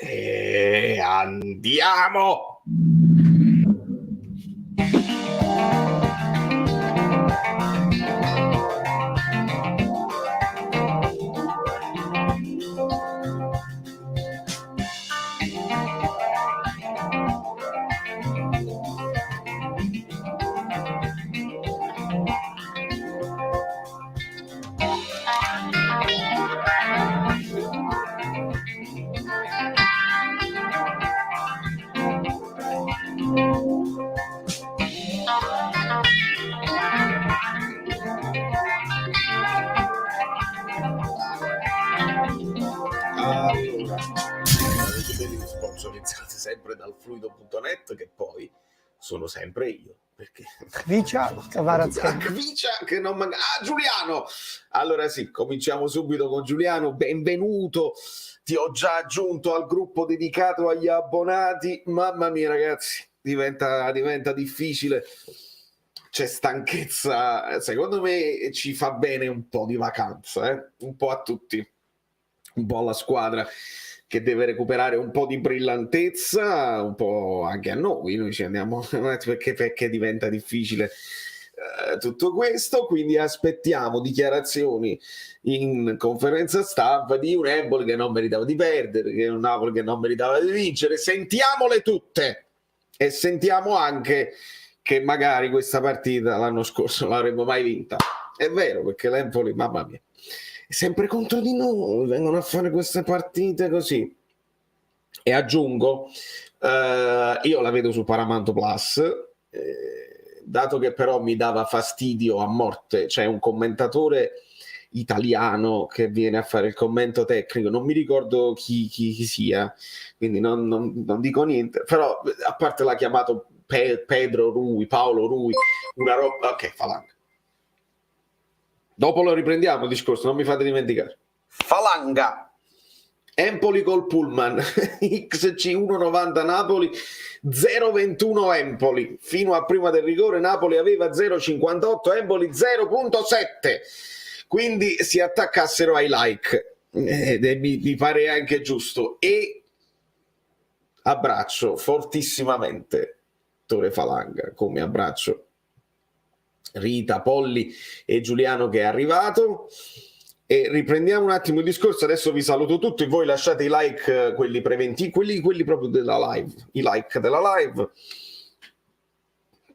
E andiamo! Sponsorizzati sempre dal fluido.net, che poi sono sempre io, perché Kvicia che non manca. Giuliano, allora sì, cominciamo subito con Giuliano. Benvenuto, ti ho già aggiunto al gruppo dedicato agli abbonati. Mamma mia ragazzi, diventa difficile, c'è stanchezza. Secondo me ci fa bene un po' di vacanza, un po' a tutti, un po' alla squadra che deve recuperare un po' di brillantezza, un po' anche a noi ci andiamo perché diventa difficile tutto questo. Quindi aspettiamo dichiarazioni in conferenza stampa di un Empoli che non meritava di perdere, che un Napoli che non meritava di vincere. Sentiamole tutte e sentiamo anche che magari questa partita l'anno scorso non l'avremmo mai vinta. È vero, perché l'Empoli, mamma mia, sempre contro di noi, vengono a fare queste partite così. E aggiungo, io la vedo su Paramount Plus, dato che però mi dava fastidio a morte, c'è un commentatore italiano che viene a fare il commento tecnico, non mi ricordo chi sia, quindi non dico niente, però a parte l'ha chiamato Paolo Rui, una roba, ok, Falanga. Dopo lo riprendiamo il discorso, non mi fate dimenticare. Falanga, Empoli col Pullman, XC 1,90 Napoli, 0,21 Empoli. Fino a prima del rigore Napoli aveva 0,58, Empoli 0,7. Quindi si attaccassero ai like, mi pare anche giusto. E abbraccio fortissimamente Tore Falanga, come abbraccio Rita, Polli e Giuliano che è arrivato. E riprendiamo un attimo il discorso. Adesso vi saluto tutti, voi lasciate i like, quelli preventivi, quelli proprio della live, i like della live.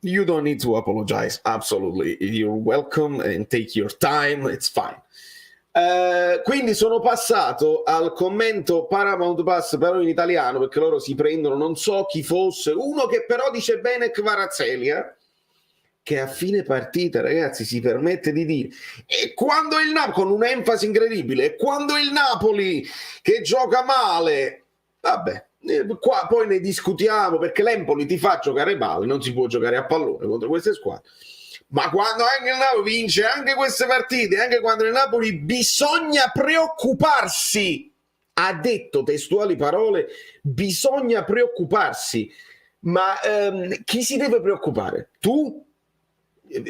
You don't need to apologize, absolutely, you're welcome and take your time, it's fine. Quindi sono passato al commento Paramount Plus però in italiano, perché loro si prendono, non so chi fosse, uno che però dice bene Kvaratskhelia, che a fine partita, ragazzi, si permette di dire, e quando il Napoli, con un'enfasi incredibile, e quando il Napoli che gioca male, vabbè, qua poi ne discutiamo, perché l'Empoli ti fa giocare male, non si può giocare a pallone contro queste squadre, ma quando anche il Napoli vince anche queste partite, anche quando il Napoli bisogna preoccuparsi, ha detto testuali parole, bisogna preoccuparsi, ma chi si deve preoccupare? Tu?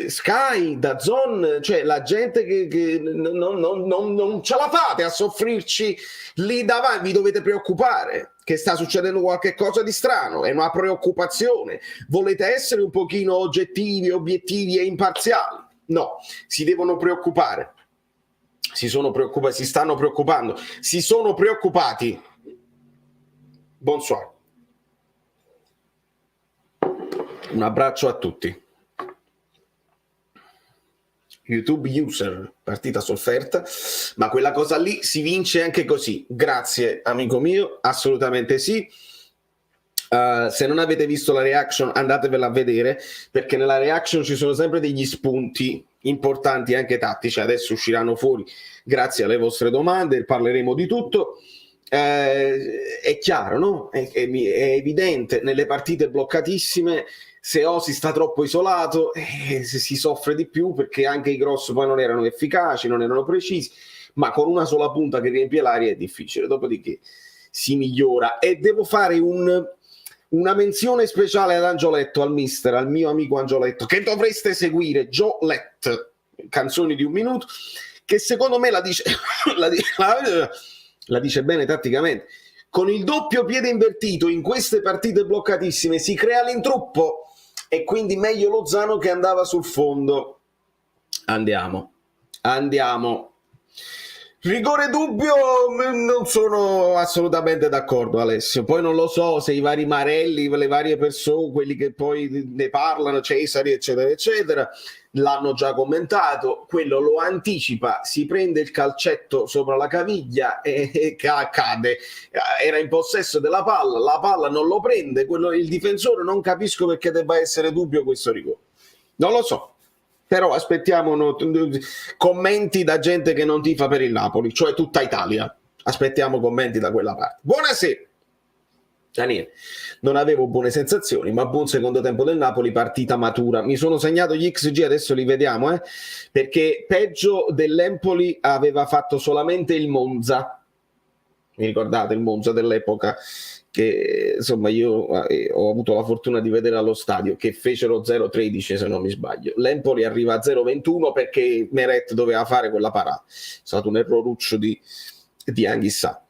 Sky, DAZN, cioè la gente che non ce la fate a soffrirci lì davanti, vi dovete preoccupare che sta succedendo qualche cosa di strano, è una preoccupazione, volete essere un pochino oggettivi, obiettivi e imparziali? No, si devono preoccupare, si stanno preoccupando, si sono preoccupati. Bonsoir, un abbraccio a tutti. YouTube user, partita sofferta, ma quella cosa lì si vince anche così. Grazie amico mio, assolutamente sì. Se non avete visto la reaction andatevela a vedere, perché nella reaction ci sono sempre degli spunti importanti anche tattici, adesso usciranno fuori grazie alle vostre domande, parleremo di tutto. È chiaro, no? È evidente, nelle partite bloccatissime se si sta troppo isolato si soffre di più, perché anche i cross poi non erano efficaci, non erano precisi, ma con una sola punta che riempie l'aria è difficile, dopodiché si migliora. E devo fare una menzione speciale ad Angioletto, al mister, al mio amico Angioletto, che dovreste seguire, Giolet, canzoni di un minuto, che secondo me la dice bene tatticamente. con il doppio piede invertito in queste partite bloccatissime si crea l'intruppo e quindi meglio Lozano che andava sul fondo. Andiamo. Rigore dubbio, non sono assolutamente d'accordo, Alessio. Poi non lo so se i vari Marelli, le varie persone, quelli che poi ne parlano, Cesari, eccetera, eccetera, l'hanno già commentato. Quello lo anticipa, si prende il calcetto sopra la caviglia e cade. Era in possesso della palla, la palla non lo prende, il difensore, non capisco perché debba essere dubbio questo rigore. Non lo so. Però aspettiamo commenti da gente che non tifa per il Napoli, cioè tutta Italia. Aspettiamo commenti da quella parte. Buonasera. Daniele, non avevo buone sensazioni, ma buon secondo tempo del Napoli, partita matura. Mi sono segnato gli XG, adesso li vediamo, perché peggio dell'Empoli aveva fatto solamente il Monza. Mi ricordate il Monza dell'epoca? Che insomma io ho avuto la fortuna di vedere allo stadio, che fecero 0-13 se non mi sbaglio. L'Empoli arriva a 0-21 perché Meret doveva fare quella parata. È stato un erroruccio di Anghissà.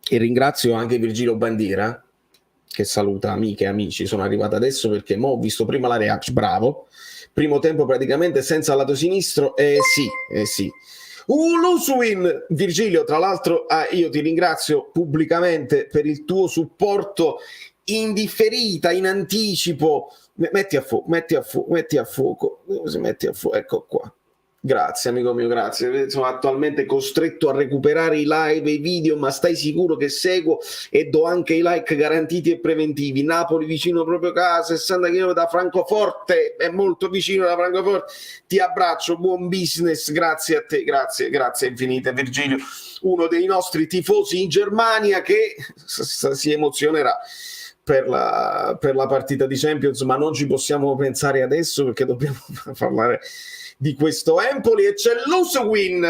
E ringrazio anche Virgilio Bandiera, che saluta amiche e amici. Sono arrivato adesso perché ho visto prima la reaction, bravo, primo tempo praticamente senza lato sinistro, sì. Lusuin, Virgilio, tra l'altro io ti ringrazio pubblicamente per il tuo supporto in differita, in anticipo. Metti a fuoco, ecco qua. Grazie amico mio, grazie. Sono attualmente costretto a recuperare i live e i video, ma stai sicuro che seguo e do anche i like garantiti e preventivi. Napoli vicino proprio casa, 60 km da Francoforte, è molto vicino da Francoforte. Ti abbraccio, buon business, grazie a te, grazie infinite Virgilio, uno dei nostri tifosi in Germania che si emozionerà per la partita di Champions, ma non ci possiamo pensare adesso perché dobbiamo parlare di questo Empoli e c'è Lusuin.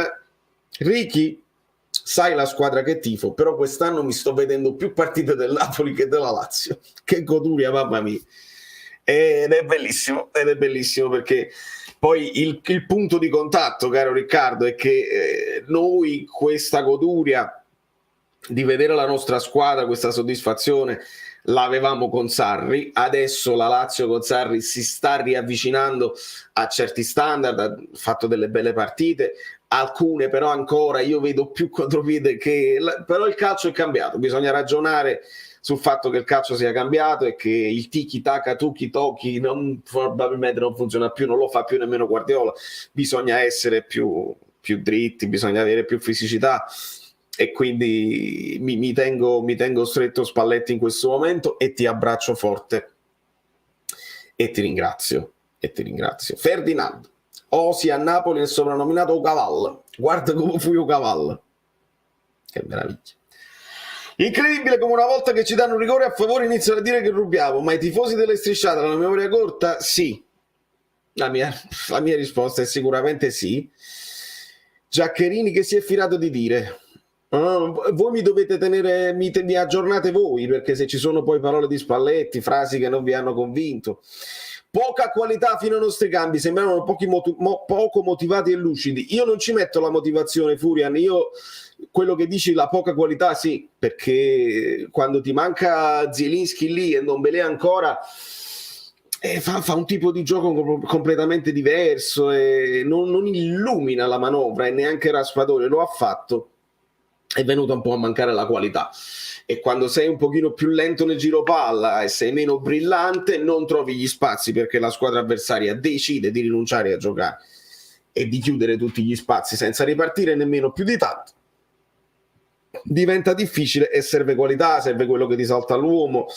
Ricky, sai la squadra che tifo, però quest'anno mi sto vedendo più partite del Napoli che della Lazio. Che goduria, mamma mia. Ed è bellissimo perché poi il punto di contatto, caro Riccardo, è che noi questa goduria di vedere la nostra squadra, questa soddisfazione l'avevamo con Sarri, adesso la Lazio con Sarri si sta riavvicinando a certi standard, ha fatto delle belle partite, alcune però ancora io vedo più contropiede però il calcio è cambiato, bisogna ragionare sul fatto che il calcio sia cambiato e che il tiki taka tuki toki probabilmente non funziona più, non lo fa più nemmeno Guardiola, bisogna essere più dritti, bisogna avere più fisicità. E quindi mi tengo stretto Spalletti in questo momento e ti abbraccio forte e ti ringrazio. Ferdinand, Osi a Napoli è soprannominato O Cavallo, guarda come fu O Cavallo, che meraviglia. Incredibile come una volta che ci danno un rigore a favore iniziano a dire che rubiamo, ma i tifosi delle strisciate hanno la memoria corta? Sì. La mia risposta è sicuramente sì. Giaccherini che si è fidato di dire... voi mi dovete tenere, mi aggiornate voi, perché se ci sono poi parole di Spalletti, frasi che non vi hanno convinto, poca qualità fino ai nostri cambi, sembravano poco motivati e lucidi. Io non ci metto la motivazione, Furian, io quello che dici, la poca qualità sì, perché quando ti manca Zielinski lì e non Belè ancora, fa un tipo di gioco completamente diverso e non illumina la manovra, e neanche Raspadori lo ha fatto. È venuta un po' a mancare la qualità, e quando sei un pochino più lento nel giro palla e sei meno brillante non trovi gli spazi, perché la squadra avversaria decide di rinunciare a giocare e di chiudere tutti gli spazi senza ripartire nemmeno più di tanto. Diventa difficile e serve qualità, serve quello che ti salta all'uomo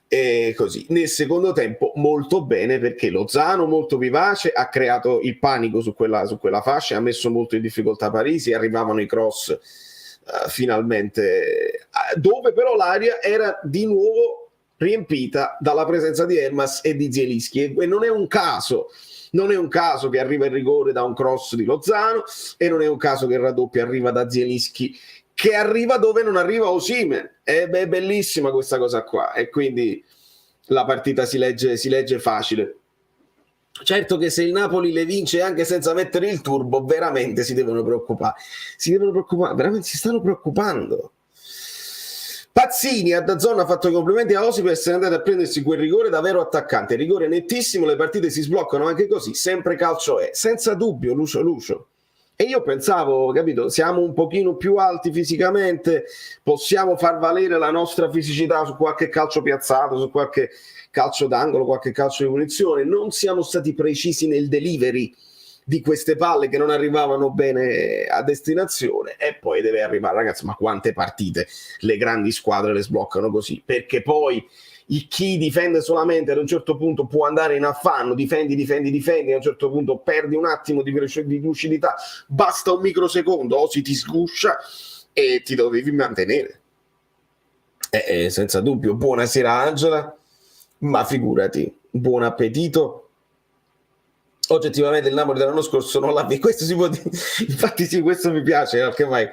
e così. Nel secondo tempo molto bene, perché Lozano molto vivace, ha creato il panico su quella fascia, ha messo molto in difficoltà Parisi, arrivavano i cross finalmente, dove però l'area era di nuovo riempita dalla presenza di Elmas e di Zielinski, e non è un caso che arriva il rigore da un cross di Lozano, e non è un caso che il raddoppio arriva da Zielinski, che arriva dove non arriva Osimhen. È bellissima questa cosa qua, e quindi la partita si legge facile. Certo che se il Napoli le vince anche senza mettere il turbo, veramente si devono preoccupare, veramente si stanno preoccupando. Pazzini a DAZN ha fatto i complimenti a Osi per essere andato a prendersi quel rigore da vero attaccante, rigore nettissimo, le partite si sbloccano anche così, sempre calcio è, senza dubbio, Lucio. E io pensavo, capito, siamo un pochino più alti fisicamente, possiamo far valere la nostra fisicità su qualche calcio piazzato, su qualche calcio d'angolo, qualche calcio di punizione, non siamo stati precisi nel delivery di queste palle che non arrivavano bene a destinazione, e poi deve arrivare, ragazzi, ma quante partite le grandi squadre le sbloccano così, perché poi chi difende solamente ad un certo punto può andare in affanno, difendi, a un certo punto perdi un attimo di lucidità, basta un microsecondo o si ti sguscia e ti dovevi mantenere. Senza dubbio. Buonasera Angela, ma figurati, buon appetito. Oggettivamente il Napoli dell'anno scorso non l'ha visto, questo si può dire, infatti sì, questo mi piace, perché mai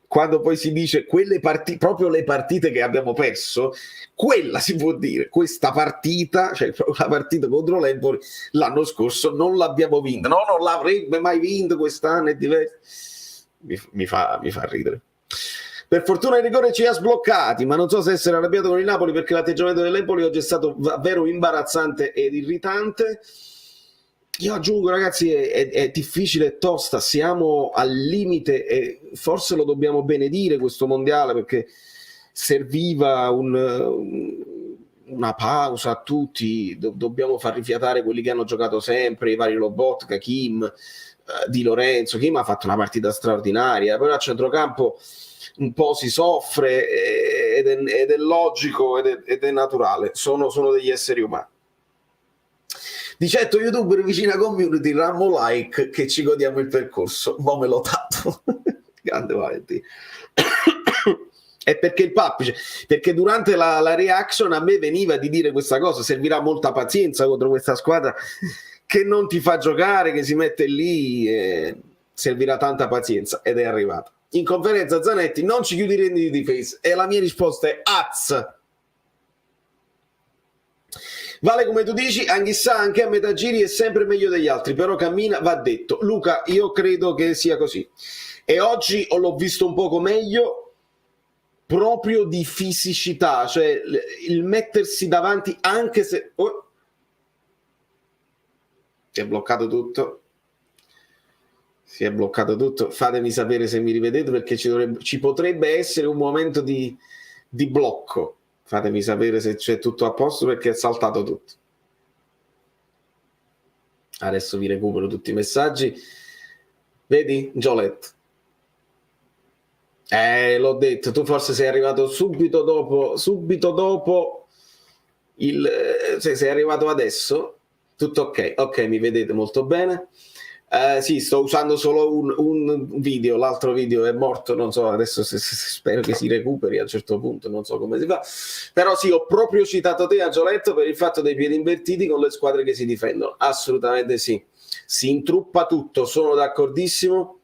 quando poi si dice quelle partite, proprio le partite che abbiamo perso, quella si può dire, questa partita, cioè la partita contro l'Empoli l'anno scorso non l'abbiamo vinta, no, non l'avrebbe mai vinto, quest'anno è diverso, mi fa ridere. Per fortuna il rigore ci ha sbloccati, ma non so se essere arrabbiato con il Napoli, perché l'atteggiamento dell'Empoli oggi è stato davvero imbarazzante ed irritante. Io aggiungo, ragazzi, è difficile e tosta, siamo al limite e forse lo dobbiamo benedire questo mondiale, perché serviva una pausa a tutti, dobbiamo far rifiatare quelli che hanno giocato sempre, i vari Lobotka, Kim, Di Lorenzo. Kim ha fatto una partita straordinaria, però a centrocampo un po' si soffre ed è logico ed è naturale, sono degli esseri umani. Di certo youtuber vicina community, rammo like che ci godiamo il percorso, mo me l'ho dato. Grande Valentino. È perché il Pappi, perché durante la reaction a me veniva di dire questa cosa, servirà molta pazienza contro questa squadra che non ti fa giocare, che si mette lì, servirà tanta pazienza, ed è arrivata. In conferenza Zanetti, non ci chiudi i rendi di difesa, e la mia risposta è az. Vale come tu dici, Anghissà anche a metà giri è sempre meglio degli altri, però cammina, va detto. Luca, io credo che sia così. E oggi l'ho visto un poco meglio, proprio di fisicità, cioè il mettersi davanti, anche se... Oh, si è bloccato tutto. Si è bloccato tutto. Fatemi sapere se mi rivedete, perché ci potrebbe essere un momento di blocco. Fatemi sapere se c'è tutto a posto, perché è saltato tutto. Adesso vi recupero tutti i messaggi. Vedi? Gioletto. L'ho detto, tu forse sei arrivato subito dopo sei arrivato adesso. Tutto ok, mi vedete molto bene. Sì, sto usando solo un video, l'altro video è morto, non so, adesso spero che si recuperi a un certo punto, non so come si fa, però sì, ho proprio citato te, Angioletto, per il fatto dei piedi invertiti con le squadre che si difendono, assolutamente sì, si intruppa tutto, sono d'accordissimo.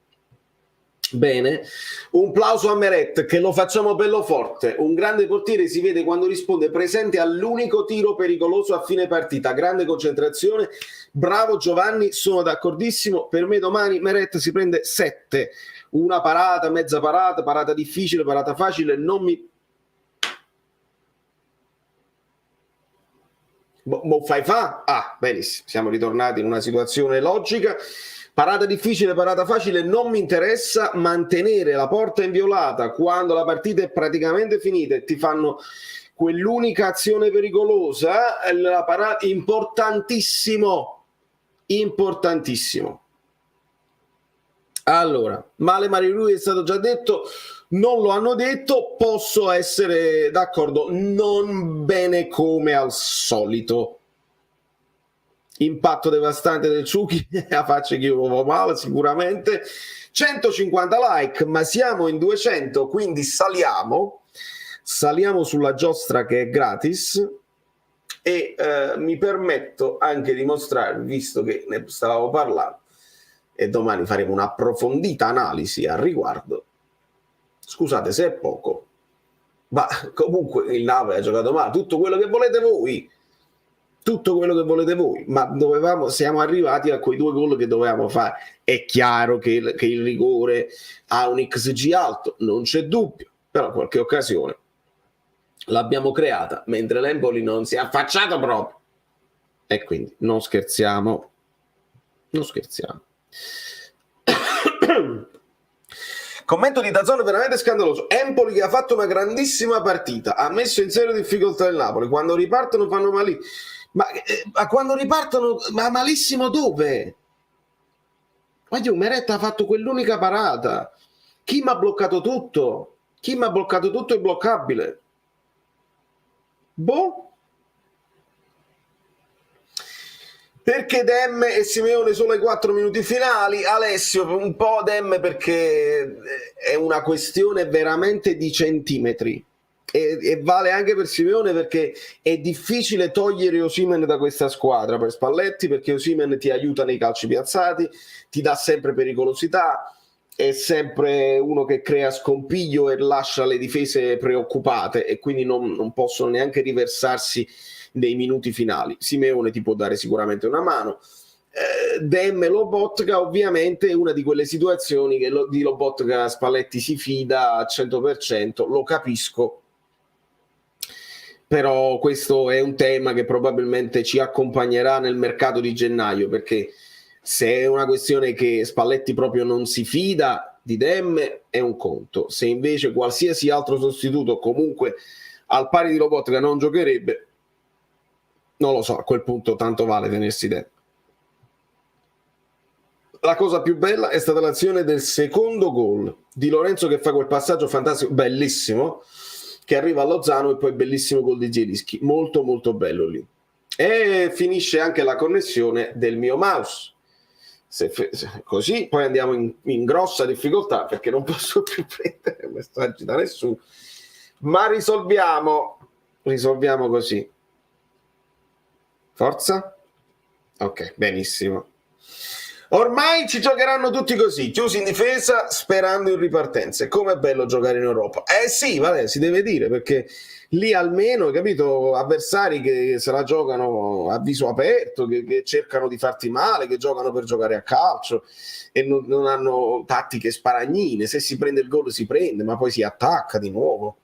Bene, un plauso a Meret, che lo facciamo bello forte, un grande portiere si vede quando risponde presente all'unico tiro pericoloso a fine partita, grande concentrazione, bravo Giovanni, sono d'accordissimo, per me domani Meret si prende 7, una parata, mezza parata, parata difficile, parata facile, non mi... Mo fai fa? Ah, benissimo, siamo ritornati in una situazione logica. Parata difficile, parata facile, non mi interessa. Mantenere la porta inviolata quando la partita è praticamente finita e ti fanno quell'unica azione pericolosa, la parata, importantissimo, importantissimo. Allora, male Marilui è stato già detto, non lo hanno detto, posso essere d'accordo, non bene come al solito. Impatto devastante del Ciuchi a faccia che io va male sicuramente. 150 like, ma siamo in 200, quindi saliamo sulla giostra che è gratis, e mi permetto anche di mostrarvi, visto che ne stavamo parlando e domani faremo un'approfondita analisi al riguardo, scusate se è poco, ma comunque il Napoli ha giocato male, tutto quello che volete voi, ma siamo arrivati a quei 2 gol che dovevamo fare. È chiaro che il rigore ha un XG alto, non c'è dubbio, però qualche occasione l'abbiamo creata, mentre l'Empoli non si è affacciato proprio. E quindi non scherziamo. Commento di DAZN veramente scandaloso. Empoli che ha fatto una grandissima partita, ha messo in serio difficoltà il Napoli. Quando ripartono fanno malissimo. Ma quando ripartono, ma malissimo dove? Ma Meret ha fatto quell'unica parata. Chi mi ha bloccato tutto? Chi mi ha bloccato tutto è bloccabile. Boh. Perché Dem e Simeone solo ai 4 minuti finali? Alessio, un po' Dem perché è una questione veramente di centimetri. E vale anche per Simeone perché è difficile togliere Osimhen da questa squadra per Spalletti, perché Osimhen ti aiuta nei calci piazzati, ti dà sempre pericolosità, è sempre uno che crea scompiglio e lascia le difese preoccupate e quindi non possono neanche riversarsi nei minuti finali. Simeone ti può dare sicuramente una mano. Dem e Lobotka ovviamente è una di quelle situazioni che di Lobotka Spalletti si fida al 100%, lo capisco, però questo è un tema che probabilmente ci accompagnerà nel mercato di gennaio, perché se è una questione che Spalletti proprio non si fida di Dem è un conto, se invece qualsiasi altro sostituto comunque al pari di Lobotka non giocherebbe, non lo so, a quel punto tanto vale tenersi dentro. La cosa più bella è stata l'azione del secondo gol di Lorenzo che fa quel passaggio fantastico, bellissimo, che arriva a Lozano e poi bellissimo gol di Zielinski, molto molto bello lì. E finisce anche la connessione del mio mouse. Così poi andiamo in grossa difficoltà perché non posso più prendere messaggi da nessuno, ma risolviamo così. Forza? Ok, benissimo. Ormai ci giocheranno tutti così, chiusi in difesa, sperando in ripartenza. E com'è bello giocare in Europa. Sì, vale, si deve dire, perché lì almeno, capito, avversari che se la giocano a viso aperto, che cercano di farti male, che giocano per giocare a calcio e non hanno tattiche sparagnine. Se si prende il gol si prende, ma poi si attacca di nuovo.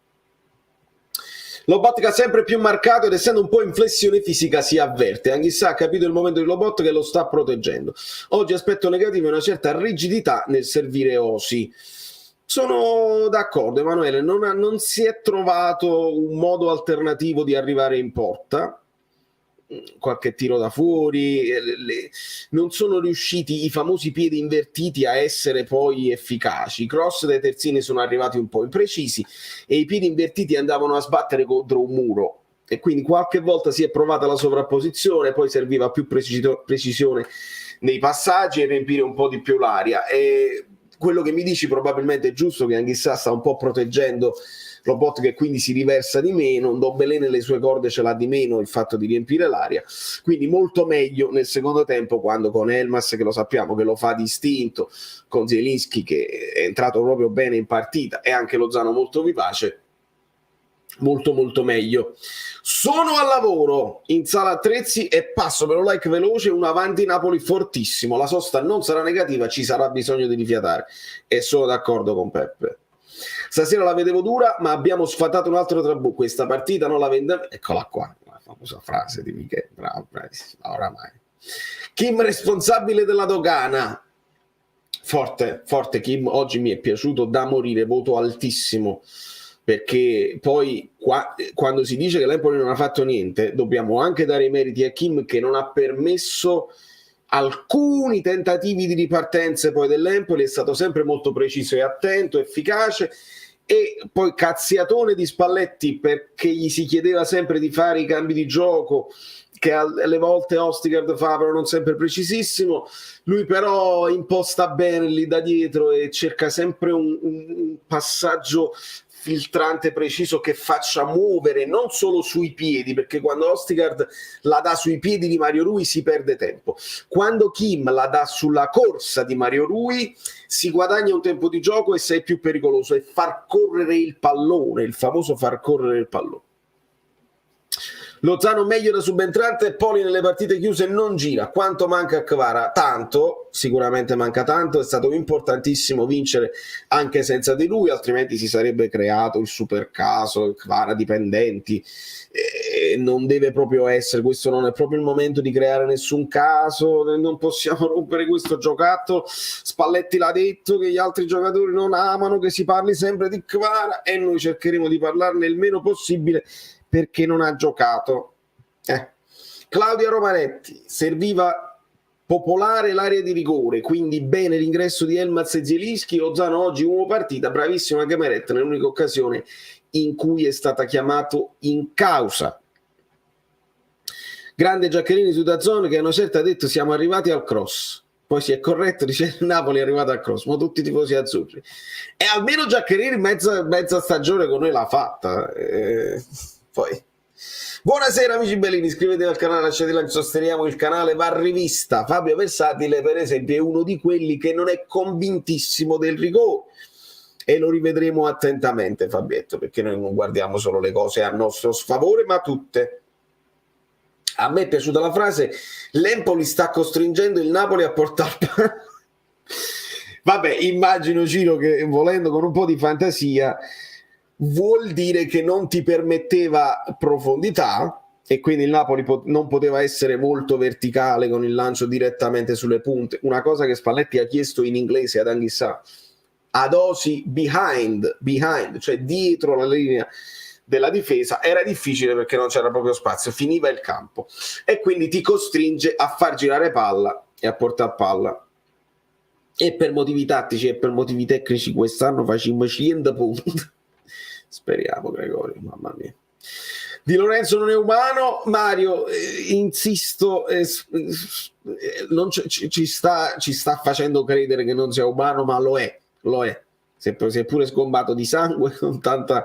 Lobotka sempre più marcato ed essendo un po' in flessione fisica si avverte. Anch'essa ha capito il momento di Lobotka che lo sta proteggendo. Oggi aspetto negativo è una certa rigidità nel servire Osi. Sono d'accordo, Emanuele, non si è trovato un modo alternativo di arrivare in porta. Qualche tiro da fuori, non sono riusciti i famosi piedi invertiti a essere poi efficaci. I cross dai terzini sono arrivati un po' imprecisi e i piedi invertiti andavano a sbattere contro un muro e quindi qualche volta si è provata la sovrapposizione, poi serviva più precisione nei passaggi e riempire un po' di più l'aria. E quello che mi dici probabilmente è giusto, che Anghissà sta un po' proteggendo Lobotka che quindi si riversa di meno, Ndombele nelle sue corde ce l'ha di meno il fatto di riempire l'aria, quindi molto meglio nel secondo tempo quando con Elmas che lo sappiamo che lo fa distinto, con Zielinski che è entrato proprio bene in partita e anche Lozano molto vivace, molto molto meglio. Sono al lavoro in sala attrezzi e passo per un like veloce, un avanti Napoli fortissimo, la sosta non sarà negativa, ci sarà bisogno di rifiatare e sono d'accordo con Peppe. Stasera la vedevo dura, ma abbiamo sfatato un altro tabù. Questa partita non la vendiamo. Eccola qua, la famosa frase di Michele. Bravo, bravissima. Oramai. Kim responsabile della dogana. Forte, forte Kim. Oggi mi è piaciuto da morire, voto altissimo. Perché poi quando si dice che l'Empoli non ha fatto niente, dobbiamo anche dare i meriti a Kim che non ha permesso alcuni tentativi di ripartenza poi dell'Empoli, è stato sempre molto preciso e attento, efficace. E poi cazziatone di Spalletti perché gli si chiedeva sempre di fare i cambi di gioco che alle volte Ostigard fa, però non sempre precisissimo. Lui però imposta bene lì da dietro e cerca sempre un passaggio filtrante preciso che faccia muovere non solo sui piedi, perché quando Ostigard la dà sui piedi di Mario Rui si perde tempo, quando Kim la dà sulla corsa di Mario Rui si guadagna un tempo di gioco e sei più pericoloso, e far correre il pallone, il famoso far correre il pallone. Lozano meglio da subentrante, Poli nelle partite chiuse non gira. Quanto manca a Kvara? Tanto, sicuramente manca tanto, è stato importantissimo vincere anche senza di lui, altrimenti si sarebbe creato il super caso, Kvara dipendenti. Non deve proprio essere, questo non è proprio il momento di creare nessun caso, non possiamo rompere questo giocattolo. Spalletti l'ha detto che gli altri giocatori non amano che si parli sempre di Kvara e noi cercheremo di parlarne il meno possibile perché non ha giocato. Claudia Romanetti, serviva popolare l'area di rigore, quindi bene l'ingresso di Elmaz e Zielinski. Lozano oggi uomo partita, bravissima Gameret nell'unica occasione in cui è stata chiamato in causa. Grande Giaccherini su DAZN che a una certa ha detto siamo arrivati al cross, poi si è corretto, dice Napoli è arrivato al cross, ma tutti i tifosi azzurri, e almeno Giaccherini mezza stagione con noi l'ha fatta. Poi buonasera amici bellini, iscrivetevi al canale, lasciate like, sosteniamo il canale, va rivista. Fabio Versatile per esempio è uno di quelli che non è convintissimo del rigore e lo rivedremo attentamente, Fabietto, perché noi non guardiamo solo le cose a nostro sfavore ma tutte. A me è piaciuta la frase l'Empoli sta costringendo il Napoli a portare vabbè, immagino Ciro che volendo con un po' di fantasia vuol dire che non ti permetteva profondità e quindi il Napoli non poteva essere molto verticale con il lancio direttamente sulle punte, una cosa che Spalletti ha chiesto in inglese ad Anghissà, ad Osi behind, cioè dietro la linea della difesa. Era difficile perché non c'era proprio spazio, finiva il campo e quindi ti costringe a far girare palla e a portare palla. E per motivi tattici e per motivi tecnici quest'anno facciamo 100 punti. Speriamo, Gregorio, mamma mia. Di Lorenzo non è umano. Mario, insisto, non ci sta facendo credere che non sia umano, ma lo è. Si è pure sgombato di sangue con tanta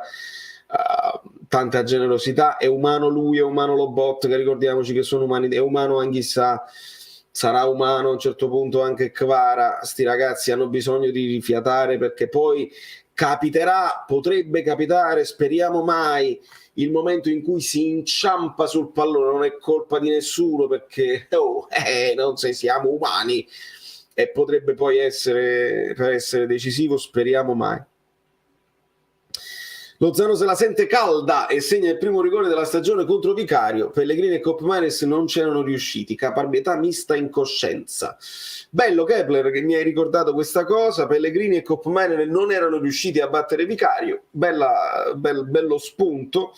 generosità. È umano lui, è umano Lobot, che ricordiamoci che sono umani, è umano Anghissà, sarà umano a un certo punto anche Kvara. Sti ragazzi hanno bisogno di rifiatare perché poi capiterà, potrebbe capitare, speriamo mai, il momento in cui si inciampa sul pallone. Non è colpa di nessuno perché non se siamo umani e potrebbe poi essere decisivo, speriamo mai. Lozano se la sente calda e segna il primo rigore della stagione contro Vicario. Pellegrini e Koopmanes non c'erano riusciti, caparbietà mista in coscienza. Bello Kepler che mi hai ricordato questa cosa. Pellegrini e Koopmanes non erano riusciti a battere Vicario, bello spunto.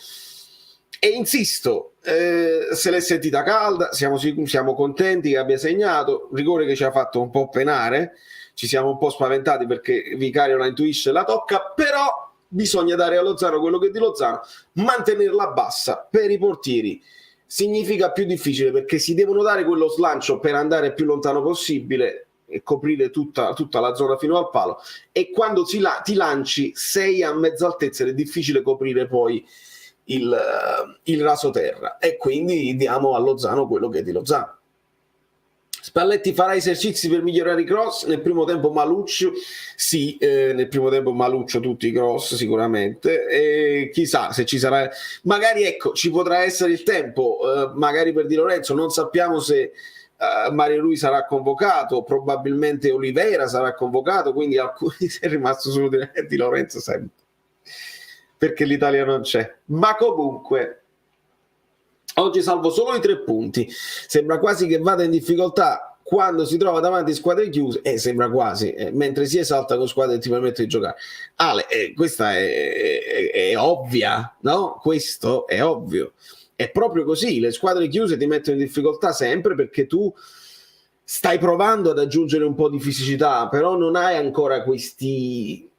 E insisto, se l'è sentita calda, siamo contenti che abbia segnato, rigore che ci ha fatto un po' penare, ci siamo un po' spaventati perché Vicario la intuisce e la tocca, però bisogna dare a Lozano quello che è di Lozano, mantenerla bassa per i portieri significa più difficile perché si devono dare quello slancio per andare più lontano possibile e coprire tutta la zona fino al palo, e quando ti lanci sei a mezza altezza è difficile coprire poi il rasoterra, e quindi diamo a Lozano quello che è di Lozano. Spalletti farà esercizi per migliorare i cross. Nel primo tempo Maluccio, sì, nel primo tempo Maluccio tutti i cross sicuramente, e chissà se ci sarà, magari ecco ci potrà essere il tempo, magari per Di Lorenzo, non sappiamo se Mario Rui sarà convocato, probabilmente Oliveira sarà convocato, quindi alcuni è rimasto solo Di Lorenzo sempre perché l'Italia non c'è, ma comunque oggi salvo solo i 3 punti. Sembra quasi che vada in difficoltà quando si trova davanti squadre chiuse, sembra quasi, mentre si esalta con squadre che ti permettono di giocare. Ale, questa è ovvia, no? Questo è ovvio. È proprio così, le squadre chiuse ti mettono in difficoltà sempre perché tu stai provando ad aggiungere un po' di fisicità, però non hai ancora questi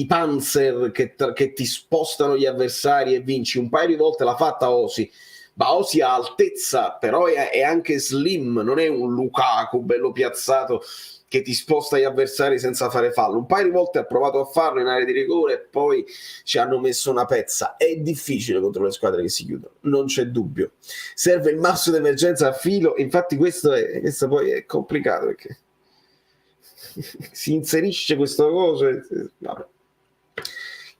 panzer che ti spostano gli avversari e vinci. Un paio di volte l'ha fatta Osi, ma Osi ha altezza, però è anche slim, non è un Lukaku bello piazzato che ti sposta gli avversari senza fare fallo. Un paio di volte ha provato a farlo in area di rigore e poi ci hanno messo una pezza. È difficile contro le squadre che si chiudono, non c'è dubbio. Serve il masso d'emergenza a filo, infatti questo poi è complicato perché si inserisce questa cosa. Vabbè.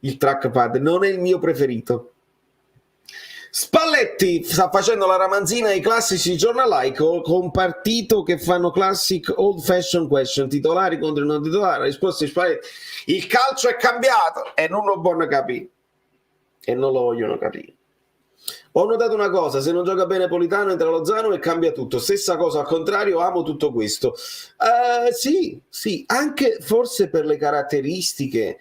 Il trackpad non è il mio preferito. Spalletti sta facendo la ramanzina ai classici giornalai con partito che fanno classic old fashion question, titolari contro i non titolari. La risposta di Spalletti: il calcio è cambiato e non lo vogliono capire. E non lo vogliono capire. Ho notato una cosa: se non gioca bene Politano entra Lozano e cambia tutto. Stessa cosa al contrario, amo tutto questo. Sì, anche forse per le caratteristiche.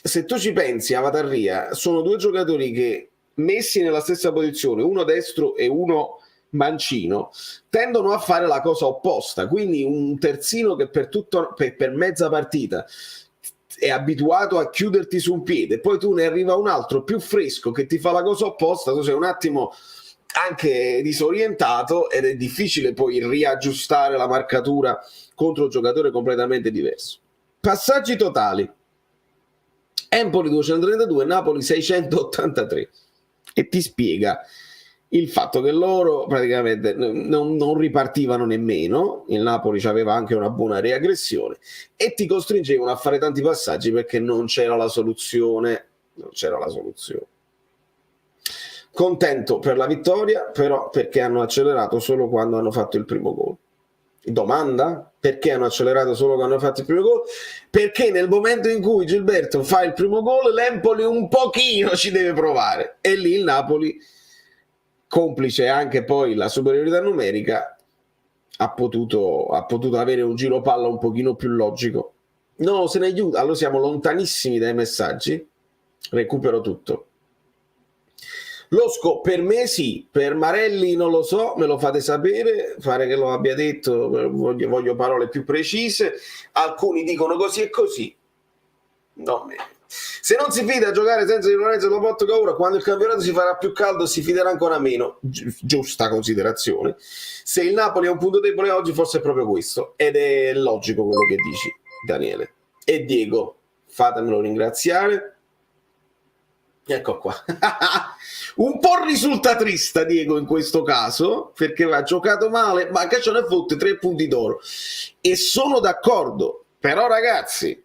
Se tu ci pensi, Avatarria, sono due giocatori che messi nella stessa posizione, uno destro e uno mancino, tendono a fare la cosa opposta. Quindi un terzino che per mezza partita è abituato a chiuderti su un piede, poi tu ne arriva un altro più fresco che ti fa la cosa opposta, tu sei un attimo anche disorientato ed è difficile poi riaggiustare la marcatura contro un giocatore completamente diverso. Passaggi totali: Empoli 232, Napoli 683, e ti spiega il fatto che loro praticamente non ripartivano nemmeno, il Napoli aveva anche una buona reaggressione e ti costringevano a fare tanti passaggi perché non c'era la soluzione. Contento per la vittoria, però perché hanno accelerato solo quando hanno fatto il primo gol. Domanda: perché hanno accelerato solo quando hanno fatto il primo gol? Perché nel momento in cui Gilberto fa il primo gol, l'Empoli un pochino ci deve provare, e lì il Napoli, complice anche poi la superiorità numerica, ha potuto avere un giro palla un pochino più logico. No, se ne aiuta. Allora siamo lontanissimi dai messaggi. Recupero tutto. Losco, per me sì, per Marelli non lo so, me lo fate sapere, pare che lo abbia detto, voglio parole più precise. Alcuni dicono così e così. No, se non si fida a giocare senza Di Lorenzo e Lopotto Caura, quando il campionato si farà più caldo si fiderà ancora meno. Giusta considerazione. Se il Napoli è un punto debole oggi, forse è proprio questo, ed è logico quello che dici, Daniele. E Diego, fatemelo ringraziare. Ecco qua. Un po' risultatista Diego in questo caso, perché ha giocato male, ma che ce ne fotte 3 punti d'oro. E sono d'accordo, però ragazzi,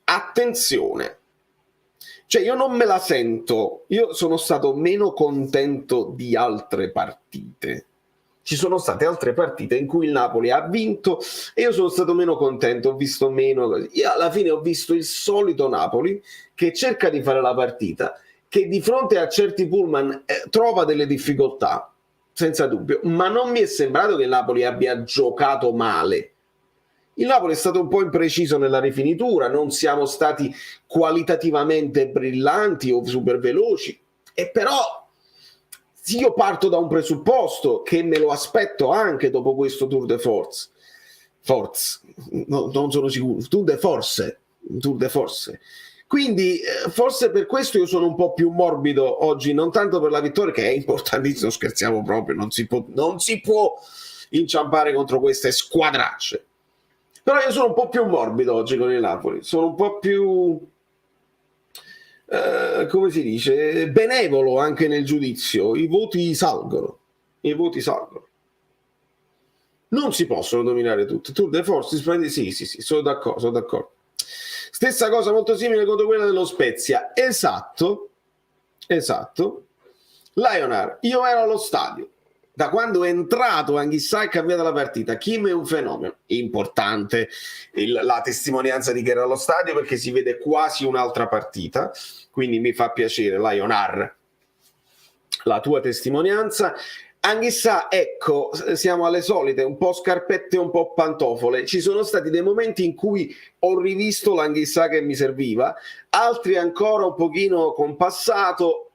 attenzione. Cioè io non me la sento, io sono stato meno contento di altre partite. Ci sono state altre partite in cui il Napoli ha vinto e io sono stato meno contento, ho visto meno. Io alla fine ho visto il solito Napoli che cerca di fare la partita, che di fronte a certi pullman trova delle difficoltà, senza dubbio, ma non mi è sembrato che il Napoli abbia giocato male. Il Napoli è stato un po' impreciso nella rifinitura, non siamo stati qualitativamente brillanti o super veloci, e però io parto da un presupposto che me lo aspetto anche dopo questo Tour de Force. Non sono sicuro, Tour de Force. Quindi forse per questo io sono un po' più morbido oggi, non tanto per la vittoria, che è importantissimo, scherziamo proprio, non si può inciampare contro queste squadracce. Però io sono un po' più morbido oggi con il Napoli, sono un po' più, come si dice, benevolo anche nel giudizio. I voti salgono. Non si possono dominare tutti. Tour de Force, sì, sono d'accordo. Stessa cosa molto simile contro quella dello Spezia. Esatto. Lionel, io ero allo stadio. Da quando è entrato Anghissà è cambiata la partita. Kim è un fenomeno importante, la testimonianza di che era allo stadio, perché si vede quasi un'altra partita, quindi mi fa piacere, Lionel, la tua testimonianza. Anghissà, ecco, siamo alle solite, un po' scarpette, un po' pantofole. Ci sono stati dei momenti in cui ho rivisto l'Anghissà che mi serviva, altri ancora un pochino compassato.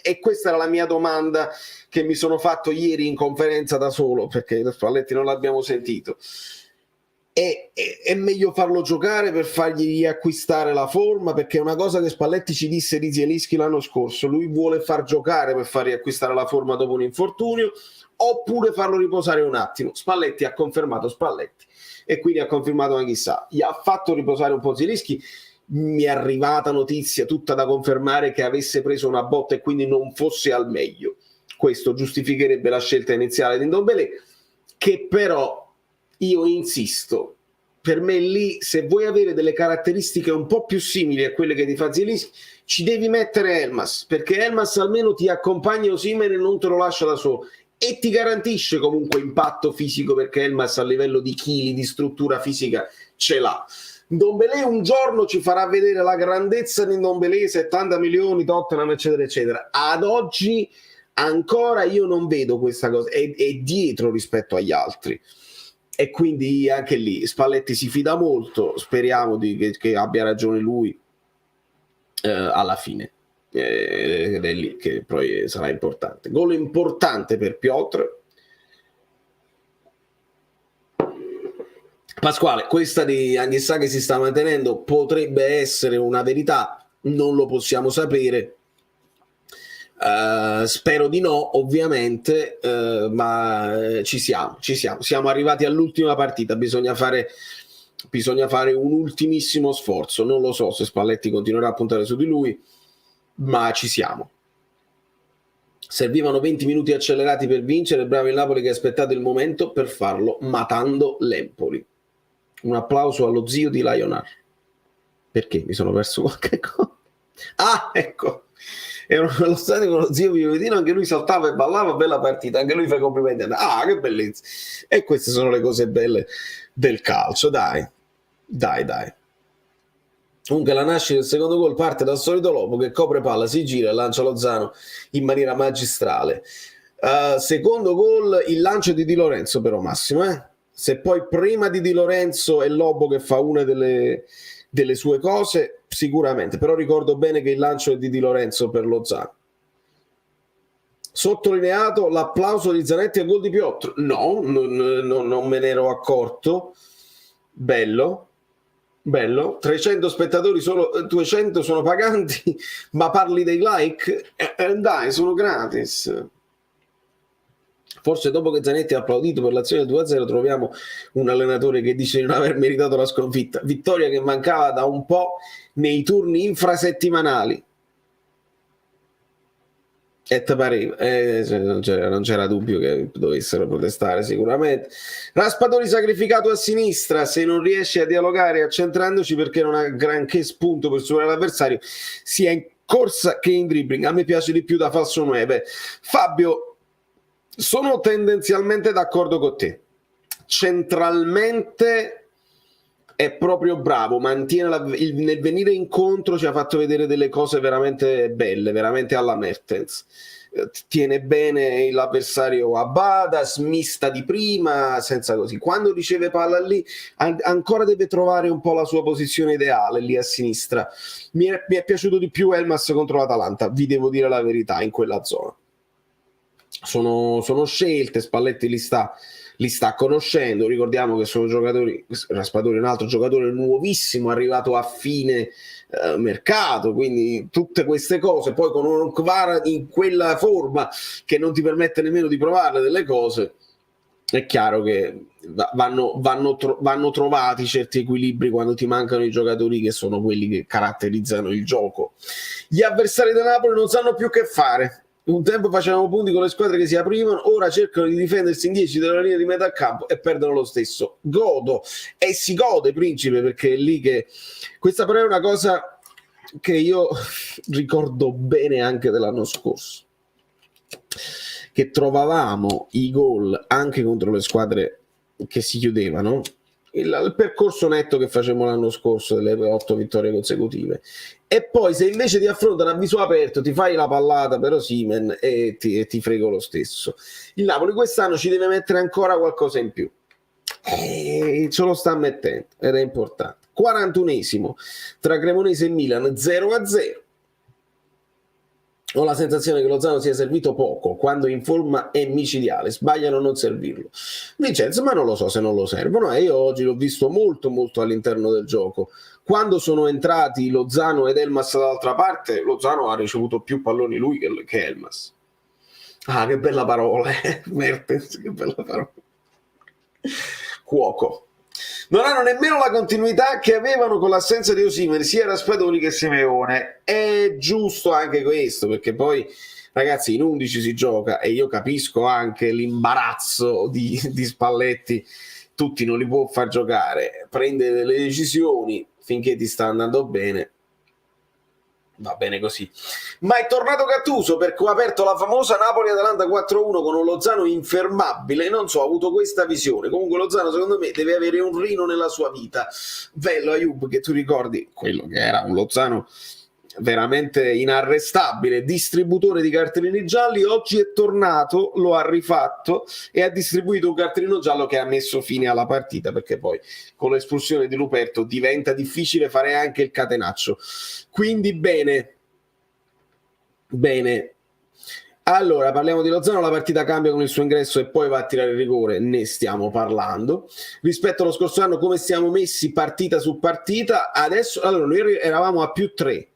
E questa era la mia domanda che mi sono fatto ieri in conferenza da solo, perché Spalletti non l'abbiamo sentito. È meglio farlo giocare per fargli riacquistare la forma, perché è una cosa che Spalletti ci disse di Zielinski l'anno scorso: lui vuole far giocare per far riacquistare la forma dopo un infortunio, oppure farlo riposare un attimo. Spalletti ha confermato Spalletti e quindi ha confermato anche Chissà, gli ha fatto riposare un po' Zielinski. Mi è arrivata notizia tutta da confermare che avesse preso una botta e quindi non fosse al meglio. Questo giustificherebbe la scelta iniziale di Ndombele, che però io insisto, per me lì, se vuoi avere delle caratteristiche un po' più simili a quelle che ti fa Zielinski, ci devi mettere Elmas, perché Elmas almeno ti accompagna Osimhen e non te lo lascia da solo e ti garantisce comunque impatto fisico, perché Elmas a livello di chili, di struttura fisica ce l'ha. Ndombele un giorno ci farà vedere la grandezza di Ndombele, 70 milioni, Tottenham eccetera eccetera. Ad oggi ancora io non vedo questa cosa, è dietro rispetto agli altri, e quindi anche lì Spalletti si fida molto, speriamo che abbia ragione lui alla fine, ed è lì che poi sarà importante. Gol importante per Piotr. Pasquale, questa di Anghissà che si sta mantenendo potrebbe essere una verità, non lo possiamo sapere. Spero di no, ovviamente, ma ci siamo arrivati all'ultima partita, bisogna fare un ultimissimo sforzo. Non lo so se Spalletti continuerà a puntare su di lui, ma ci siamo. Servivano 20 minuti accelerati per vincere, bravo il Napoli che ha aspettato il momento per farlo, matando l'Empoli. Un applauso allo zio di Lionel. Perché mi sono perso qualche cosa? Ah, ecco, ero nello stadio con lo zio Piovetino, anche lui saltava e ballava, bella partita, anche lui fa complimenti. Ah, che bellezza! E queste sono le cose belle del calcio, dai. Comunque la nascita del secondo gol parte dal solito Lobo che copre palla, si gira e lancia Lozano in maniera magistrale. Secondo gol, il lancio di Di Lorenzo però, Massimo, se poi prima di Di Lorenzo è Lobo che fa una delle sue cose, sicuramente, però ricordo bene che il lancio è di Di Lorenzo per Lozano. Sottolineato l'applauso di Zanetti al gol di Piotr. No, non me ne ero accorto. Bello. 300 spettatori, solo 200 sono paganti, ma parli dei like? Dai, sono gratis. Forse dopo che Zanetti ha applaudito per l'azione del 2-0 troviamo un allenatore che dice di non aver meritato la sconfitta. Vittoria che mancava da un po' nei turni infrasettimanali. E te pareva, non c'era dubbio che dovessero protestare sicuramente. Raspadori sacrificato a sinistra, se non riesce a dialogare accentrandoci perché non ha granché spunto per superare l'avversario, sia in corsa che in dribbling. A me piace di più da falso 9. Fabio, sono tendenzialmente d'accordo con te. Centralmente è proprio bravo, mantiene nel venire incontro, ci ha fatto vedere delle cose veramente belle, veramente alla Mertens. Tiene bene l'avversario a bada, smista di prima, senza così. Quando riceve palla lì, ancora deve trovare un po' la sua posizione ideale lì a sinistra. Mi è piaciuto di più Elmas contro l'Atalanta, vi devo dire la verità, in quella zona. Sono scelte, Spalletti li sta conoscendo. Ricordiamo che sono giocatori, Raspadori è un altro giocatore nuovissimo arrivato a fine mercato, quindi tutte queste cose, poi con un Kvara in quella forma che non ti permette nemmeno di provarle delle cose, è chiaro che vanno trovati certi equilibri quando ti mancano i giocatori che sono quelli che caratterizzano il gioco. Gli avversari del Napoli non sanno più che fare. Un tempo facevano punti con le squadre che si aprivano, ora cercano di difendersi in 10 dalla linea di metà campo e perdono lo stesso. Godo, e si gode, Principe, perché è lì che... Questa però è una cosa che io ricordo bene anche dell'anno scorso, che trovavamo i gol anche contro le squadre che si chiudevano, il percorso netto che facevamo l'anno scorso delle 8 vittorie consecutive, e poi se invece ti affrontano a viso aperto ti fai la pallata per Osimhen e ti frego lo stesso. Il Napoli quest'anno ci deve mettere ancora qualcosa in più e ce lo sta mettendo ed è importante. 41esimo tra Cremonese e Milan, 0-0. Ho la sensazione che Lozano sia servito poco, quando in forma è micidiale, sbagliano a non servirlo. Vincenzo, ma non lo so se non lo servono, io oggi l'ho visto molto molto all'interno del gioco. Quando sono entrati Lozano ed Elmas dall'altra parte, Lozano ha ricevuto più palloni lui che Elmas. Ah, che bella parola, Mertens, che bella parola. Cuoco. Non hanno nemmeno la continuità che avevano con l'assenza di Osimhen, sia Raspadori che Simeone. È giusto anche questo, perché poi, ragazzi, in 11 si gioca e io capisco anche l'imbarazzo di Spalletti. Tutti non li può far giocare, prende delle decisioni finché ti sta andando bene. Va bene così. Ma è tornato Gattuso perché ha aperto la famosa Napoli-Atalanta 4-1 con un Lozano infermabile. Non so, ho avuto questa visione. Comunque Lozano secondo me deve avere un Rino nella sua vita. Bello Ayub, che tu ricordi quello che era un Lozano veramente inarrestabile, distributore di cartellini gialli. Oggi è tornato, lo ha rifatto e ha distribuito un cartellino giallo che ha messo fine alla partita, perché poi con l'espulsione di Luperto diventa difficile fare anche il catenaccio. Quindi bene. Allora parliamo di Lozano. La partita cambia con il suo ingresso e poi va a tirare il rigore, ne stiamo parlando. Rispetto allo scorso anno come siamo messi partita su partita? Adesso, allora, noi eravamo a +3.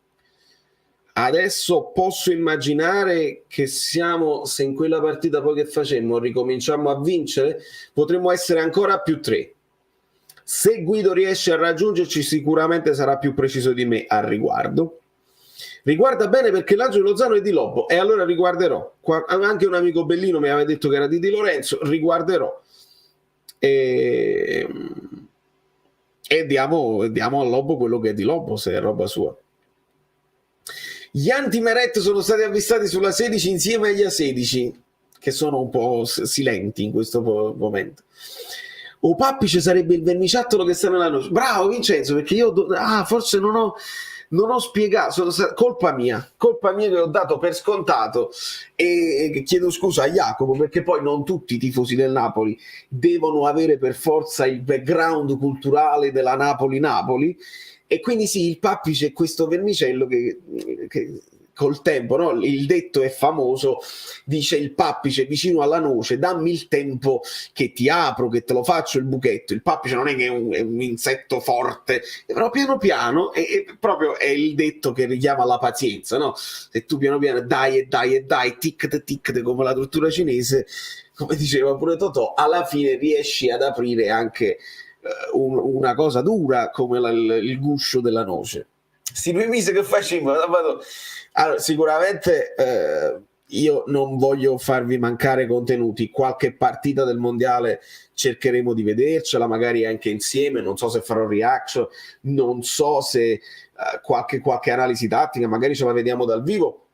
Adesso posso immaginare che siamo, se in quella partita poi che facemmo ricominciamo a vincere, potremmo essere ancora a +3. Se Guido riesce a raggiungerci sicuramente sarà più preciso di me al riguardo. Riguarda bene perché l'Angelo Lozano è di Lobo e allora riguarderò. Anche un amico Bellino mi aveva detto che era di Lorenzo, riguarderò e diamo a Lobo quello che è di Lobo, se è roba sua. Gli anti-Meret sono stati avvistati sulla 16 insieme agli A16, che sono un po' silenti in questo momento. O Pappice sarebbe il verniciattolo che sta nella noce. Bravo Vincenzo, perché io forse non ho spiegato, colpa mia che ho dato per scontato, e chiedo scusa a Jacopo perché poi non tutti i tifosi del Napoli devono avere per forza il background culturale della Napoli, e quindi sì, il Pappice è questo vermicello che col tempo, no? Il detto è famoso, dice il Pappice vicino alla noce, dammi il tempo che ti apro, che te lo faccio il buchetto. Il Pappice non è che è un insetto forte, però piano piano proprio è il detto che richiama la pazienza, no? Se tu piano piano dai, tic come la tortura cinese, come diceva pure Totò, alla fine riesci ad aprire anche una cosa dura come il guscio della noce. Sti 2 mesi che facciamo, allora, sicuramente io non voglio farvi mancare contenuti. Qualche partita del mondiale cercheremo di vedercela, magari anche insieme. Non so se farò reaction, non so se qualche analisi tattica, magari ce la vediamo dal vivo.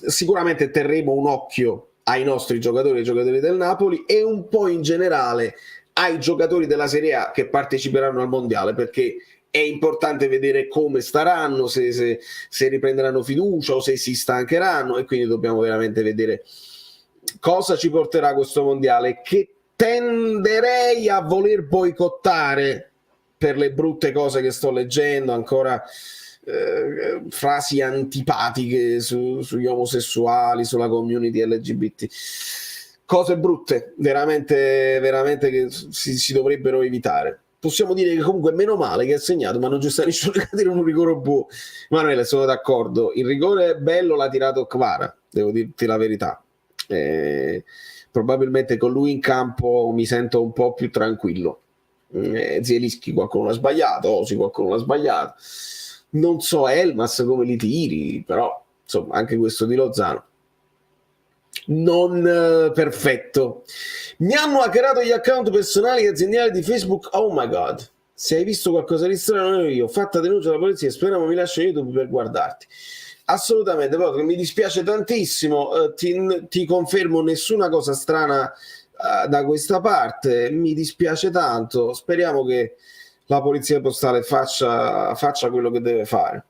Sicuramente terremo un occhio ai nostri giocatori, ai giocatori del Napoli e un po' in generale ai giocatori della Serie A che parteciperanno al mondiale, perché è importante vedere come staranno, se riprenderanno fiducia o se si stancheranno, e quindi dobbiamo veramente vedere cosa ci porterà questo mondiale, che tenderei a voler boicottare per le brutte cose che sto leggendo ancora. Frasi antipatiche sugli omosessuali, sulla community LGBT, cose brutte veramente che si dovrebbero evitare. Possiamo dire che comunque meno male che ha segnato, ma non ci sta nessuno a dire un rigore buono. Manuele, sono d'accordo, il rigore bello l'ha tirato Kvara, devo dirti la verità. Probabilmente con lui in campo mi sento un po' più tranquillo. Zielinski qualcuno l'ha sbagliato, Osi qualcuno l'ha sbagliato, non so Elmas come li tiri, però insomma anche questo di Lozano non perfetto. Mi hanno hackerato gli account personali e aziendali di Facebook. Oh my god, se hai visto qualcosa di strano non io, fatta denuncia alla polizia, speriamo mi lasci YouTube per guardarti. Assolutamente, proprio mi dispiace tantissimo, ti confermo nessuna cosa strana da questa parte, mi dispiace tanto, speriamo che la polizia postale faccia quello che deve fare.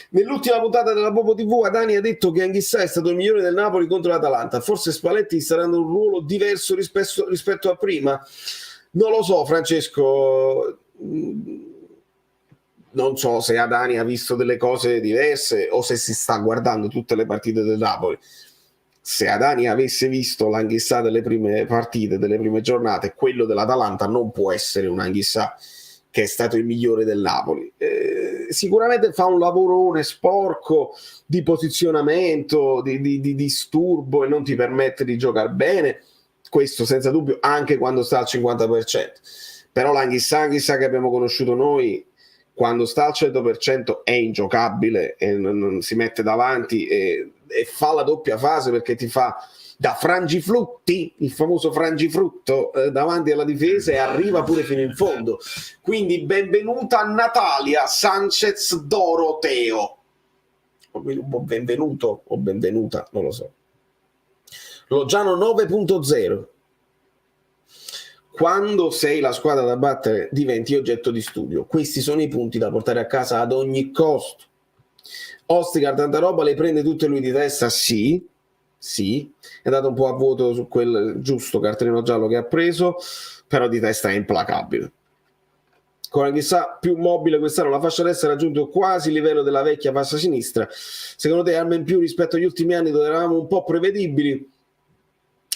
Nell'ultima puntata della Popo TV Adani ha detto che Anghissà è stato il migliore del Napoli contro l'Atalanta, forse Spalletti sta dando un ruolo diverso rispetto a prima, non lo so Francesco, non so se Adani ha visto delle cose diverse o se si sta guardando tutte le partite del Napoli. Se Adani avesse visto l'Anghissà delle prime partite, delle prime giornate, quello dell'Atalanta non può essere un Anghissà che è stato il migliore del Napoli. Sicuramente fa un lavorone sporco di posizionamento, di disturbo, e non ti permette di giocare bene, questo senza dubbio, anche quando sta al 50%. Però l'Anghissà che abbiamo conosciuto noi, quando sta al 100% è ingiocabile e non si mette davanti, e e fa la doppia fase perché ti fa da frangiflutti, il famoso frangifrutto davanti alla difesa, e arriva pure fino in fondo. Quindi benvenuta Natalia Sanchez Doroteo, benvenuto o benvenuta, non lo so. Loggiano 9.0. Quando sei la squadra da battere diventi oggetto di studio. Questi sono i punti da portare a casa ad ogni costo. Ostigar tanta roba, le prende tutte lui di testa? Sì, è andato un po' a vuoto su quel giusto cartellino giallo che ha preso, però di testa è implacabile. Con chissà più mobile quest'anno, la fascia destra ha raggiunto quasi il livello della vecchia fascia sinistra. Secondo te arma in più rispetto agli ultimi anni dove eravamo un po' prevedibili?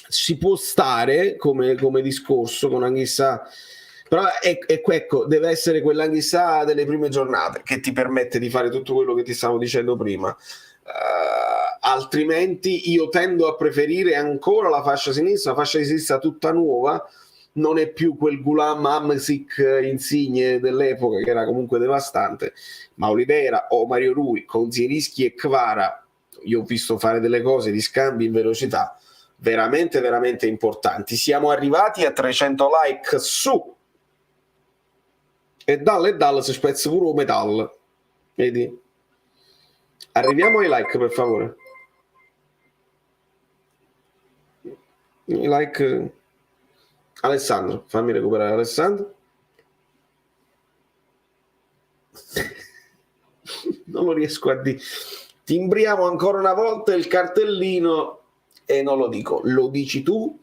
Ci può stare come discorso con Anghissà, però ecco, deve essere quell'Anghissà delle prime giornate che ti permette di fare tutto quello che ti stavo dicendo prima. Altrimenti io tendo a preferire ancora la fascia sinistra tutta nuova. Non è più quel Gulam Hamsik insigne dell'epoca che era comunque devastante, ma Oliveira o Mario Rui con Zielinski e Kvara, io ho visto fare delle cose di scambi in velocità veramente veramente importanti. Siamo arrivati a 300 like su, e dalle si spezza pure metallo, vedi? Arriviamo ai like, per favore. I like. Alessandro, fammi recuperare Alessandro. Non lo riesco a dire. Timbriamo ancora una volta il cartellino e non lo dico, lo dici tu,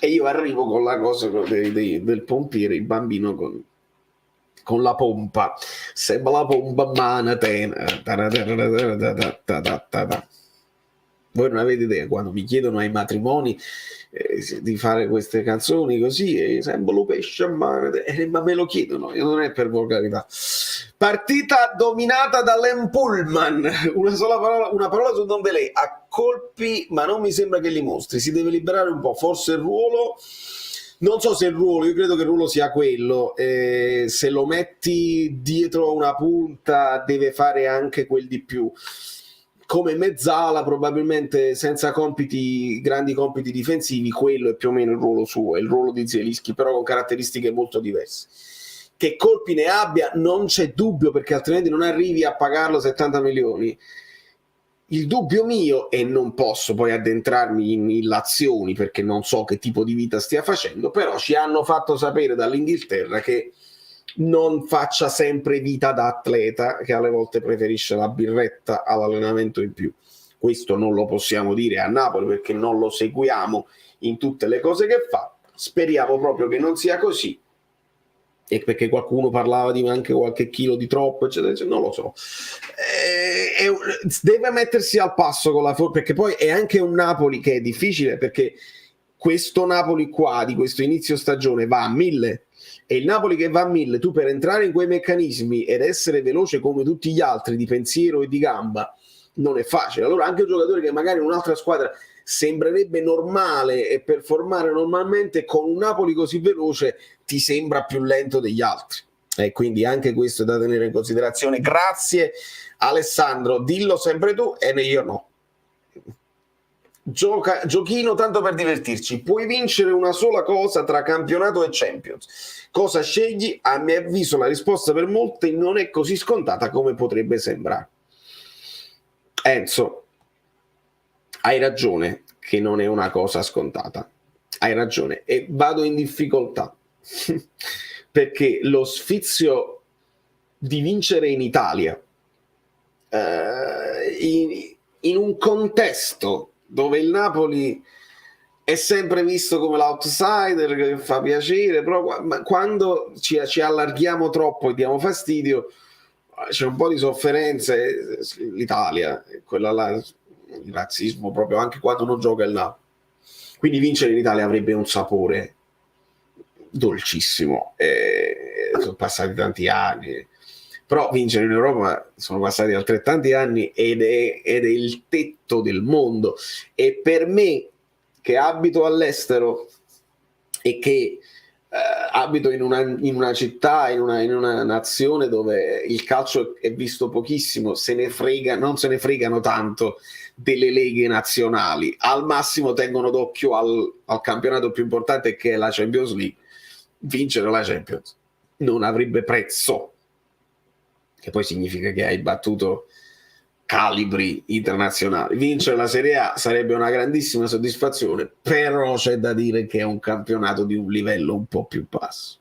e io arrivo con la cosa del pompiere, il bambino con la pompa. Sembra la pompa manatena. Voi non avete idea, quando mi chiedono ai matrimoni di fare queste canzoni così, sembra lo pesce a mano, ma me lo chiedono, non è per volgarità. Partita dominata da Len Pullman, una parola su Dombele, a colpi, ma non mi sembra che li mostri, si deve liberare un po', forse il ruolo, non so se il ruolo, io credo che il ruolo sia quello, se lo metti dietro una punta deve fare anche quel di più. Come mezzala, probabilmente senza grandi compiti difensivi, quello è più o meno il ruolo suo, è il ruolo di Zielinski, però con caratteristiche molto diverse. Che colpi ne abbia non c'è dubbio, perché altrimenti non arrivi a pagarlo 70 milioni. Il dubbio mio, e non posso poi addentrarmi in illazioni perché non so che tipo di vita stia facendo, però ci hanno fatto sapere dall'Inghilterra che non faccia sempre vita da atleta, che alle volte preferisce la birretta all'allenamento in più. Questo non lo possiamo dire a Napoli perché non lo seguiamo in tutte le cose che fa. Speriamo proprio che non sia così, e perché qualcuno parlava di anche qualche chilo di troppo, eccetera, eccetera, non lo so. Deve mettersi al passo con perché poi è anche un Napoli che è difficile, perché questo Napoli qua di questo inizio stagione va a 1000, e il Napoli che va a 1000, tu per entrare in quei meccanismi ed essere veloce come tutti gli altri di pensiero e di gamba non è facile. Allora anche un giocatore che magari in un'altra squadra sembrerebbe normale e performare normalmente, con un Napoli così veloce ti sembra più lento degli altri, e quindi anche questo è da tenere in considerazione. Grazie Alessandro, dillo sempre tu e io no. Giochino tanto per divertirci, puoi vincere una sola cosa tra campionato e Champions, cosa scegli? A mio avviso la risposta per molti non è così scontata come potrebbe sembrare. Enzo, hai ragione che non è una cosa scontata, hai ragione, e vado in difficoltà perché lo sfizio di vincere in Italia in un contesto dove il Napoli è sempre visto come l'outsider che fa piacere, però quando ci allarghiamo troppo e diamo fastidio c'è un po' di sofferenze. L'Italia, quella là, il razzismo proprio anche quando non gioca il Napoli, quindi vincere in Italia avrebbe un sapore dolcissimo, sono passati tanti anni, però vincere in Europa sono passati altrettanti anni ed è il tetto del mondo, e per me che abito all'estero e che abito in una città, in una nazione dove il calcio è visto pochissimo, non se ne fregano tanto delle leghe nazionali, al massimo tengono d'occhio al campionato più importante, che è la Champions League. Vincere la Champions non avrebbe prezzo, che poi significa che hai battuto calibri internazionali. Vincere la Serie A sarebbe una grandissima soddisfazione, però c'è da dire che è un campionato di un livello un po' più basso.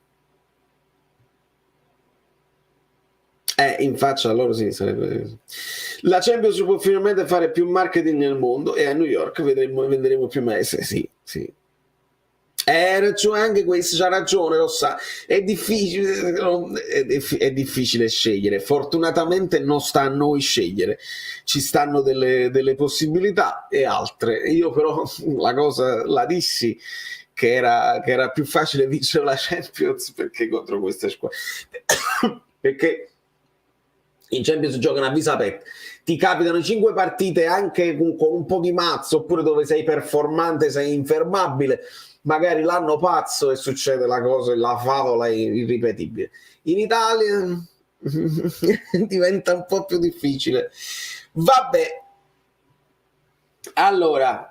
In faccia a loro sì, sarebbe. La Champions può finalmente fare più marketing nel mondo, e a New York venderemo più messe. Sì. Anche questo c'ha ragione, lo sa. È difficile scegliere. Fortunatamente non sta a noi scegliere, ci stanno delle possibilità e altre. Io però la cosa la dissi che era più facile vincere la Champions, perché contro queste squadre perché in Champions giocano a visa aperta, ti capitano 5 partite anche con un po' di mazzo, oppure dove sei performante, sei infermabile, magari l'anno pazzo e succede la cosa, la favola è irripetibile. In Italia diventa un po' più difficile. Vabbè, allora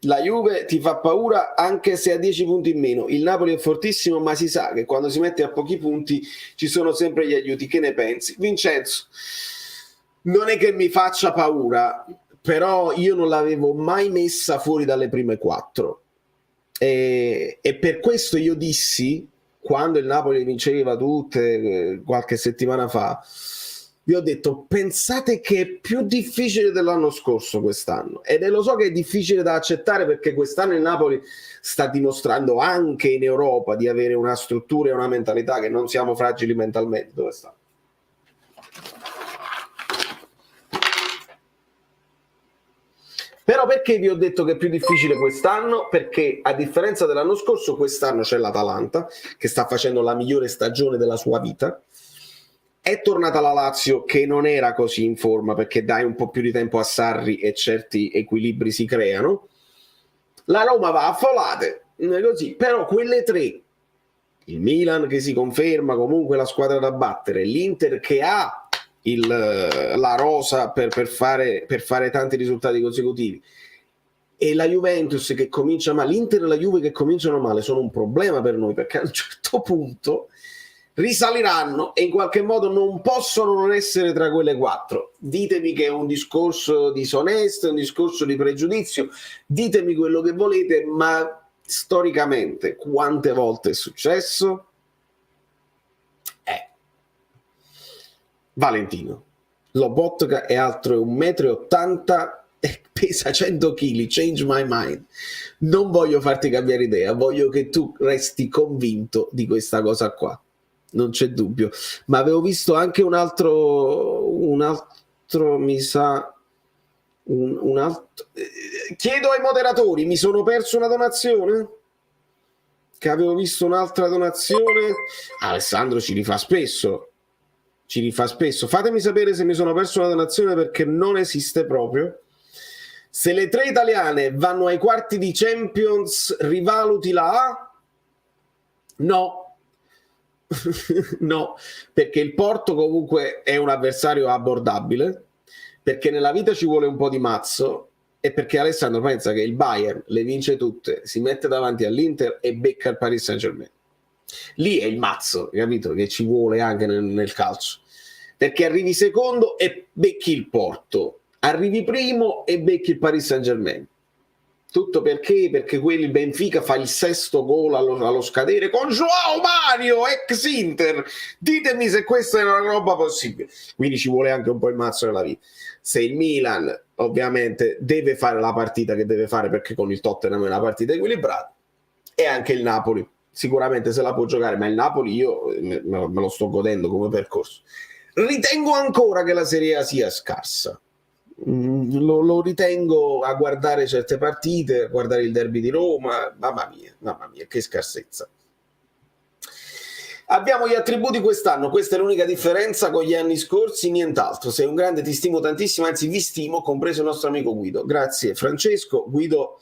la Juve ti fa paura anche se ha 10 punti in meno. Il Napoli è fortissimo, ma si sa che quando si mette a pochi punti ci sono sempre gli aiuti. Che ne pensi? Vincenzo, non è che mi faccia paura, però io non l'avevo mai messa fuori dalle prime 4. E per questo io dissi, quando il Napoli vinceva tutte qualche settimana fa, vi ho detto: pensate che è più difficile dell'anno scorso quest'anno, ed lo so che è difficile da accettare, perché quest'anno il Napoli sta dimostrando anche in Europa di avere una struttura e una mentalità, che non siamo fragili mentalmente. Dove sta? Però perché vi ho detto che è più difficile quest'anno? Perché a differenza dell'anno scorso, quest'anno c'è l'Atalanta che sta facendo la migliore stagione della sua vita. È tornata la Lazio, che non era così in forma, perché dai un po' più di tempo a Sarri e certi equilibri si creano. La Roma va a folate, così. Però quelle tre, il Milan che si conferma comunque la squadra da battere, l'Inter che ha la rosa per fare tanti risultati consecutivi, e la Juventus che comincia male, l'Inter e la Juve che cominciano male sono un problema per noi, perché a un certo punto risaliranno e in qualche modo non possono non essere tra quelle 4. Ditemi che è un discorso disonesto, un discorso di pregiudizio, ditemi quello che volete, ma storicamente quante volte è successo? Valentino Lobotka è altro, è 1,80 m e pesa 100 kg. Change my mind. Non voglio farti cambiare idea, voglio che tu resti convinto di questa cosa qua, non c'è dubbio. Ma avevo visto anche un altro mi sa, un altro. Chiedo ai moderatori, mi sono perso una donazione? Che avevo visto un'altra donazione. Alessandro ci rifà spesso. Fatemi sapere se mi sono perso una donazione, perché non esiste proprio. Se le 3 italiane vanno ai quarti di Champions, rivaluti la A? No. No, perché il Porto comunque è un avversario abbordabile, perché nella vita ci vuole un po' di mazzo, e perché Alessandro pensa che il Bayern le vince tutte, si mette davanti all'Inter e becca il Paris Saint-Germain. Lì è il mazzo, capito? Che ci vuole anche nel calcio, perché arrivi secondo e becchi il Porto, arrivi primo e becchi il Paris Saint-Germain. Tutto perché il Benfica fa il 6º gol allo scadere con João Mario, ex Inter. Ditemi se questa è una roba possibile. Quindi ci vuole anche un po' il mazzo nella vita. Se il Milan ovviamente deve fare la partita che deve fare, perché con il Tottenham è una partita equilibrata, e anche il Napoli sicuramente se la può giocare, ma il Napoli io me lo sto godendo come percorso. Ritengo ancora che la Serie A sia scarsa. Lo ritengo, a guardare certe partite, a guardare il derby di Roma, mamma mia, che scarsezza. Abbiamo gli attributi quest'anno, questa è l'unica differenza con gli anni scorsi, nient'altro. Sei un grande, ti stimo tantissimo, anzi vi stimo, compreso il nostro amico Guido. Grazie Francesco. Guido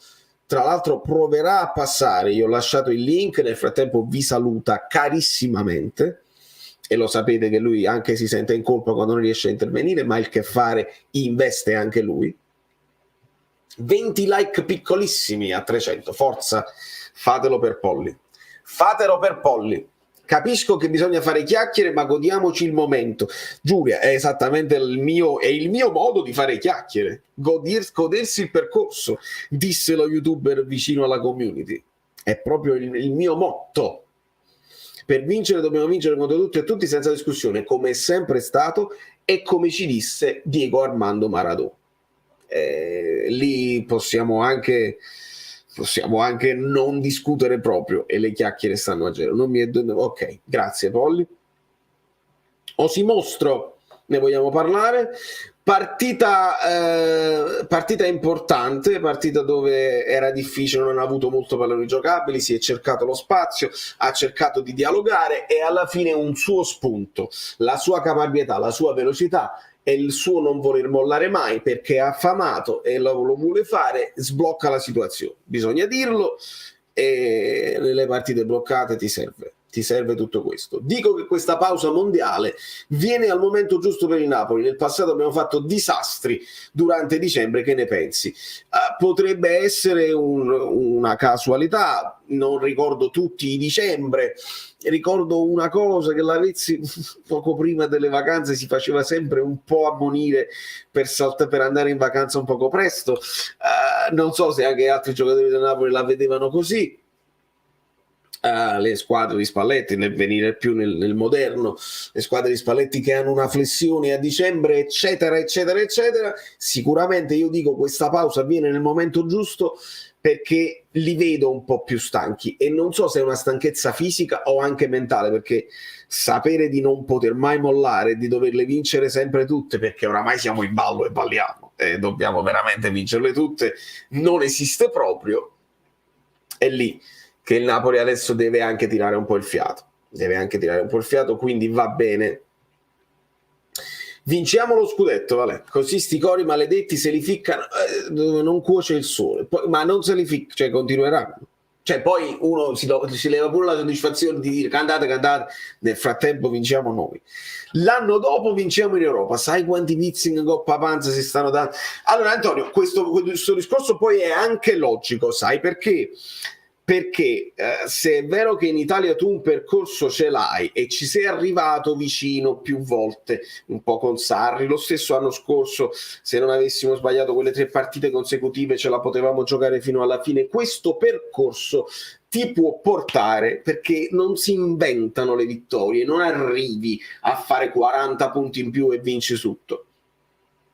tra l'altro proverà a passare, io ho lasciato il link, nel frattempo vi saluta carissimamente, e lo sapete che lui anche si sente in colpa quando non riesce a intervenire, ma il che fare investe anche lui. 20 like piccolissimi a 300, forza, fatelo per Polly, fatelo per Polly. Capisco che bisogna fare chiacchiere, ma godiamoci il momento. Giulia, è esattamente il mio modo di fare chiacchiere, godersi il percorso, disse lo youtuber vicino alla community. È proprio il mio motto. Per vincere dobbiamo vincere contro tutti e tutti senza discussione, come è sempre stato e come ci disse Diego Armando Maradona. Lì possiamo anche non discutere proprio, e le chiacchiere stanno a zero. Ok, grazie Polly. Osimostro, ne vogliamo parlare? Partita importante, partita dove era difficile, non ha avuto molto palloni giocabili, si è cercato lo spazio, ha cercato di dialogare e alla fine un suo spunto, la sua caparbietà, la sua velocità e il suo non voler mollare mai, perché è affamato e lo vuole fare, sblocca la situazione. Bisogna dirlo, e nelle partite bloccate ti serve tutto questo. Dico che questa pausa mondiale viene al momento giusto per il Napoli. Nel passato abbiamo fatto disastri durante dicembre, che ne pensi? Potrebbe essere una casualità, non ricordo tutti i dicembre. Ricordo una cosa, che l'Avezzi poco prima delle vacanze si faceva sempre un po' ammonire per andare in vacanza un poco presto. Non so se anche altri giocatori del Napoli la vedevano così. Le squadre di Spalletti, nel venire più nel moderno, le squadre di Spalletti che hanno una flessione a dicembre, eccetera eccetera eccetera. Sicuramente io dico questa pausa avviene nel momento giusto, perché li vedo un po' più stanchi, e non so se è una stanchezza fisica o anche mentale, perché sapere di non poter mai mollare, di doverle vincere sempre tutte, perché oramai siamo in ballo e balliamo e dobbiamo veramente vincerle tutte, non esiste proprio. È lì che il Napoli adesso deve anche tirare un po' il fiato, quindi va bene. Vinciamo lo scudetto, vale. Così sti cori maledetti se li ficcano dove non cuoce il sole, poi, ma non se li ficca, cioè continueranno. Cioè poi uno si leva pure la soddisfazione di dire cantate, nel frattempo vinciamo noi. L'anno dopo vinciamo in Europa. Sai quanti vizi in Coppa Panza si stanno dando? Allora Antonio, questo discorso poi è anche logico, sai perché? Perché se è vero che in Italia tu un percorso ce l'hai e ci sei arrivato vicino più volte, un po' con Sarri, lo stesso anno scorso, se non avessimo sbagliato quelle 3 partite consecutive ce la potevamo giocare fino alla fine, questo percorso ti può portare, perché non si inventano le vittorie, non arrivi a fare 40 punti in più e vinci tutto.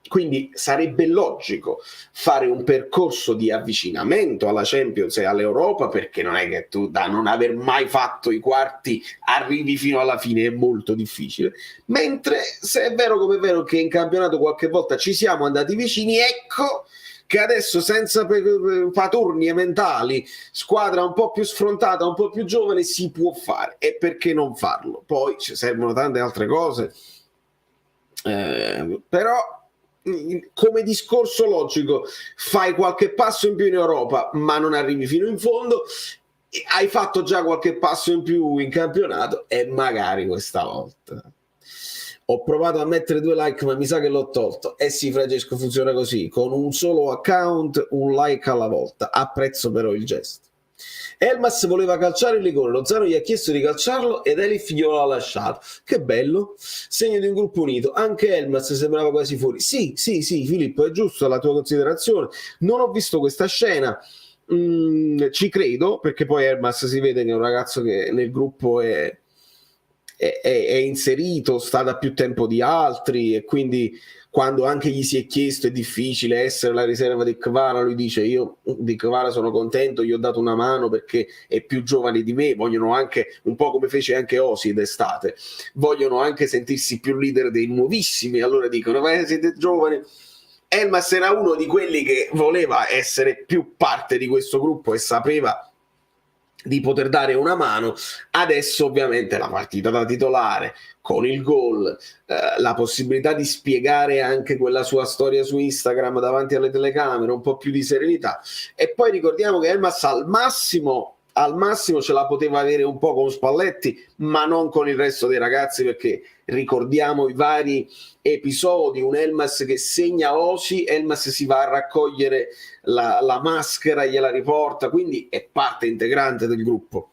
Quindi sarebbe logico fare un percorso di avvicinamento alla Champions e all'Europa, perché non è che tu, da non aver mai fatto i quarti, arrivi fino alla fine, è molto difficile. Mentre se è vero come è vero che in campionato qualche volta ci siamo andati vicini, ecco che adesso senza paturnie mentali, squadra un po' più sfrontata, un po' più giovane, si può fare. E perché non farlo? Poi ci servono tante altre cose, però come discorso logico fai qualche passo in più in Europa ma non arrivi fino in fondo, hai fatto già qualche passo in più in campionato e magari questa volta ho provato a mettere 2 like ma mi sa che l'ho tolto. Sì Francesco, funziona così, con un solo account, un like alla volta. Apprezzo però il gesto. Elmas voleva calciare il rigore, Lozano gli ha chiesto di calciarlo ed Elif glielo ha lasciato. Che bello, segno di un gruppo unito. Anche Elmas sembrava quasi fuori. Sì Filippo, è giusto la tua considerazione, non ho visto questa scena, ci credo, perché poi Elmas si vede che è un ragazzo che nel gruppo è inserito, sta da più tempo di altri, e quindi quando anche gli si è chiesto è difficile essere la riserva di Kvara, lui dice io di Kvara sono contento, gli ho dato una mano perché è più giovane di me, vogliono anche, un po' come fece anche Osi d'estate, vogliono anche sentirsi più leader dei nuovissimi, allora dicono ma siete giovani. Elmas era uno di quelli che voleva essere più parte di questo gruppo e sapeva di poter dare una mano. Adesso ovviamente la partita da titolare, con il gol, la possibilità di spiegare anche quella sua storia su Instagram davanti alle telecamere, un po' più di serenità. E poi ricordiamo che Elmas al massimo ce la poteva avere un po' con Spalletti, ma non con il resto dei ragazzi, perché ricordiamo i vari episodi, un Elmas che segna Osi, Elmas si va a raccogliere la maschera, gliela riporta, quindi è parte integrante del gruppo.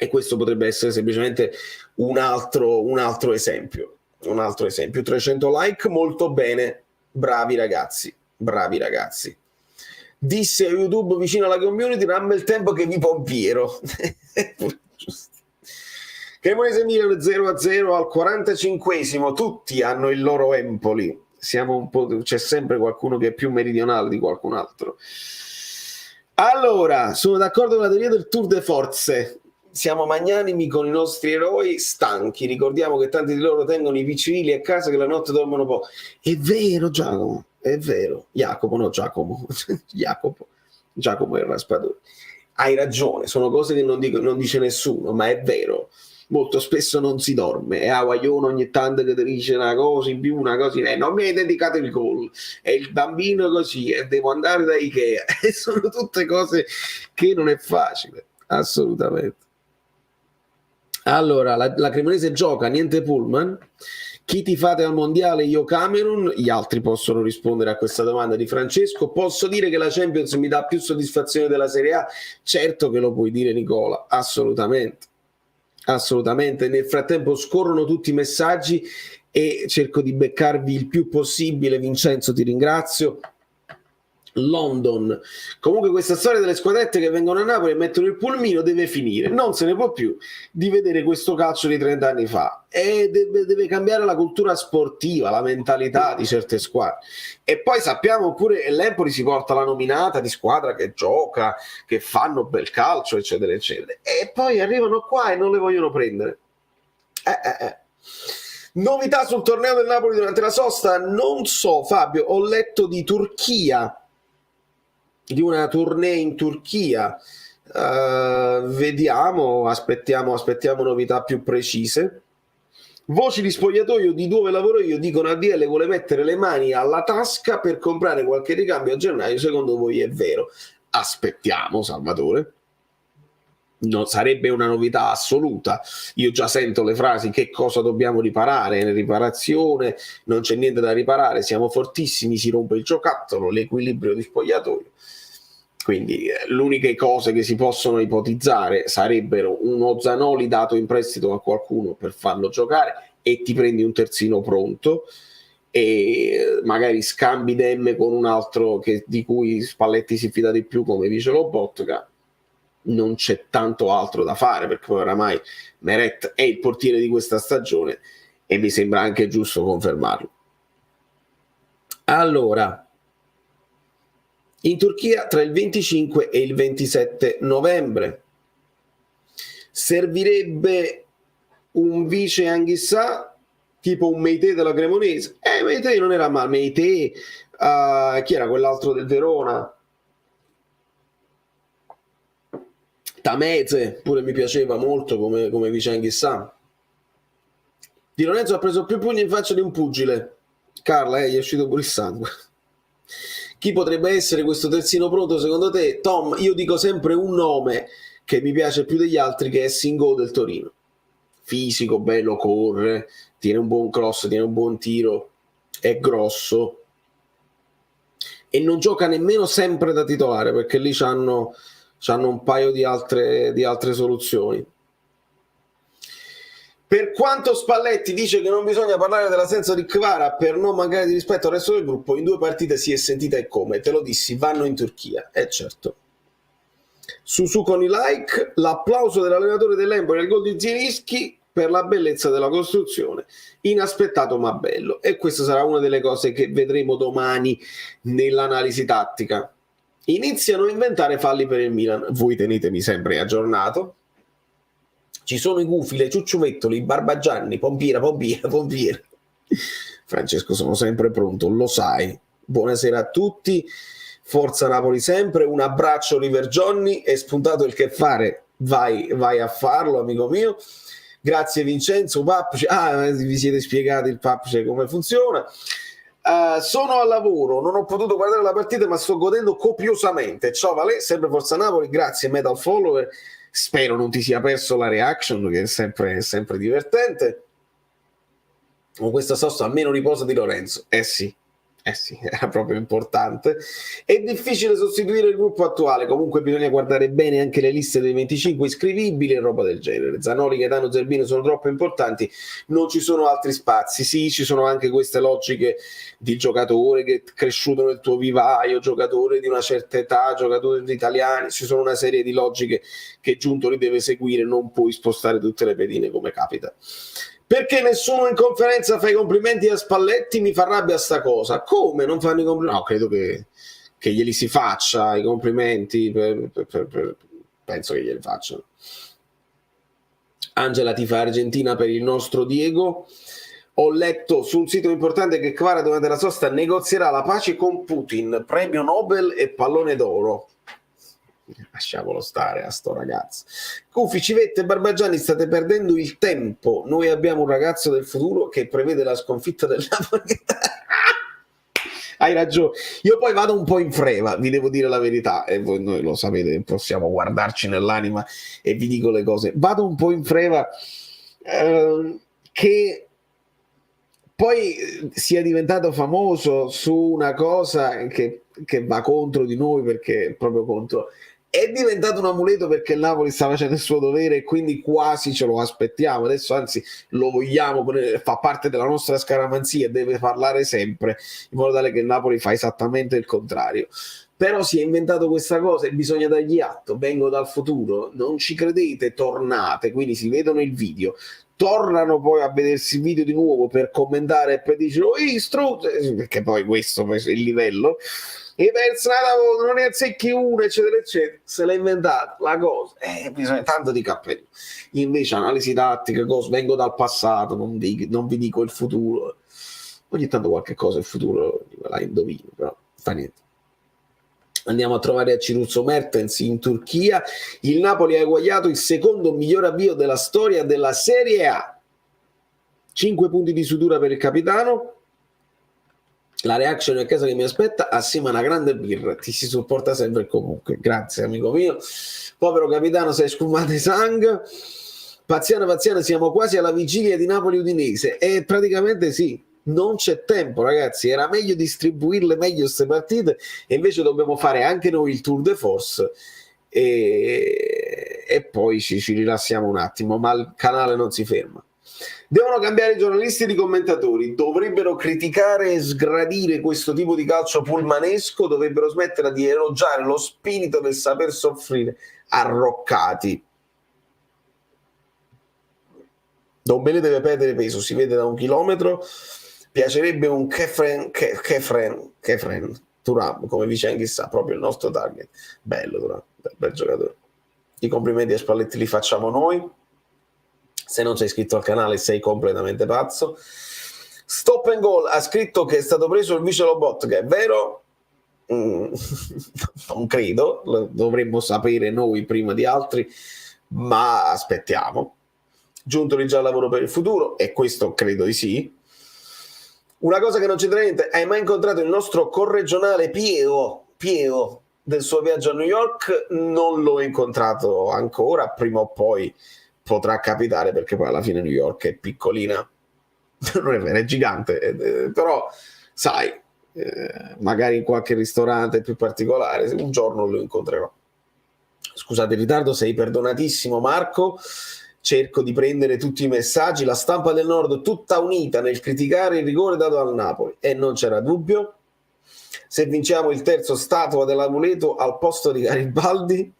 E questo potrebbe essere semplicemente un altro esempio. 300 like, molto bene, bravi ragazzi. Disse a YouTube vicino alla community, non ha il tempo che vi pompiero. Cremonese Milan 0-0 al 45esimo, tutti hanno il loro Empoli. Siamo un po', c'è sempre qualcuno che è più meridionale di qualcun altro. Allora, sono d'accordo con la teoria del tour de forze. Siamo magnanimi con i nostri eroi stanchi. Ricordiamo che tanti di loro tengono i piccini a casa che la notte dormono poco. È vero, Giacomo, è vero. Giacomo è il raspadore. Hai ragione, sono cose che non dice nessuno, ma è vero. Molto spesso non si dorme, e a Guaglione ogni tanto che ti dice una cosa in più, una cosa in più, non mi hai dedicato il gol, e il bambino così, e devo andare da Ikea, e sono tutte cose che non è facile, assolutamente. Allora, la Cremonese gioca, niente pullman. Chi ti fate al mondiale? Io Camerun. Gli altri possono rispondere a questa domanda di Francesco. Posso dire che la Champions mi dà più soddisfazione della Serie A? Certo che lo puoi dire, Nicola, assolutamente. Nel frattempo scorrono tutti i messaggi e cerco di beccarvi il più possibile. Vincenzo, ti ringrazio. London. Comunque questa storia delle squadrette che vengono a Napoli e mettono il pulmino deve finire, non se ne può più di vedere questo calcio di 30 anni fa, e deve cambiare la cultura sportiva, la mentalità di certe squadre. E poi sappiamo pure che l'Empoli si porta la nominata di squadra che gioca, che fanno bel calcio, eccetera eccetera, e poi arrivano qua e non le vogliono prendere. Novità sul torneo del Napoli durante la sosta? Non so, Fabio, ho letto di Turchia, di una tournée in Turchia. Vediamo, aspettiamo novità più precise. Voci di spogliatoio di dove lavoro io dicono ADL vuole mettere le mani alla tasca per comprare qualche ricambio a gennaio. Secondo voi è vero? Aspettiamo, Salvatore. Non sarebbe una novità assoluta. Io già sento le frasi: che cosa dobbiamo riparare? Riparazione, non c'è niente da riparare, siamo fortissimi, si rompe il giocattolo, l'equilibrio di spogliatoio. Quindi le uniche cose che si possono ipotizzare sarebbero uno Zanoli dato in prestito a qualcuno per farlo giocare e ti prendi un terzino pronto, e magari scambi Demme con un altro di cui Spalletti si fida di più, come dice Lobotka. Non c'è tanto altro da fare, perché poi oramai Meret è il portiere di questa stagione e mi sembra anche giusto confermarlo. Allora, in Turchia tra il 25 e il 27 novembre servirebbe un vice Anghissà, tipo un Meite della Cremonese. Meite non era male. Meite, chi era quell'altro del Verona? Tameze pure mi piaceva molto come vice Anghissà. Di Lorenzo ha preso più pugni in faccia di un pugile. Carla, gli è uscito pure il sangue. Chi potrebbe essere questo terzino pronto secondo te? Tom, io dico sempre un nome che mi piace più degli altri, che è Singo del Torino. Fisico, bello, corre, tiene un buon cross, tiene un buon tiro, è grosso e non gioca nemmeno sempre da titolare, perché lì c'hanno un paio di altre soluzioni. Per quanto Spalletti dice che non bisogna parlare dell'assenza di Kvara per non mancare di rispetto al resto del gruppo, in 2 partite si è sentita e come, te lo dissi, vanno in Turchia, certo. Su con i like, l'applauso dell'allenatore dell'Empoli al gol di Zielinski per la bellezza della costruzione, inaspettato ma bello, e questa sarà una delle cose che vedremo domani nell'analisi tattica. Iniziano a inventare falli per il Milan, voi tenetemi sempre aggiornato. Ci sono i gufi, le ciucciumettoli, i barbagianni, pompiera. Francesco, sono sempre pronto, lo sai. Buonasera a tutti. Forza Napoli sempre, un abbraccio River Johnny, è spuntato il che fare, vai a farlo amico mio. Grazie Vincenzo, Papce. Vi siete spiegati il Papce come funziona. Sono al lavoro, non ho potuto guardare la partita ma sto godendo copiosamente. Ciao Valè, sempre Forza Napoli, grazie Metal Follower, spero non ti sia perso la reaction che è sempre divertente. Con questa sosta almeno riposa di Lorenzo, sì, era proprio importante. È difficile sostituire il gruppo attuale, comunque bisogna guardare bene anche le liste dei 25 iscrivibili e roba del genere. Zanoli, Gaetano, Zerbino sono troppo importanti, non ci sono altri spazi. Sì, ci sono anche queste logiche di giocatore che è cresciuto nel tuo vivaio, giocatore di una certa età, giocatori italiani, ci sono una serie di logiche che Giuntoli deve seguire, non puoi spostare tutte le pedine come capita. Perché nessuno in conferenza fa i complimenti a Spalletti? Mi fa rabbia sta cosa. Come non fanno i complimenti? No, credo che glieli si faccia i complimenti, penso che glieli facciano. Angela tifa Argentina per il nostro Diego. Ho letto su un sito importante che Kvara durante la sosta negozierà la pace con Putin, premio Nobel e pallone d'oro. Lasciamolo stare a sto ragazzo. Cufi, Civette e Barbagianni, state perdendo il tempo. Noi abbiamo un ragazzo del futuro che prevede la sconfitta del Napoli. Hai ragione. Io poi vado un po' in freva, vi devo dire la verità, e voi noi lo sapete, possiamo guardarci nell'anima e vi dico le cose. Vado un po' in freva che poi sia diventato famoso su una cosa che va contro di noi, perché proprio contro. È diventato un amuleto perché il Napoli sta facendo il suo dovere e quindi quasi ce lo aspettiamo. Adesso anzi lo vogliamo, fa parte della nostra scaramanzia e deve parlare sempre, in modo tale che il Napoli fa esattamente il contrario. Però si è inventato questa cosa e bisogna dargli atto. Vengo dal futuro, non ci credete, tornate, quindi si vedono il video, tornano poi a vedersi il video di nuovo per commentare e per dire perché poi questo è il livello. E pensa non ne azzecchi uno, eccetera eccetera, se l'ha inventata la cosa, bisogna tanto di cappello. Invece analisi tattica, cosa, vengo dal passato, non vi dico il futuro, ogni tanto qualche cosa il futuro la indovino, però fa niente. Andiamo a trovare a Ciruzzo Mertens in Turchia. Il Napoli ha eguagliato il secondo miglior avvio della storia della Serie A, 5 punti di sutura per il capitano. La reaction a casa che mi aspetta assieme a una grande birra, ti si supporta sempre e comunque. Grazie amico mio. Povero capitano, sei sfumato sangue. Paziano, siamo quasi alla vigilia di Napoli-Udinese e praticamente sì, non c'è tempo ragazzi, era meglio distribuirle meglio queste partite e invece dobbiamo fare anche noi il tour de force e poi ci rilassiamo un attimo, ma il canale non si ferma. Devono cambiare i giornalisti ed i commentatori, dovrebbero criticare e sgradire questo tipo di calcio pullmanesco, dovrebbero smettere di elogiare lo spirito del saper soffrire. Arroccati. Don Belé deve perdere peso, si vede da 1 chilometro. Piacerebbe un Kefren Thuram, come dice anche chissà, proprio il nostro target. Bello Thuram, bel giocatore. I complimenti a Spalletti li facciamo noi. Se non sei iscritto al canale sei completamente pazzo. Stop and Goal ha scritto che è stato preso il vice Lobotka, è vero? Non credo, lo dovremmo sapere noi prima di altri, ma aspettiamo. Giuntoli già al lavoro per il futuro, e questo credo di sì. Una cosa che non c'entra niente, hai mai incontrato il nostro corregionale Piero del suo viaggio a New York? Non l'ho incontrato ancora, prima o poi potrà capitare, perché poi alla fine New York è piccolina, non è vero, è gigante, però sai, magari in qualche ristorante più particolare un giorno lo incontrerò. Scusate il ritardo, sei perdonatissimo Marco, cerco di prendere tutti i messaggi. La stampa del Nord tutta unita nel criticare il rigore dato al Napoli e non c'era dubbio. Se vinciamo il terzo, statua dell'amuleto al posto di Garibaldi.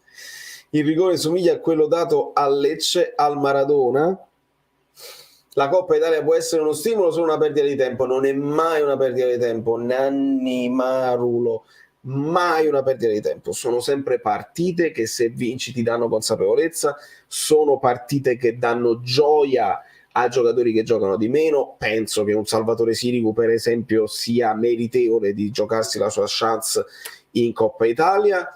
Il rigore somiglia a quello dato al Lecce al Maradona. La Coppa Italia può essere uno stimolo o solo una perdita di tempo? Non è mai una perdita di tempo, Nanni Marulo, mai una perdita di tempo. Sono sempre partite che se vinci ti danno consapevolezza, sono partite che danno gioia a giocatori che giocano di meno. Penso che un Salvatore Sirigu, per esempio, sia meritevole di giocarsi la sua chance in Coppa Italia.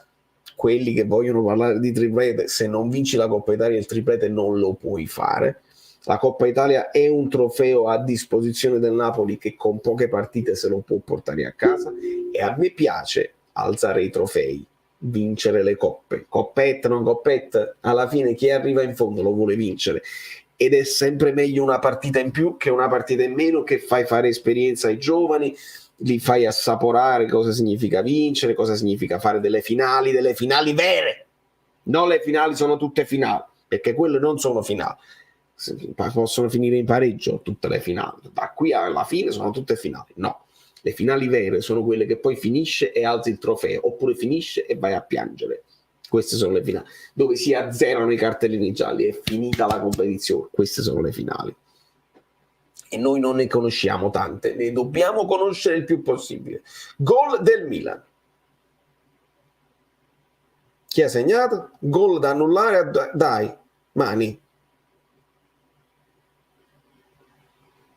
Quelli che vogliono parlare di triplete, se non vinci la Coppa Italia il triplete non lo puoi fare. La Coppa Italia è un trofeo a disposizione del Napoli che con poche partite se lo può portare a casa, e a me piace alzare i trofei, vincere le coppe, coppetta non coppetta, alla fine chi arriva in fondo lo vuole vincere, ed è sempre meglio una partita in più che una partita in meno, che fai fare esperienza ai giovani, li fai assaporare cosa significa vincere, cosa significa fare delle finali vere. Non le finali sono tutte finali, perché quelle non sono finali, possono finire in pareggio tutte le finali, da qui alla fine sono tutte finali. No, le finali vere sono quelle che poi finisce e alzi il trofeo, oppure finisce e vai a piangere. Queste sono le finali, dove si azzerano i cartellini gialli, è finita la competizione. Queste sono le finali. E noi non ne conosciamo tante, ne dobbiamo conoscere il più possibile. Gol del Milan. Chi ha segnato? Gol da annullare, dai, Mani.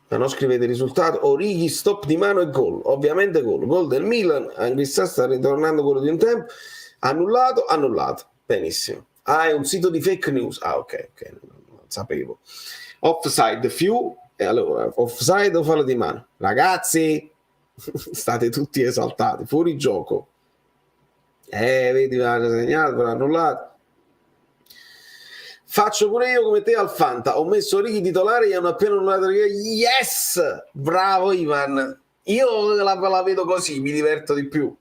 Ma non scrivete il risultato. Orighi, stop di mano e gol. Ovviamente gol. Gol del Milan, Anghissà sta ritornando quello di un tempo. Annullato. Benissimo. Ah, è un sito di fake news. Ah, ok, non sapevo. Offside, e allora, offside o fallo di mano? Ragazzi, state tutti esaltati, fuori gioco. Vedi, l'hanno segnato, l'hanno annullato. Faccio pure io come te al Fanta, ho messo Righi titolare, gli hanno appena annullato. Yes! Bravo Ivan. Io la vedo così, mi diverto di più.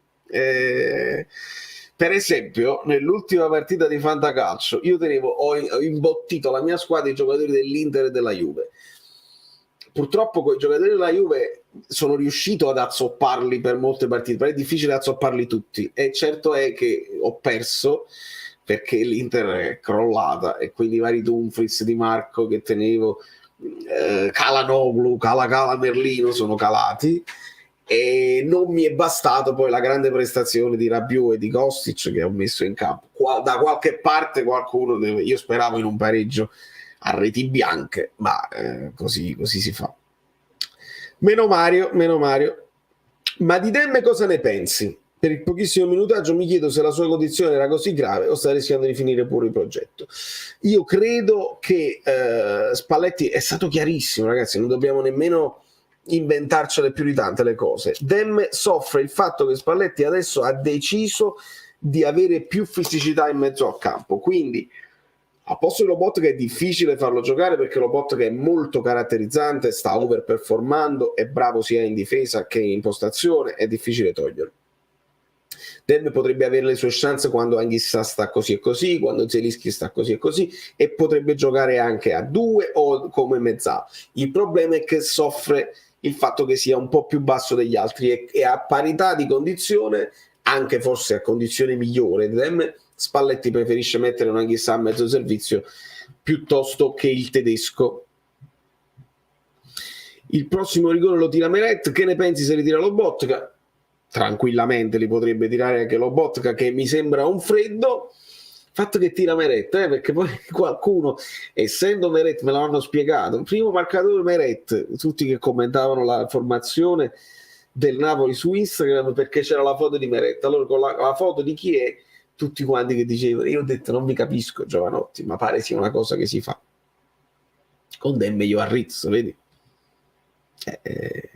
Per esempio, nell'ultima partita di Fantacalcio, io ho imbottito la mia squadra, i giocatori dell'Inter e della Juve. Purtroppo con i giocatori della Juve sono riuscito ad azzopparli per molte partite, però è difficile azzopparli tutti, e certo è che ho perso perché l'Inter è crollata, e quindi i vari Dumfries, Di Marco che tenevo, Calhanoglu, Cala Merlino sono calati, e non mi è bastato poi la grande prestazione di Rabiot e di Kostic che ho messo in campo. Da qualche parte qualcuno io speravo in un pareggio a reti bianche, ma così si fa. Meno Mario. Ma di Demme cosa ne pensi? Per il pochissimo minutaggio mi chiedo se la sua condizione era così grave o sta rischiando di finire pure il progetto. Io credo che Spalletti è stato chiarissimo, ragazzi, non dobbiamo nemmeno inventarcele più di tante le cose. Demme soffre il fatto che Spalletti adesso ha deciso di avere più fisicità in mezzo al campo, quindi a posto di Lobotka è difficile farlo giocare, perché Lobotka è molto caratterizzante, sta overperformando, è bravo sia in difesa che in impostazione, è difficile toglierlo. Demme potrebbe avere le sue chance quando Anghissà sta così e così, quando Zelinski sta così e così, e potrebbe giocare anche a 2 o come mezzala. Il problema è che soffre il fatto che sia un po' più basso degli altri, e a parità di condizione, anche forse a condizione migliore di Demme, Spalletti preferisce mettere un Anghissà a mezzo servizio piuttosto che il tedesco. Il prossimo rigore lo tira Meret. Che ne pensi se ritira Lobotka? Tranquillamente li potrebbe tirare anche Lobotka, che mi sembra un freddo. Fatto che tira Meret, perché poi qualcuno, essendo Meret, me l'hanno spiegato, il primo marcatore Meret, tutti che commentavano la formazione del Napoli su Instagram perché c'era la foto di Meret, allora con la foto di chi è, tutti quanti che dicevano, io ho detto non mi capisco Giovanotti, ma pare sia una cosa che si fa. Con Demme io a Rizzo, vedi?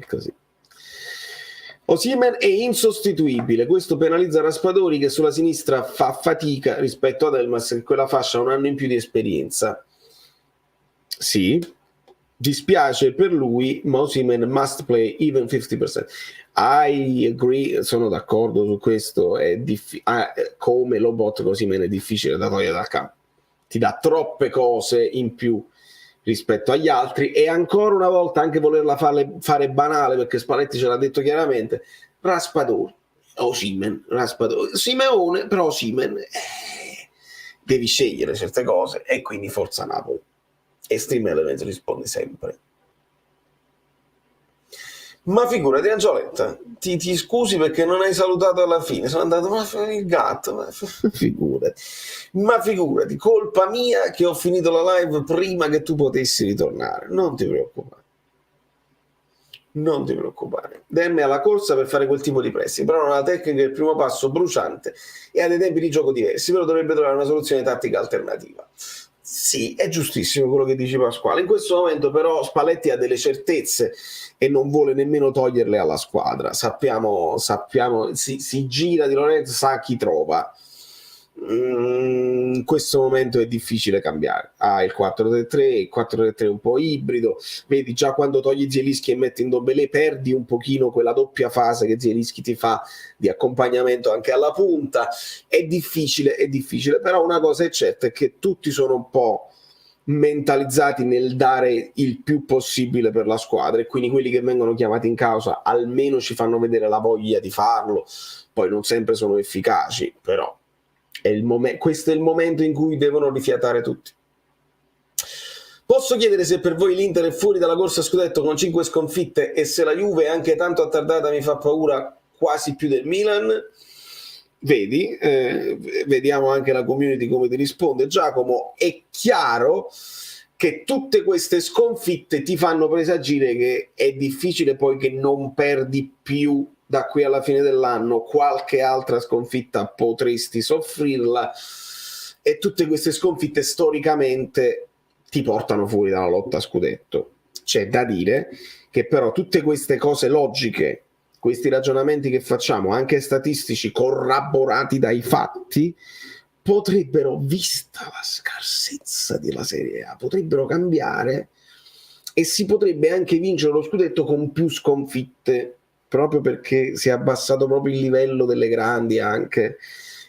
Così. Osimhen è insostituibile, questo penalizza Raspadori, che sulla sinistra fa fatica rispetto ad Elmas, che quella fascia ha un anno in più di esperienza. Sì, dispiace per lui, ma Osimhen must play even 50%. I agree, sono d'accordo su questo. Come Lobotka, Osimhen è difficile da togliere dal campo, ti dà troppe cose in più rispetto agli altri, e ancora una volta anche volerla fare banale, perché Spalletti ce l'ha detto chiaramente, Raspadori, Osimhen, Simeone, però Osimhen, devi scegliere certe cose, e quindi forza Napoli. Extreme Elements risponde sempre. Ma figurati, Angioletta, ti scusi perché non hai salutato alla fine. Sono andato, ma il gatto, figurati, colpa mia che ho finito la live prima che tu potessi ritornare. Non ti preoccupare. Non ti preoccupare. Demme alla corsa per fare quel tipo di pressing, però non ha la tecnica del primo passo bruciante e ha dei tempi di gioco diversi, però dovrebbe trovare una soluzione tattica alternativa. Sì, è giustissimo quello che dice Pasquale. In questo momento però Spalletti ha delle certezze e non vuole nemmeno toglierle alla squadra. Sappiamo, si gira Di Lorenzo, sa chi trova. In questo momento è difficile cambiare. Il 4-3-3, il 4-3-3 un po' ibrido. Vedi, già quando togli Zielinski e metti in Dombele perdi un pochino quella doppia fase che Zielinski ti fa di accompagnamento anche alla punta. È difficile, però una cosa è certa, è che tutti sono un po' mentalizzati nel dare il più possibile per la squadra, e quindi quelli che vengono chiamati in causa almeno ci fanno vedere la voglia di farlo. Poi non sempre sono efficaci, però questo è il momento in cui devono rifiatare tutti. Posso chiedere se per voi l'Inter è fuori dalla corsa scudetto con 5 sconfitte e se la Juve anche tanto attardata mi fa paura quasi più del Milan? Vedi, vediamo anche la community come ti risponde. Giacomo, è chiaro che tutte queste sconfitte ti fanno presagire che è difficile poi che non perdi più da qui alla fine dell'anno. Qualche altra sconfitta potresti soffrirla, e tutte queste sconfitte storicamente ti portano fuori dalla lotta a scudetto. C'è da dire che però tutte queste cose logiche, questi ragionamenti che facciamo, anche statistici corroborati dai fatti, potrebbero, vista la scarsezza della Serie A, potrebbero cambiare e si potrebbe anche vincere lo scudetto con più sconfitte, proprio perché si è abbassato proprio il livello delle grandi anche,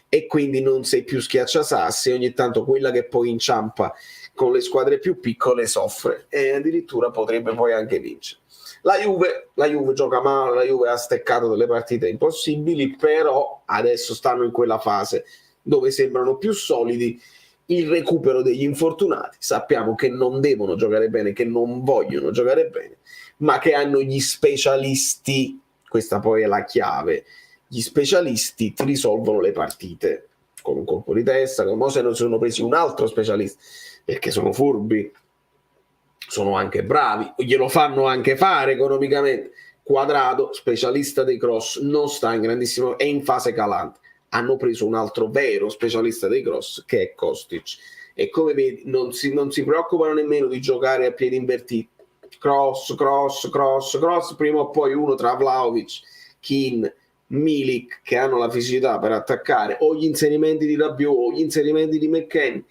e quindi non sei più schiacciasassi, e ogni tanto quella che poi inciampa con le squadre più piccole soffre e addirittura potrebbe poi anche vincere. La Juve gioca male, la Juve ha steccato delle partite impossibili, però adesso stanno in quella fase dove sembrano più solidi. Il recupero degli infortunati, sappiamo che non devono giocare bene, che non vogliono giocare bene, ma che hanno gli specialisti. Questa poi è la chiave. Gli specialisti ti risolvono le partite con un colpo di testa, come se non sono presi un altro specialista, perché sono furbi, sono anche bravi, glielo fanno anche fare economicamente. Quadrado, specialista dei cross, non sta in grandissimo, è in fase calante. Hanno preso un altro vero specialista dei cross, che è Kostic, e come vedi non si preoccupano nemmeno di giocare a piedi invertiti. Cross, prima o poi uno tra Vlahovic, Keane, Milik, che hanno la fisicità per attaccare, o gli inserimenti di Rabiot o gli inserimenti di McKennie,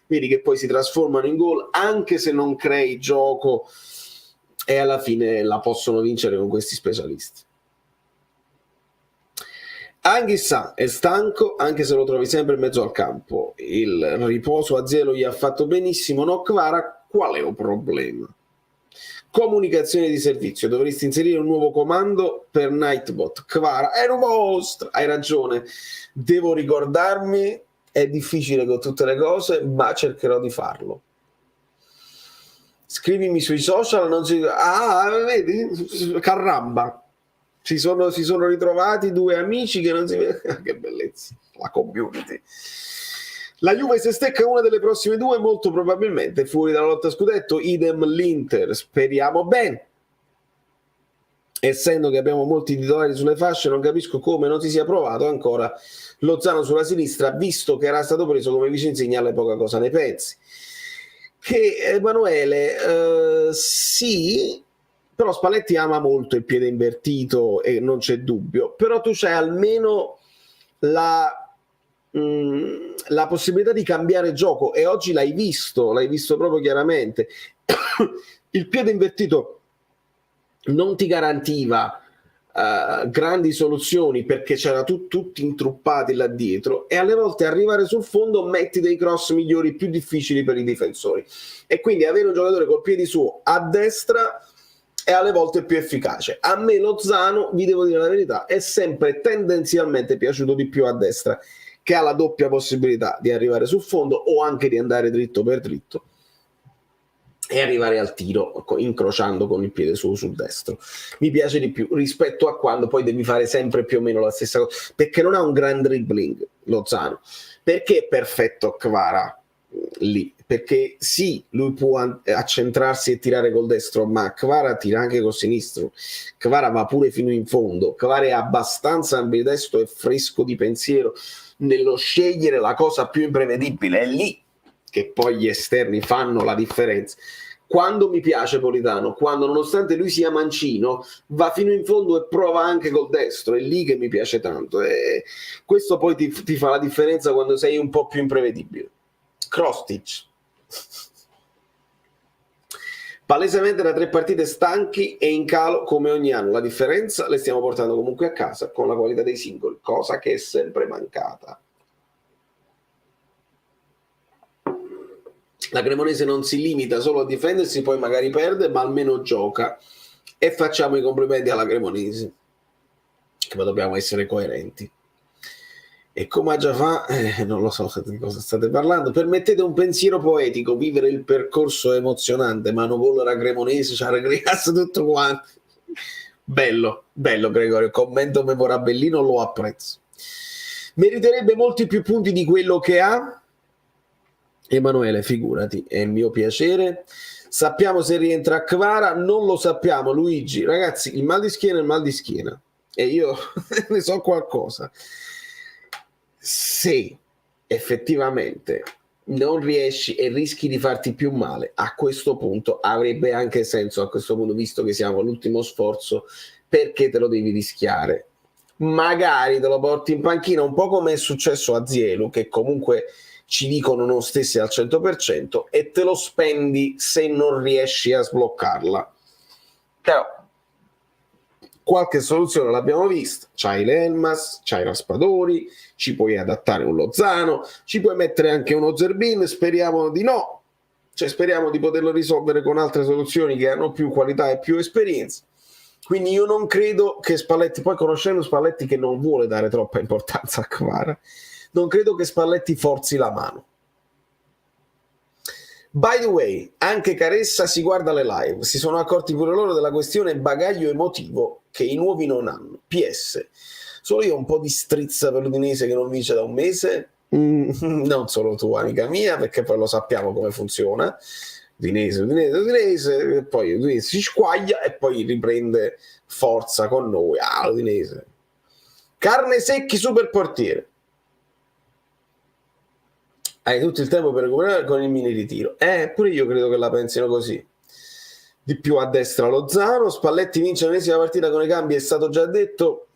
vedi che poi si trasformano in gol anche se non crei gioco, e alla fine la possono vincere con questi specialisti. Anghissà è stanco, anche se lo trovi sempre in mezzo al campo. Il riposo a zero gli ha fatto benissimo. No, Kvara, qual è il problema? Comunicazione di servizio, dovresti inserire un nuovo comando per Nightbot. Kvara, è un mostro, hai ragione, devo ricordarmi, è difficile con tutte le cose, ma cercherò di farlo. Scrivimi sui social, non si... vedi? Caramba, si sono ritrovati due amici che non si... che bellezza, la community. La Juve se stecca una delle prossime due, molto probabilmente fuori dalla lotta a scudetto, idem l'Inter, speriamo bene. Essendo che abbiamo molti titolari sulle fasce, non capisco come non si sia provato ancora Lozano sulla sinistra, visto che era stato preso come vice insegnale. Poca cosa ne pensi? Che Emanuele, sì, però Spalletti ama molto il piede invertito e non c'è dubbio, però tu c'hai almeno la possibilità di cambiare gioco, e oggi l'hai visto proprio chiaramente. Il piede invertito non ti garantiva grandi soluzioni perché c'era tutti intruppati là dietro, e alle volte arrivare sul fondo metti dei cross migliori, più difficili per i difensori, e quindi avere un giocatore col piede suo a destra è alle volte più efficace. A me Lozano, vi devo dire la verità, è sempre tendenzialmente piaciuto di più a destra, che ha la doppia possibilità di arrivare sul fondo o anche di andare dritto per dritto. e arrivare al tiro incrociando con il piede sul destro. Mi piace di più rispetto a quando poi devi fare sempre più o meno la stessa cosa, perché non ha un gran dribbling Lozano. Perché è perfetto Kvara lì? Perché sì, lui può accentrarsi e tirare col destro, ma Kvara tira anche col sinistro. Kvara va pure fino in fondo. Kvara è abbastanza ambidestro e fresco di pensiero nello scegliere la cosa più imprevedibile. È lì che poi gli esterni fanno la differenza. Quando mi piace Politano, quando nonostante lui sia mancino va fino in fondo e prova anche col destro, è lì che mi piace tanto, e questo poi ti fa la differenza quando sei un po' più imprevedibile. Krostic palesemente da 3 partite stanchi e in calo come ogni anno, la differenza le stiamo portando comunque a casa con la qualità dei singoli, cosa che è sempre mancata. La Cremonese non si limita solo a difendersi, poi magari perde, ma almeno gioca, e facciamo i complimenti alla Cremonese, che dobbiamo essere coerenti. E come già fa, non lo so di cosa state parlando, permettete un pensiero poetico, vivere il percorso emozionante, Manu Collera Cremonese, ci ha regalato tutto quanto. Bello, bello Gregorio, commento memorabellino, lo apprezzo. Meriterebbe molti più punti di quello che ha? Emanuele, figurati, è il mio piacere. Sappiamo se rientra a Kvara, non lo sappiamo Luigi, ragazzi, il mal di schiena è il mal di schiena e io ne so qualcosa. Se effettivamente non riesci e rischi di farti più male, a questo punto avrebbe anche senso, a questo punto, visto che siamo all'ultimo sforzo, perché te lo devi rischiare? Magari te lo porti in panchina, un po' come è successo a Zielu, che comunque ci dicono non stessi al 100%, e te lo spendi se non riesci a sbloccarla. Però qualche soluzione l'abbiamo vista, c'hai l'Elmas, c'hai Raspadori, ci puoi adattare un Lozano, ci puoi mettere anche uno Zerbin, speriamo di no, cioè speriamo di poterlo risolvere con altre soluzioni che hanno più qualità e più esperienza. Quindi io non credo che Spalletti, poi conoscendo Spalletti che non vuole dare troppa importanza a Kvara, non credo che Spalletti forzi la mano. By the way, anche Caressa si guarda le live, si sono accorti pure loro della questione bagaglio emotivo che i nuovi non hanno. PS, solo io un po' di strizza per l'Udinese che non vince da un mese, non solo tu amica mia, perché poi lo sappiamo come funziona, Udinese, e poi l'Udinese si squaglia e poi riprende forza con noi, l'Udinese. Carne Secchi super portiere. Hai tutto il tempo per recuperare con il mini ritiro. Pure io credo che la pensino così. Di più a destra Lozano, Spalletti vince l'ennesima partita con i cambi, è stato già detto,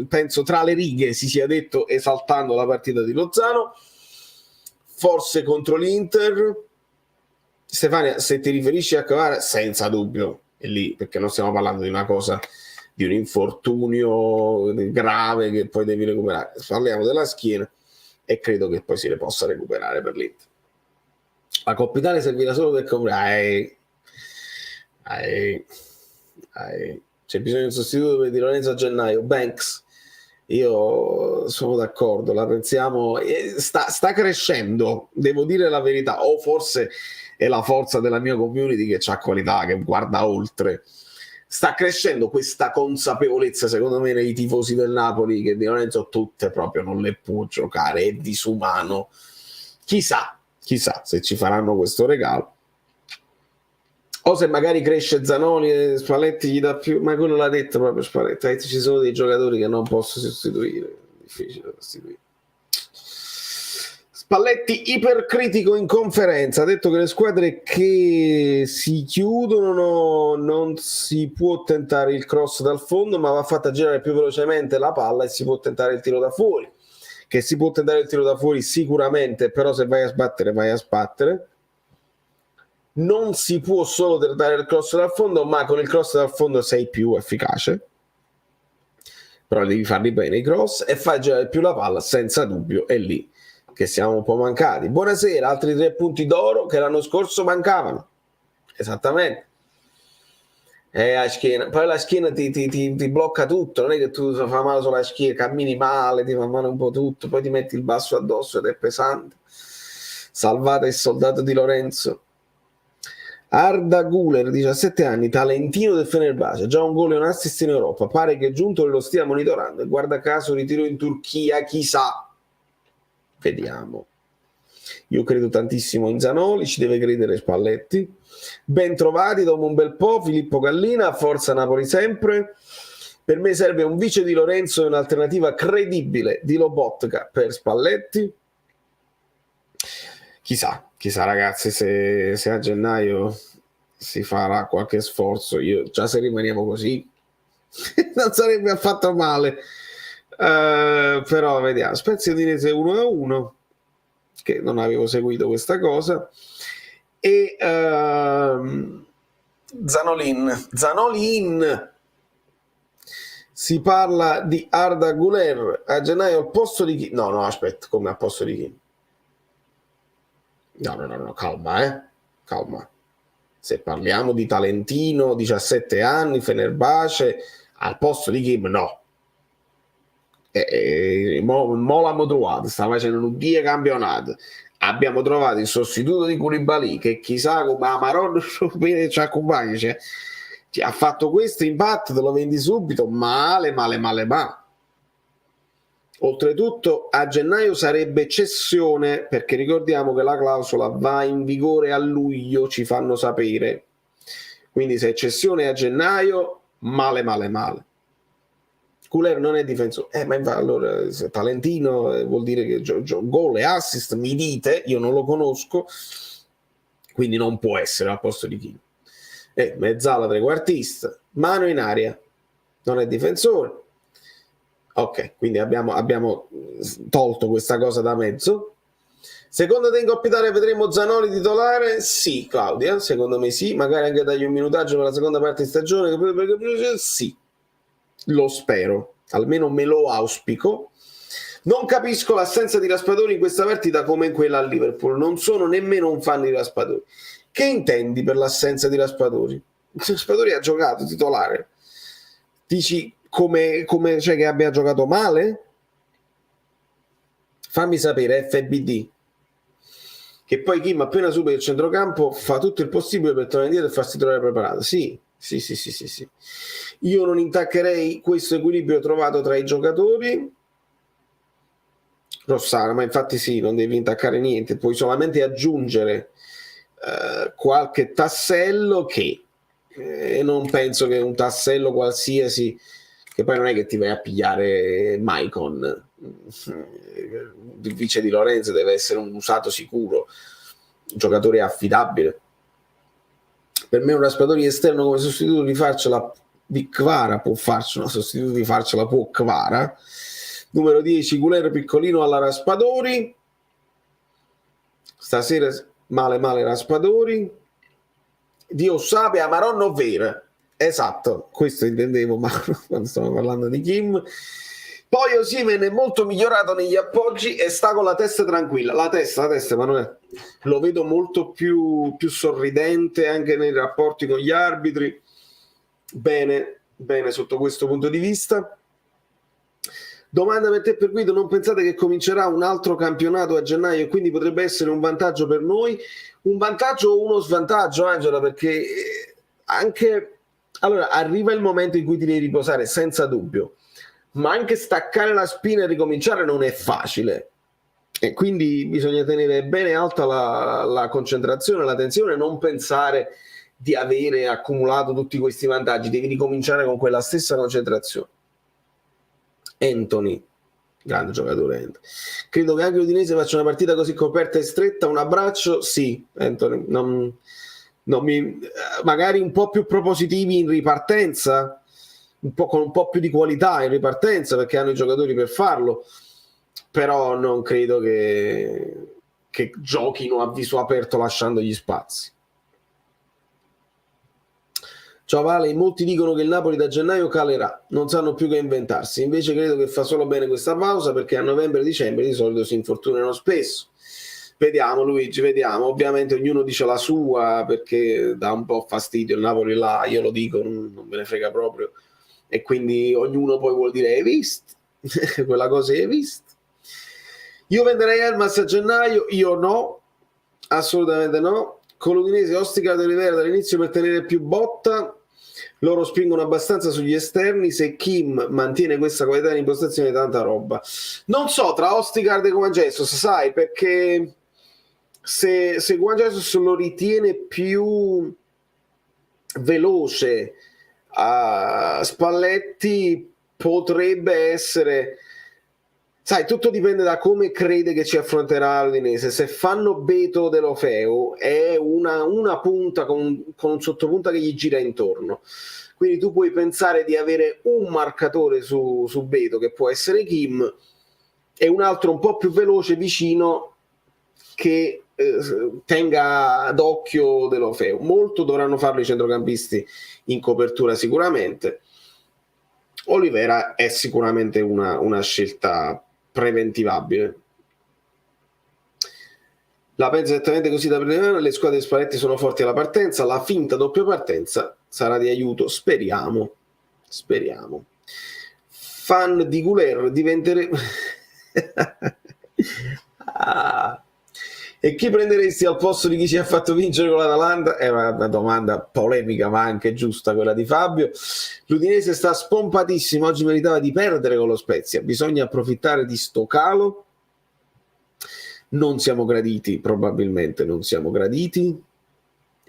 penso tra le righe si sia detto esaltando la partita di Lozano. Forse contro l'Inter. Stefania, se ti riferisci a Kvara, senza dubbio, è lì, perché non stiamo parlando di una cosa, di un infortunio grave che poi devi recuperare. Parliamo della schiena e credo che poi si le possa recuperare per l'Inter. La Coppa Italia servirà solo per comprare. C'è bisogno di un sostituto per Di Lorenzo a gennaio. Banks, io sono d'accordo, la pensiamo, sta crescendo, devo dire la verità, o forse è la forza della mia community che ha qualità, che guarda oltre. Sta crescendo questa consapevolezza, secondo me, nei tifosi del Napoli, che Di Lorenzo tutte proprio non le può giocare, è disumano. Chissà se ci faranno questo regalo. O se magari cresce Zanoni e Spalletti gli dà più, ma quello l'ha detto proprio Spalletti, ci sono dei giocatori che non posso sostituire, difficile da sostituire. Spalletti ipercritico in conferenza, ha detto che le squadre che si chiudono non si può tentare il cross dal fondo, ma va fatta girare più velocemente la palla e si può tentare il tiro da fuori. Che si può tentare il tiro da fuori sicuramente, però se vai a sbattere, vai a sbattere. Non si può solo tentare il cross dal fondo, ma con il cross dal fondo sei più efficace. Però devi farli bene i cross e fai girare più la palla, senza dubbio, è lì che siamo un po' mancati. Buonasera, altri 3 punti d'oro che l'anno scorso mancavano. Esattamente. La schiena. Poi la schiena ti blocca tutto, non è che tu fa male solo la schiena, cammini male, ti fa male un po' tutto, poi ti metti il basso addosso ed è pesante. Salvate il soldato di Lorenzo. Arda Güler, 17 anni, talentino del Fenerbahce, già un gol e un assist in Europa, pare che Giunto lo stia monitorando e guarda caso ritiro in Turchia, chissà, vediamo. Io credo tantissimo in Zanoli, ci deve credere Spalletti. Ben trovati dopo un bel po', Filippo Gallina, forza Napoli sempre. Per me serve un vice di Lorenzo e un'alternativa credibile di Lobotka per Spalletti. Chissà ragazzi se a gennaio si farà qualche sforzo. Io già se rimaniamo così non sarebbe affatto male, però vediamo. Spezia Udinese 1-1, che non avevo seguito questa cosa, e Zanolin si parla di Arda Güler a gennaio al posto di chi? No, aspetta, come al posto di chi? No, calma. Se parliamo di talentino, 17 anni, Fenerbahce, al posto di Kim, no. Mo l'abbiamo trovato, sta facendo un 10 campionato. Abbiamo trovato il sostituto di Koulibaly, che chissà come Amaron ci accompagna. Cioè, ha fatto questo impatto, te lo vendi subito, male. Oltretutto a gennaio sarebbe cessione, perché ricordiamo che la clausola va in vigore a luglio, ci fanno sapere. Quindi se è cessione a gennaio, male. Güler non è difensore, ma allora se talentino vuol dire che gol e assist mi dite, io non lo conosco, quindi non può essere al posto di chi. Mezzala trequartista, mano in aria, non è difensore. Ok, quindi abbiamo tolto questa cosa da mezzo. Secondo te in Coppa Italia vedremo Zanoli titolare? Sì, Claudia, secondo me sì, magari anche dargli un minutaggio per la seconda parte di stagione, sì, lo spero, almeno me lo auspico. Non capisco l'assenza di Raspadori in questa partita come in quella a Liverpool, non sono nemmeno un fan di Raspadori. Che intendi per l'assenza di Raspadori? Raspadori ha giocato titolare, dici come cioè che abbia giocato male? Fammi sapere, FBD. Che poi Kim appena supera il centrocampo fa tutto il possibile per tornare indietro e farsi trovare preparato. Sì. Io non intaccherei questo equilibrio trovato tra i giocatori. Rossana, ma infatti sì, non devi intaccare niente, puoi solamente aggiungere qualche tassello che non penso che un tassello qualsiasi, che poi non è che ti vai a pigliare Maicon, il vice di Lorenzo deve essere un usato sicuro, un giocatore affidabile. Per me un Raspadori esterno come sostituto di farcela di Kvara può farcela, sostituto di farcela può Kvara. Numero 10 Güler piccolino alla Raspadori, stasera male Raspadori. Dio sape Amaron vera, esatto, questo intendevo ma quando stavo parlando di Kim. Poi Osimhen è molto migliorato negli appoggi e sta con la testa tranquilla. La testa, Emanuele, lo vedo molto più sorridente anche nei rapporti con gli arbitri. Bene sotto questo punto di vista. Domanda per te, per Guido, non pensate che comincerà un altro campionato a gennaio e quindi potrebbe essere un vantaggio per noi? Un vantaggio o uno svantaggio, Angela? Perché anche allora arriva il momento in cui ti devi riposare senza dubbio, ma anche staccare la spina e ricominciare non è facile, e quindi bisogna tenere bene alta la concentrazione, la tensione, non pensare di avere accumulato tutti questi vantaggi, devi ricominciare con quella stessa concentrazione. Anthony, grande giocatore Anthony. Credo che anche l'Udinese faccia una partita così coperta e stretta. Un abbraccio, sì, Anthony, magari un po' più propositivi in ripartenza, con un po' più di qualità in ripartenza, perché hanno i giocatori per farlo, però non credo che giochino a viso aperto lasciando gli spazi. Ciao Vale, molti dicono che il Napoli da gennaio calerà, non sanno più che inventarsi, invece credo che fa solo bene questa pausa, perché a novembre e dicembre di solito si infortunano spesso. Vediamo Luigi, vediamo, ovviamente ognuno dice la sua, perché dà un po' fastidio il Napoli là, io lo dico, non me ne frega proprio, e quindi ognuno poi vuol dire hai visto? Quella cosa hai visto? Io venderei Elmas a gennaio, io no, assolutamente no. con l'Udinese Ostica di Olivera dall'inizio per tenere più botta. Loro spingono abbastanza sugli esterni. Se Kim mantiene questa qualità di impostazione, tanta roba. Non so, tra Ostigard e Juan Jesus, sai, perché se Juan Jesus lo ritiene più veloce a Spalletti, potrebbe essere... Sai, tutto dipende da come crede che ci affronterà l'Udinese. Se fanno Beto Deulofeu è una punta con un sottopunta che gli gira intorno. Quindi tu puoi pensare di avere un marcatore su Beto, che può essere Kim, e un altro un po' più veloce vicino che tenga d'occhio Deulofeu. Molto dovranno farlo i centrocampisti in copertura sicuramente. Olivera è sicuramente una scelta preventivabile. La penso esattamente così da prendere. Le squadre di Spalletti sono forti alla partenza, la finta doppia partenza sarà di aiuto, speriamo. Fan di Guler diventeremo E chi prenderesti al posto di chi ci ha fatto vincere con l'Atalanta? È una domanda polemica, ma anche giusta quella di Fabio. L'Udinese sta spompatissimo, oggi meritava di perdere con lo Spezia, bisogna approfittare di sto calo. Non siamo graditi, probabilmente non siamo graditi,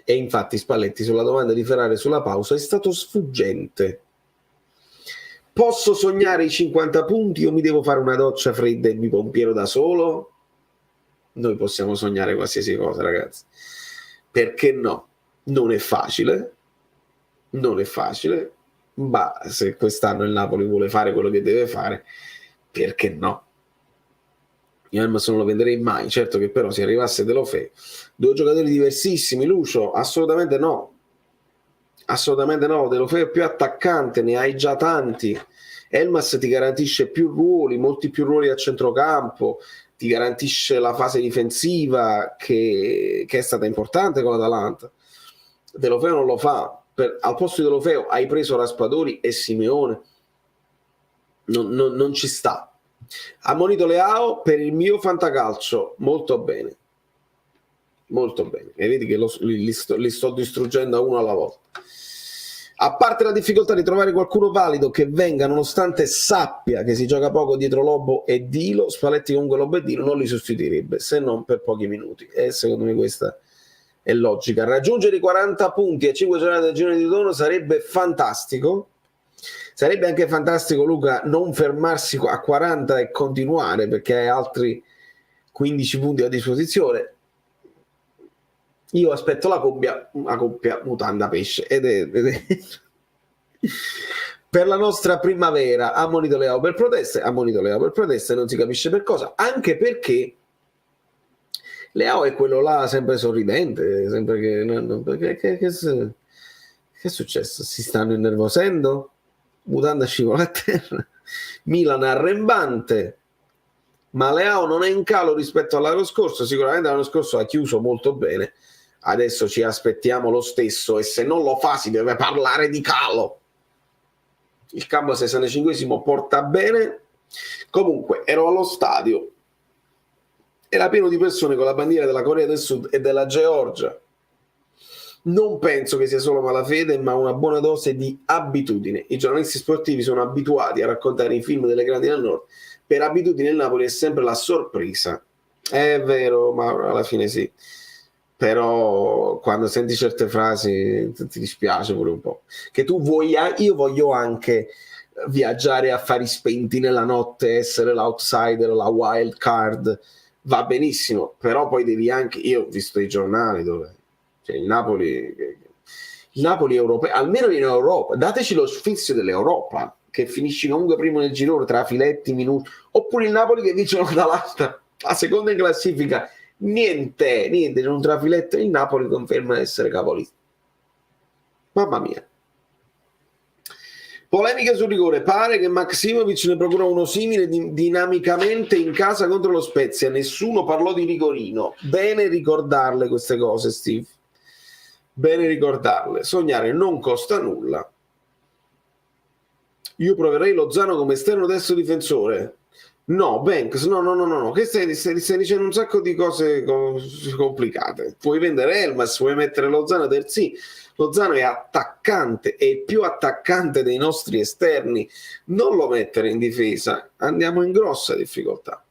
e infatti Spalletti sulla domanda di Ferrari sulla pausa è stato sfuggente. Posso sognare i 50 punti o mi devo fare una doccia fredda e mi pompiero da solo? Noi possiamo sognare qualsiasi cosa, ragazzi. Perché no? Non è facile, ma se quest'anno il Napoli vuole fare quello che deve fare, perché no? Io Elmas non lo venderei mai, certo che però se arrivasse Deulofeu, due giocatori diversissimi, Lucio, assolutamente no, Deulofeu è più attaccante, ne hai già tanti, Elmas ti garantisce più ruoli, molti più ruoli a centrocampo, ti garantisce la fase difensiva che è stata importante con l'Atalanta. Deulofeu non lo fa. Al posto di Deulofeu hai preso Raspadori e Simeone, non ci sta. Ammonito Leao per il mio fantacalcio, molto bene, e vedi che li sto distruggendo a uno alla volta. A parte la difficoltà di trovare qualcuno valido che venga, nonostante sappia che si gioca poco dietro Lobo e Dilo, Spalletti comunque Lobo e Dilo non li sostituirebbe, se non per pochi minuti, e secondo me questa è logica. Raggiungere i 40 punti a 5 giornate del girone di ritorno sarebbe fantastico. Sarebbe anche fantastico, Luca, non fermarsi a 40 e continuare, perché hai altri 15 punti a disposizione. Io aspetto la coppia mutanda pesce ed è per la nostra primavera. Ammonito Leao per proteste, non si capisce per cosa, anche perché Leao è quello là sempre sorridente, sempre che è successo? Si stanno innervosendo? Mutanda scivola a terra, Milan arrembante, ma Leao non è in calo rispetto all'anno scorso. Sicuramente l'anno scorso ha chiuso molto bene, adesso ci aspettiamo lo stesso, e se non lo fa si deve parlare di calo. Il campo 65esimo porta bene. Comunque ero allo stadio, era pieno di persone con la bandiera della Corea del Sud e della Georgia. Non penso che sia solo malafede, ma una buona dose di abitudine. I giornalisti sportivi sono abituati a raccontare i film delle grandi del nord. Per abitudine il Napoli è sempre la sorpresa. È vero, ma alla fine sì. Però quando senti certe frasi ti dispiace pure un po'. Che tu vuoi, io voglio anche viaggiare a fari spenti nella notte, essere l'outsider, la wild card, va benissimo, però poi devi anche, io ho visto i giornali dove cioè il Napoli europeo, almeno in Europa, dateci lo sfizio dell'Europa, che finisci comunque primo nel girone tra filetti, minuti, oppure il Napoli che vince l'Atalanta, la seconda in classifica, niente, non trafiletto, il Napoli conferma di essere capolista. Mamma mia. Polemica sul rigore, pare che Maksimovic ne procura uno simile dinamicamente in casa contro lo Spezia, nessuno parlò di rigorino. Bene ricordarle queste cose, Steve, bene ricordarle. Sognare non costa nulla. Io proverei Lozano come esterno destro difensore, No, Banks, no, che stai dicendo un sacco di cose complicate. Puoi vendere Elmas, puoi mettere Lozano terzino. Lozano è attaccante, è il più attaccante dei nostri esterni. Non lo mettere in difesa, andiamo in grossa difficoltà.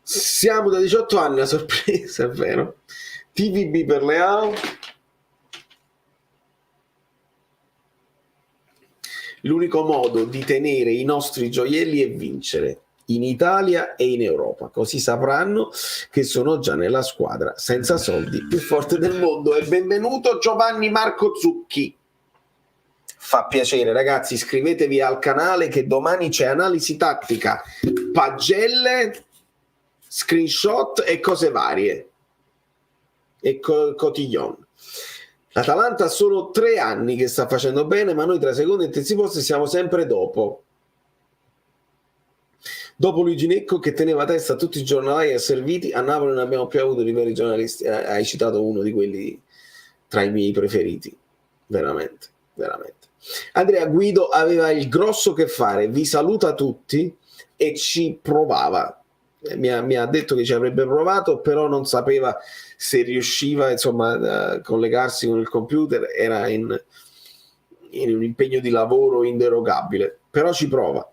Siamo da 18 anni a sorpresa, è vero? TVB per Leao. L'unico modo di tenere i nostri gioielli è vincere in Italia e in Europa, così sapranno che sono già nella squadra senza soldi più forte del mondo. E benvenuto Giovanni Marco Zucchi. Fa piacere ragazzi, iscrivetevi al canale che domani c'è analisi tattica, pagelle, screenshot e cose varie e cotillon. L'Atalanta ha solo 3 anni che sta facendo bene, ma noi tra secondi e terzi posti siamo sempre dopo. Dopo Luigi Necco che teneva testa a tutti i giornalai asserviti, a Napoli non abbiamo più avuto livelli giornalisti. Hai citato uno di quelli tra i miei preferiti, veramente, veramente. Andrea Guido aveva il grosso che fare, vi saluta tutti e ci provava. Mi ha detto che ci avrebbe provato, però non sapeva se riusciva insomma a collegarsi con il computer, era in un impegno di lavoro inderogabile, però ci prova.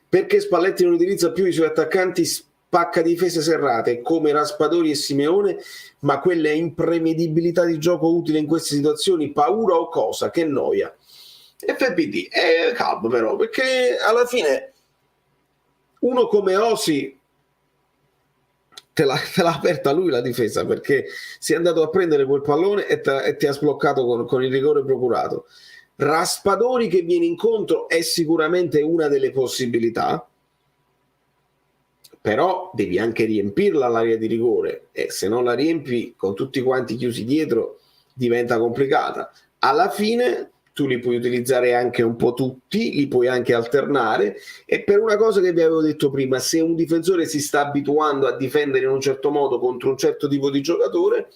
Perché Spalletti non utilizza più i suoi attaccanti spacca difese serrate come Raspadori e Simeone, ma quella imprevedibilità di gioco utile in queste situazioni, paura o cosa, che noia. FPD è calmo però, perché alla fine uno come Osi te l'ha aperta lui la difesa, perché si è andato a prendere quel pallone e ti ha sbloccato con il rigore procurato. Raspadori che viene incontro è sicuramente una delle possibilità, però devi anche riempirla l'area di rigore e se non la riempi con tutti quanti chiusi dietro diventa complicata. Alla fine tu li puoi utilizzare anche un po' tutti, li puoi anche alternare, e per una cosa che vi avevo detto prima, se un difensore si sta abituando a difendere in un certo modo contro un certo tipo di giocatore,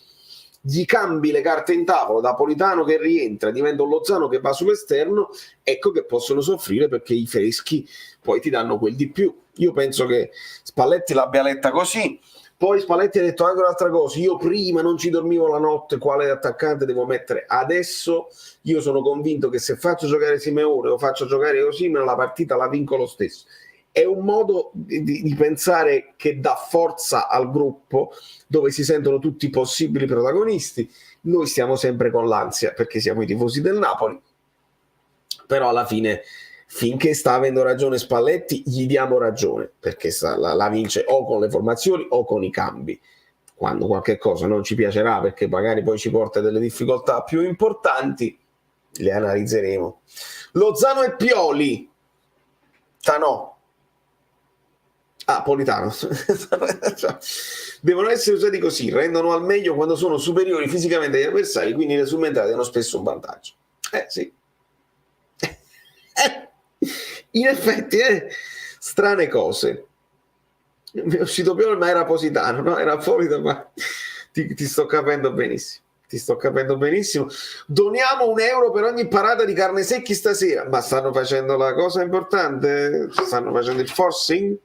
gli cambi le carte in tavola, da Politano che rientra, diventa un Lozano che va sull'esterno, ecco che possono soffrire perché i freschi poi ti danno quel di più. Io penso che Spalletti l'abbia letta così. Poi Spalletti ha detto anche un'altra cosa, io prima non ci dormivo la notte quale attaccante devo mettere, adesso io sono convinto che se faccio giocare Simeone o faccio giocare Osimhen la partita la vinco lo stesso. È un modo di pensare che dà forza al gruppo, dove si sentono tutti i possibili protagonisti. Noi stiamo sempre con l'ansia perché siamo i tifosi del Napoli, però alla fine finché sta avendo ragione Spalletti gli diamo ragione, perché la vince o con le formazioni o con i cambi. Quando qualche cosa non ci piacerà perché magari poi ci porta delle difficoltà più importanti, le analizzeremo. Lozano e Pioli, no. Politano. Devono essere usati così, rendono al meglio quando sono superiori fisicamente agli avversari, quindi le subentrate hanno spesso un vantaggio. Sì. In effetti, strane cose. Mi è uscito Pioli, ma era Positano, no? Era Politano, ma ti sto capendo benissimo. Ti sto capendo benissimo. Doniamo €1 per ogni parata di carne secchi stasera. Ma stanno facendo la cosa importante? Stanno facendo il forcing?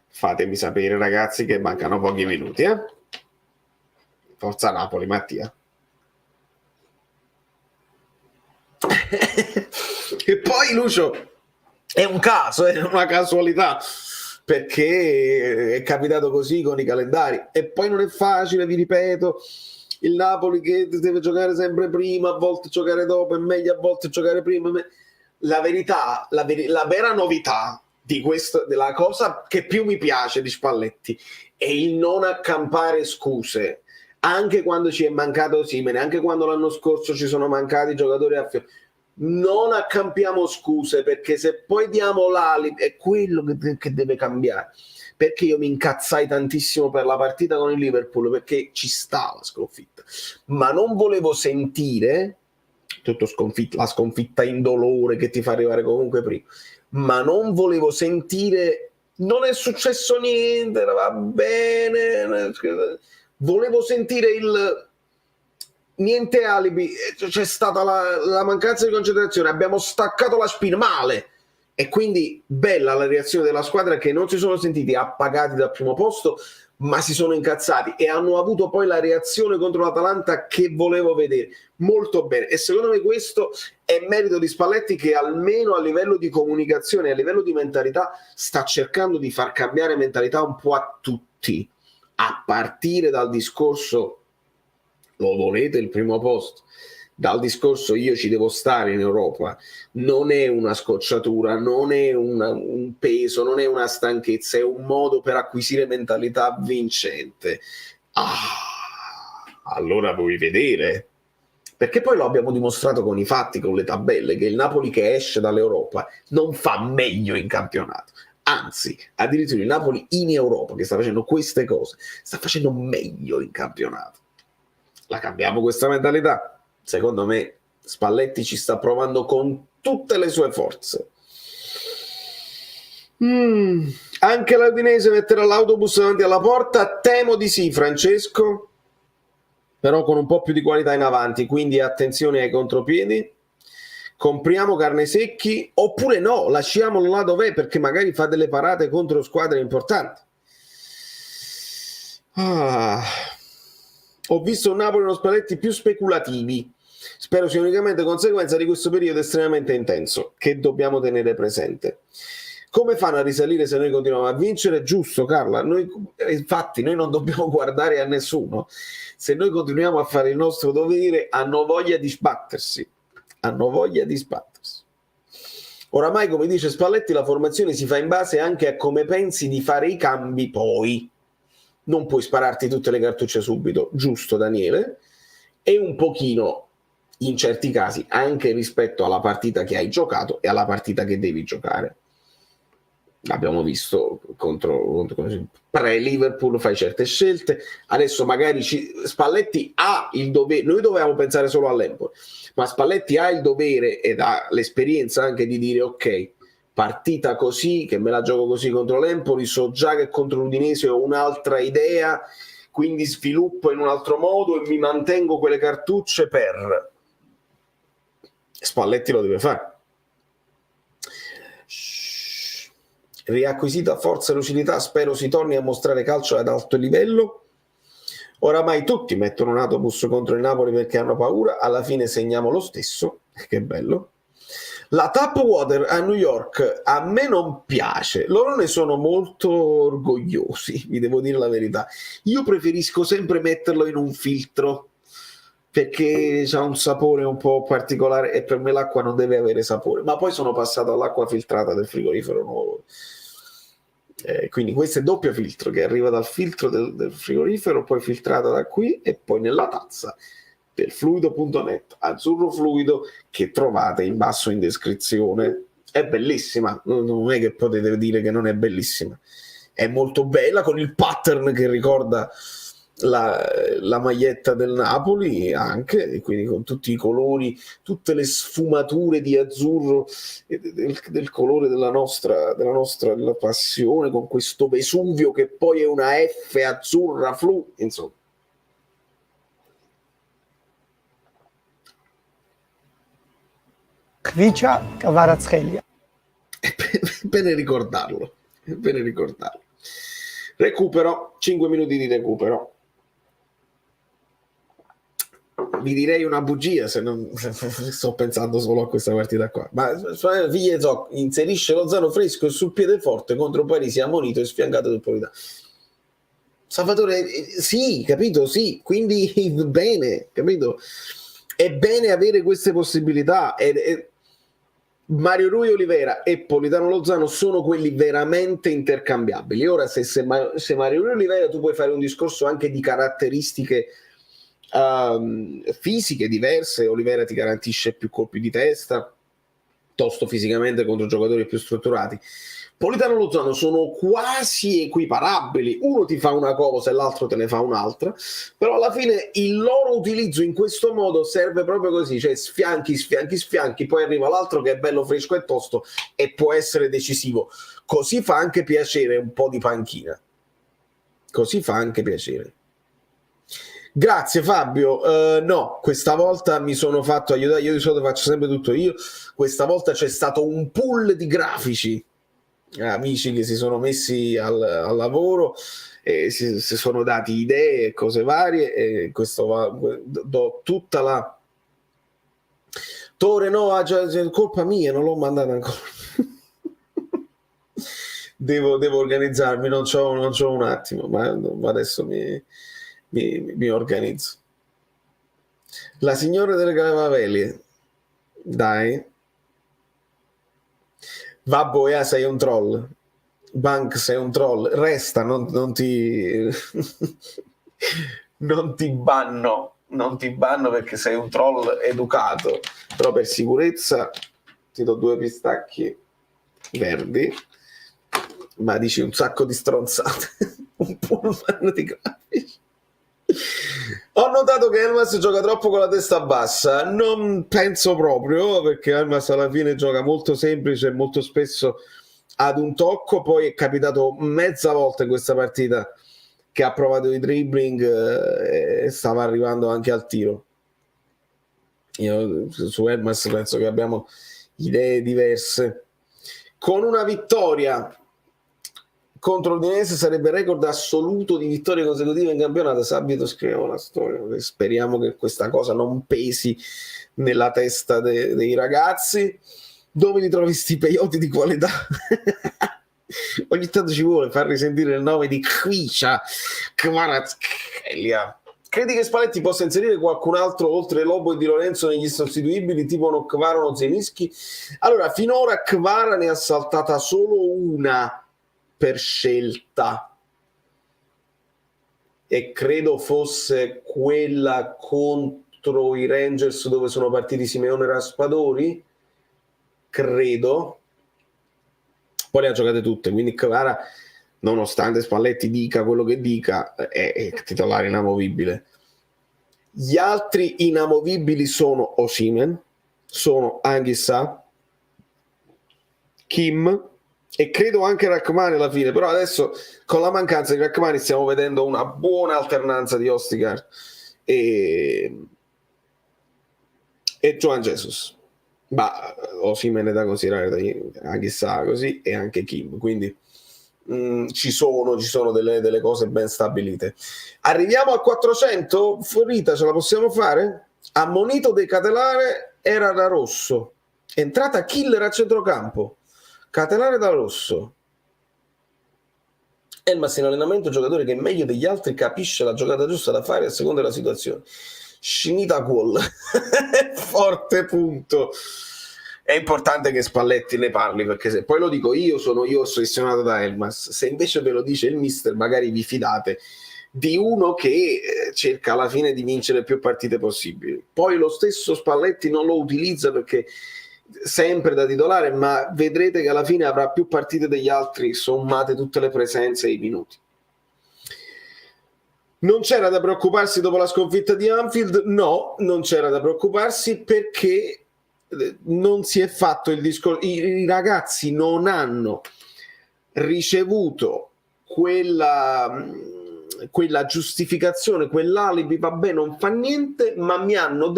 Fatemi sapere ragazzi che mancano pochi minuti, Forza Napoli, Mattia. E poi Lucio è un caso, è una casualità, perché è capitato così con i calendari e poi non è facile, vi ripeto, il Napoli che deve giocare sempre prima, a volte giocare dopo, è meglio a volte giocare prima. La verità, la vera novità di questo, della cosa che più mi piace di Spalletti, è il non accampare scuse, anche quando ci è mancato Osimhen, anche quando l'anno scorso ci sono mancati giocatori a fianco. Non accampiamo scuse, perché se poi diamo l'alibi è quello che deve cambiare. Perché io mi incazzai tantissimo per la partita con il Liverpool, perché ci sta la sconfitta, ma non volevo sentire tutto la sconfitta indolore che ti fa arrivare comunque prima, ma non volevo sentire non è successo niente, va bene, volevo sentire il niente alibi, c'è stata la mancanza di concentrazione, abbiamo staccato la spina male, E quindi bella la reazione della squadra, che non si sono sentiti appagati dal primo posto, ma si sono incazzati e hanno avuto poi la reazione contro l'Atalanta che volevo vedere. Molto bene, e secondo me questo è merito di Spalletti, che almeno a livello di comunicazione, a livello di mentalità, sta cercando di far cambiare mentalità un po' a tutti, a partire dal discorso lo volete il primo posto, dal discorso io ci devo stare in Europa. Non è una scocciatura, non è un peso, non è una stanchezza, è un modo per acquisire mentalità vincente. Allora vuoi vedere? Perché poi lo abbiamo dimostrato con i fatti, con le tabelle, che il Napoli che esce dall'Europa non fa meglio in campionato. Anzi, addirittura il Napoli in Europa, che sta facendo queste cose, sta facendo meglio in campionato. La cambiamo questa mentalità? Secondo me Spalletti ci sta provando con tutte le sue forze. Anche l'Udinese metterà l'autobus davanti alla porta? Temo di sì, Francesco, però con un po' più di qualità in avanti, quindi attenzione ai contropiedi. Compriamo Carnesecchi, oppure no, lasciamolo là dov'è, perché magari fa delle parate contro squadre importanti. Ho visto un Napoli e uno Spalletti più speculativi. Spero sia unicamente conseguenza di questo periodo estremamente intenso che dobbiamo tenere presente. Come fanno a risalire se noi continuiamo a vincere? Giusto, Carla. Infatti noi non dobbiamo guardare a nessuno. Se noi continuiamo a fare il nostro dovere, hanno voglia di sbattersi. Hanno voglia di sbattersi. Oramai, come dice Spalletti, la formazione si fa in base anche a come pensi di fare i cambi poi. Non puoi spararti tutte le cartucce subito, giusto Daniele? E un pochino, in certi casi, anche rispetto alla partita che hai giocato e alla partita che devi giocare. L'abbiamo visto contro pre-Liverpool, fai certe scelte, adesso magari Spalletti ha il dovere, noi dovevamo pensare solo all'Empoli, ma Spalletti ha il dovere ed ha l'esperienza anche di dire ok, partita così, che me la gioco così contro l'Empoli, so già che contro l'Udinese ho un'altra idea, quindi sviluppo in un altro modo e mi mantengo quelle cartucce per... Spalletti lo deve fare. Riacquisita forza e lucidità, spero si torni a mostrare calcio ad alto livello. Oramai tutti mettono un autobus contro il Napoli perché hanno paura, alla fine segniamo lo stesso, che bello. La Tapwater a New York a me non piace, loro ne sono molto orgogliosi, vi devo dire la verità. Io preferisco sempre metterlo in un filtro, perché ha un sapore un po' particolare e per me l'acqua non deve avere sapore, ma poi sono passato all'acqua filtrata del frigorifero nuovo. Quindi questo è doppio filtro che arriva dal filtro del frigorifero, poi filtrata da qui e poi nella tazza del fluido.net, azzurro fluido, che trovate in basso in descrizione. È bellissima, non è che potete dire che non è bellissima, è molto bella, con il pattern che ricorda la maglietta del Napoli anche, e quindi con tutti i colori, tutte le sfumature di azzurro del colore della nostra della passione, con questo Vesuvio che poi è una F azzurra flu, insomma. Khvicha Kvaratskhelia. Bene ricordarlo, bene ricordarlo. Recupero, 5 minuti di recupero. Vi direi una bugia se non sto pensando solo a questa partita qua, ma Viglietò inserisce Lozano fresco e sul piede forte contro Parisi, ammonito e sfiancato del Politano. Salvatore, sì, capito, sì, quindi bene, capito, è bene avere queste possibilità. Mario Rui Oliveira e Politano Lozano sono quelli veramente intercambiabili. Ora se Mario Rui Oliveira, tu puoi fare un discorso anche di caratteristiche fisiche diverse, Oliveira ti garantisce più colpi di testa, tosto fisicamente contro giocatori più strutturati. Politano Lozano sono quasi equiparabili, uno ti fa una cosa e l'altro te ne fa un'altra, però alla fine il loro utilizzo in questo modo serve proprio così, cioè sfianchi, poi arriva l'altro che è bello fresco e tosto e può essere decisivo. Così fa anche piacere un po' di panchina, così fa anche piacere. Grazie Fabio. No, questa volta mi sono fatto aiutare, io di solito faccio sempre tutto io, questa volta c'è stato un pool di grafici, amici che si sono messi al lavoro e si sono dati idee e cose varie, e questo do tutta la Tore, no, è colpa mia, non l'ho mandata ancora. devo organizzarmi, non c'ho un attimo, ma adesso mi organizzo. La signora delle Cavaveli, dai. Babbo, sei un troll. Bank, sei un troll. Resta, non ti... non ti banno. Non ti banno perché sei un troll educato. Però per sicurezza ti do 2 pistacchi verdi. Ma dici un sacco di stronzate. Un pullman di grafici. Ho notato che Elmas gioca troppo con la testa bassa. Non penso proprio, perché Elmas alla fine gioca molto semplice e molto spesso ad un tocco. Poi è capitato mezza volta in questa partita che ha provato i dribbling e stava arrivando anche al tiro. Io su Elmas penso che abbiamo idee diverse. Con una vittoria contro l'Udinese sarebbe record assoluto di vittorie consecutive in campionato. Sabito scrive una storia. Speriamo che questa cosa non pesi nella testa dei ragazzi. Dove li trovi sti peyote di qualità? Ogni tanto ci vuole far risentire il nome di Kvicia Kvaratskhelia. Credi che Spalletti possa inserire qualcun altro oltre Lobo e Di Lorenzo negli sostituibili tipo uno Kvara o Zelinski? Allora, finora Kvara ne ha saltata solo una per scelta e credo fosse quella contro i Rangers dove sono partiti Simeone e Raspadori, credo. Poi le ha giocate tutte, quindi Kvara, nonostante Spalletti dica quello che dica, è titolare inamovibile. Gli altri inamovibili sono Osimhen, sono Anghissà, Kim e credo anche Rachmani alla fine, però adesso con la mancanza di Rachmani stiamo vedendo una buona alternanza di Ostigar e Joan Jesus. Ma Osimhen è da considerare Anghissà così e anche Kim, quindi ci sono delle cose ben stabilite. Arriviamo a 400? Rita, ce la possiamo fare? Ammonito De Catelare era da rosso, entrata killer a centrocampo, Catelare da rosso. Elmas in allenamento, giocatore che meglio degli altri capisce la giocata giusta da fare a seconda della situazione. Scinita Qual. Forte punto. È importante che Spalletti ne parli, perché se poi lo dico sono io ossessionato da Elmas. Se invece ve lo dice il mister, magari vi fidate di uno che cerca alla fine di vincere più partite possibili. Poi lo stesso Spalletti non lo utilizza perché sempre da titolare, ma vedrete che alla fine avrà più partite degli altri sommate tutte le presenze e i minuti. Non c'era da preoccuparsi dopo la sconfitta di Anfield? No, non c'era da preoccuparsi perché non si è fatto il discorso. I ragazzi non hanno ricevuto quella giustificazione, quell'alibi, vabbè, non fa niente, ma mi hanno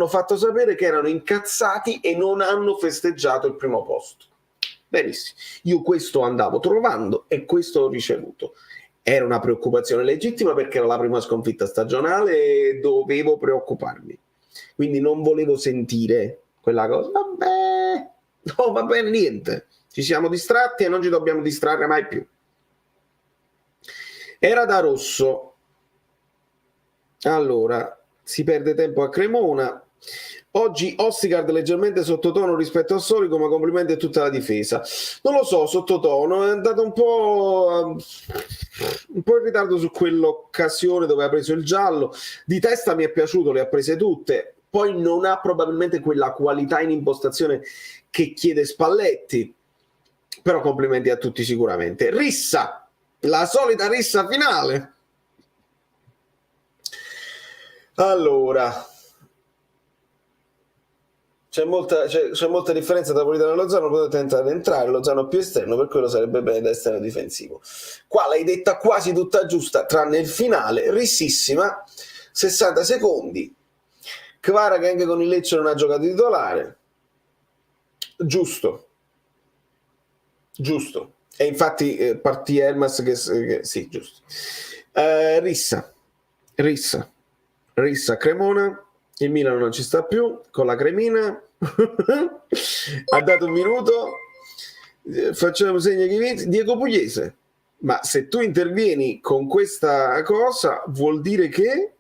fatto sapere che erano incazzati e non hanno festeggiato il primo posto. Benissimo, io questo andavo trovando e questo ho ricevuto. Era una preoccupazione legittima perché era la prima sconfitta stagionale e dovevo preoccuparmi. Quindi non volevo sentire quella cosa. Vabbè, no, va bene, niente. Ci siamo distratti e non ci dobbiamo distrarre mai più. Era da rosso. Allora, si perde tempo a Cremona. Oggi Ostigard leggermente sottotono rispetto al solito, ma complimenti a tutta la difesa. Non lo so, sottotono, è andato un po' in ritardo su quell'occasione dove ha preso il giallo. Di testa mi è piaciuto, le ha prese tutte. Poi non ha probabilmente quella qualità in impostazione che chiede Spalletti, però complimenti a tutti sicuramente. Rissa, la solita rissa finale. Allora, c'è molta differenza tra Politano e Lozano, potete tentare di entrare, Lozano più esterno, per quello sarebbe bene da esterno difensivo. Qua l'hai detta quasi tutta giusta, tranne il finale, rississima, 60 secondi, Kvara che anche con il Lecce non ha giocato titolare, giusto, e infatti partì Elmas che sì, giusto. Rissa, Cremona, il Milan non ci sta più con la cremina. Ha dato un minuto, facciamo segno che vince Diego Pugliese. Ma se tu intervieni con questa cosa vuol dire che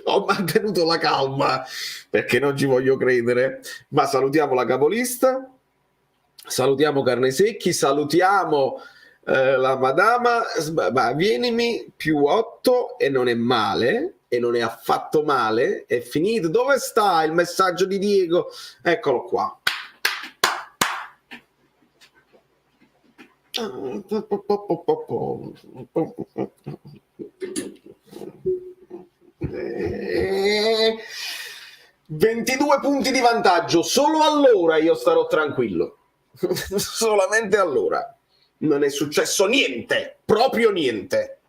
ho mantenuto la calma perché non ci voglio credere, ma salutiamo la capolista, salutiamo Carnesecchi, salutiamo la madama, ma vienimi più 8 e non è male, e non è affatto male, è finito. Dove sta il messaggio di Diego? Eccolo qua. Eh, 22 punti di vantaggio, solo allora io starò tranquillo. Solamente allora. Non è successo niente, proprio niente.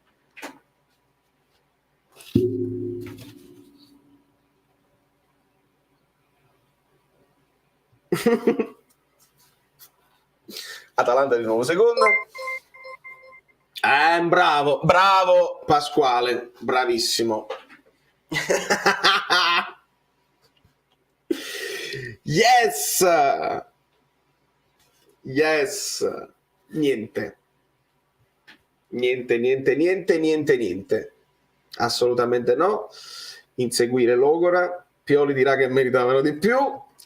Atalanta di nuovo seconda. Bravo Pasquale, bravissimo. Yes. Niente. Assolutamente no. Inseguire Logora. Pioli dirà che meritavano di più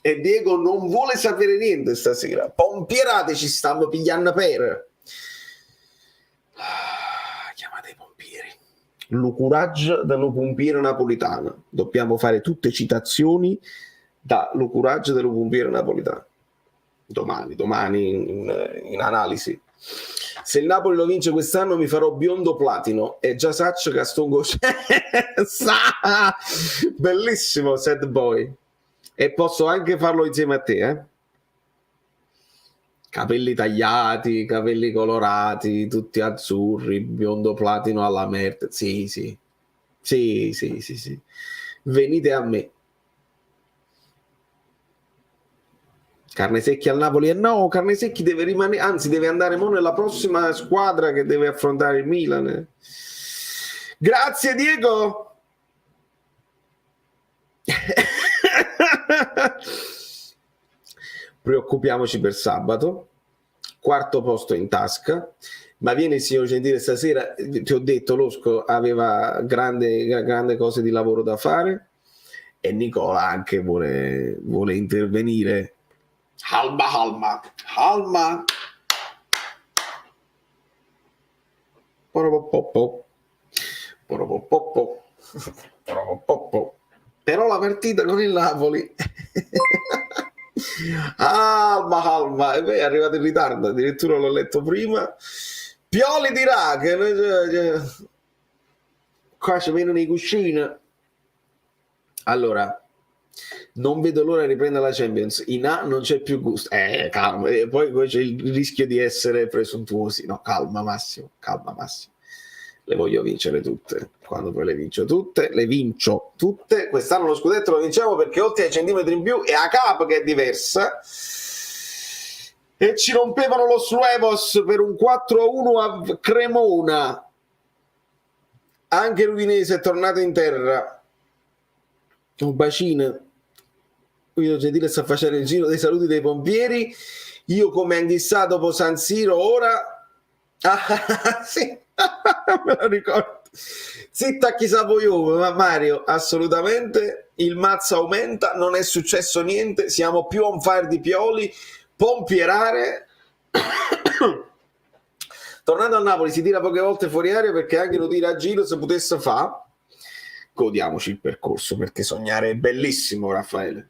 e Diego non vuole sapere niente stasera. Pompierate ci stanno pigliando per. Chiamate i pompieri. Lo coraggio dello pompiere napolitano. Dobbiamo fare tutte citazioni da lo coraggio dello pompiere napolitano. Domani in analisi. Se il Napoli lo vince quest'anno mi farò biondo platino e già saccio Castongo bellissimo sad boy, e posso anche farlo insieme a te, capelli tagliati, capelli colorati, tutti azzurri, biondo platino alla merda. Sì, venite a me. Carnesecchi al Napoli, no, Carnesecchi deve rimanere, anzi deve andare nella prossima squadra che deve affrontare il Milan. Grazie Diego. Preoccupiamoci per sabato, quarto posto in tasca, ma viene il signor Gentile stasera, ti ho detto Losco aveva grande cose di lavoro da fare e Nicola anche vuole intervenire. Alma. Però la partita con il Napoli Alma è arrivato in ritardo, addirittura l'ho letto prima. Pioli dirà che qua ci vengono i cuscini. Allora non vedo l'ora di riprendere la Champions. In A non c'è più gusto. Calma. E poi c'è il rischio di essere presuntuosi. No, calma Massimo. Le voglio vincere tutte. Quando poi le vincio tutte. Quest'anno lo scudetto lo vinciamo perché oltre ai centimetri in più è a Cap che è diversa. E ci rompevano lo Sluevos per un 4-1 a Cremona. Anche l'Udinese è tornato in terra. Un bacino. Guido Gentile sta facendo il giro dei saluti dei pompieri. Io come Anghissà dopo San Siro ora sì. Me lo ricordo. Zitta chissà voi io, ma Mario, assolutamente il mazzo aumenta, non è successo niente, siamo più on fire di Pioli. Pompierare. Tornando a Napoli si tira poche volte fuori aria perché anche lo tira a giro se potesse fa. Godiamoci il percorso perché sognare è bellissimo, Raffaele.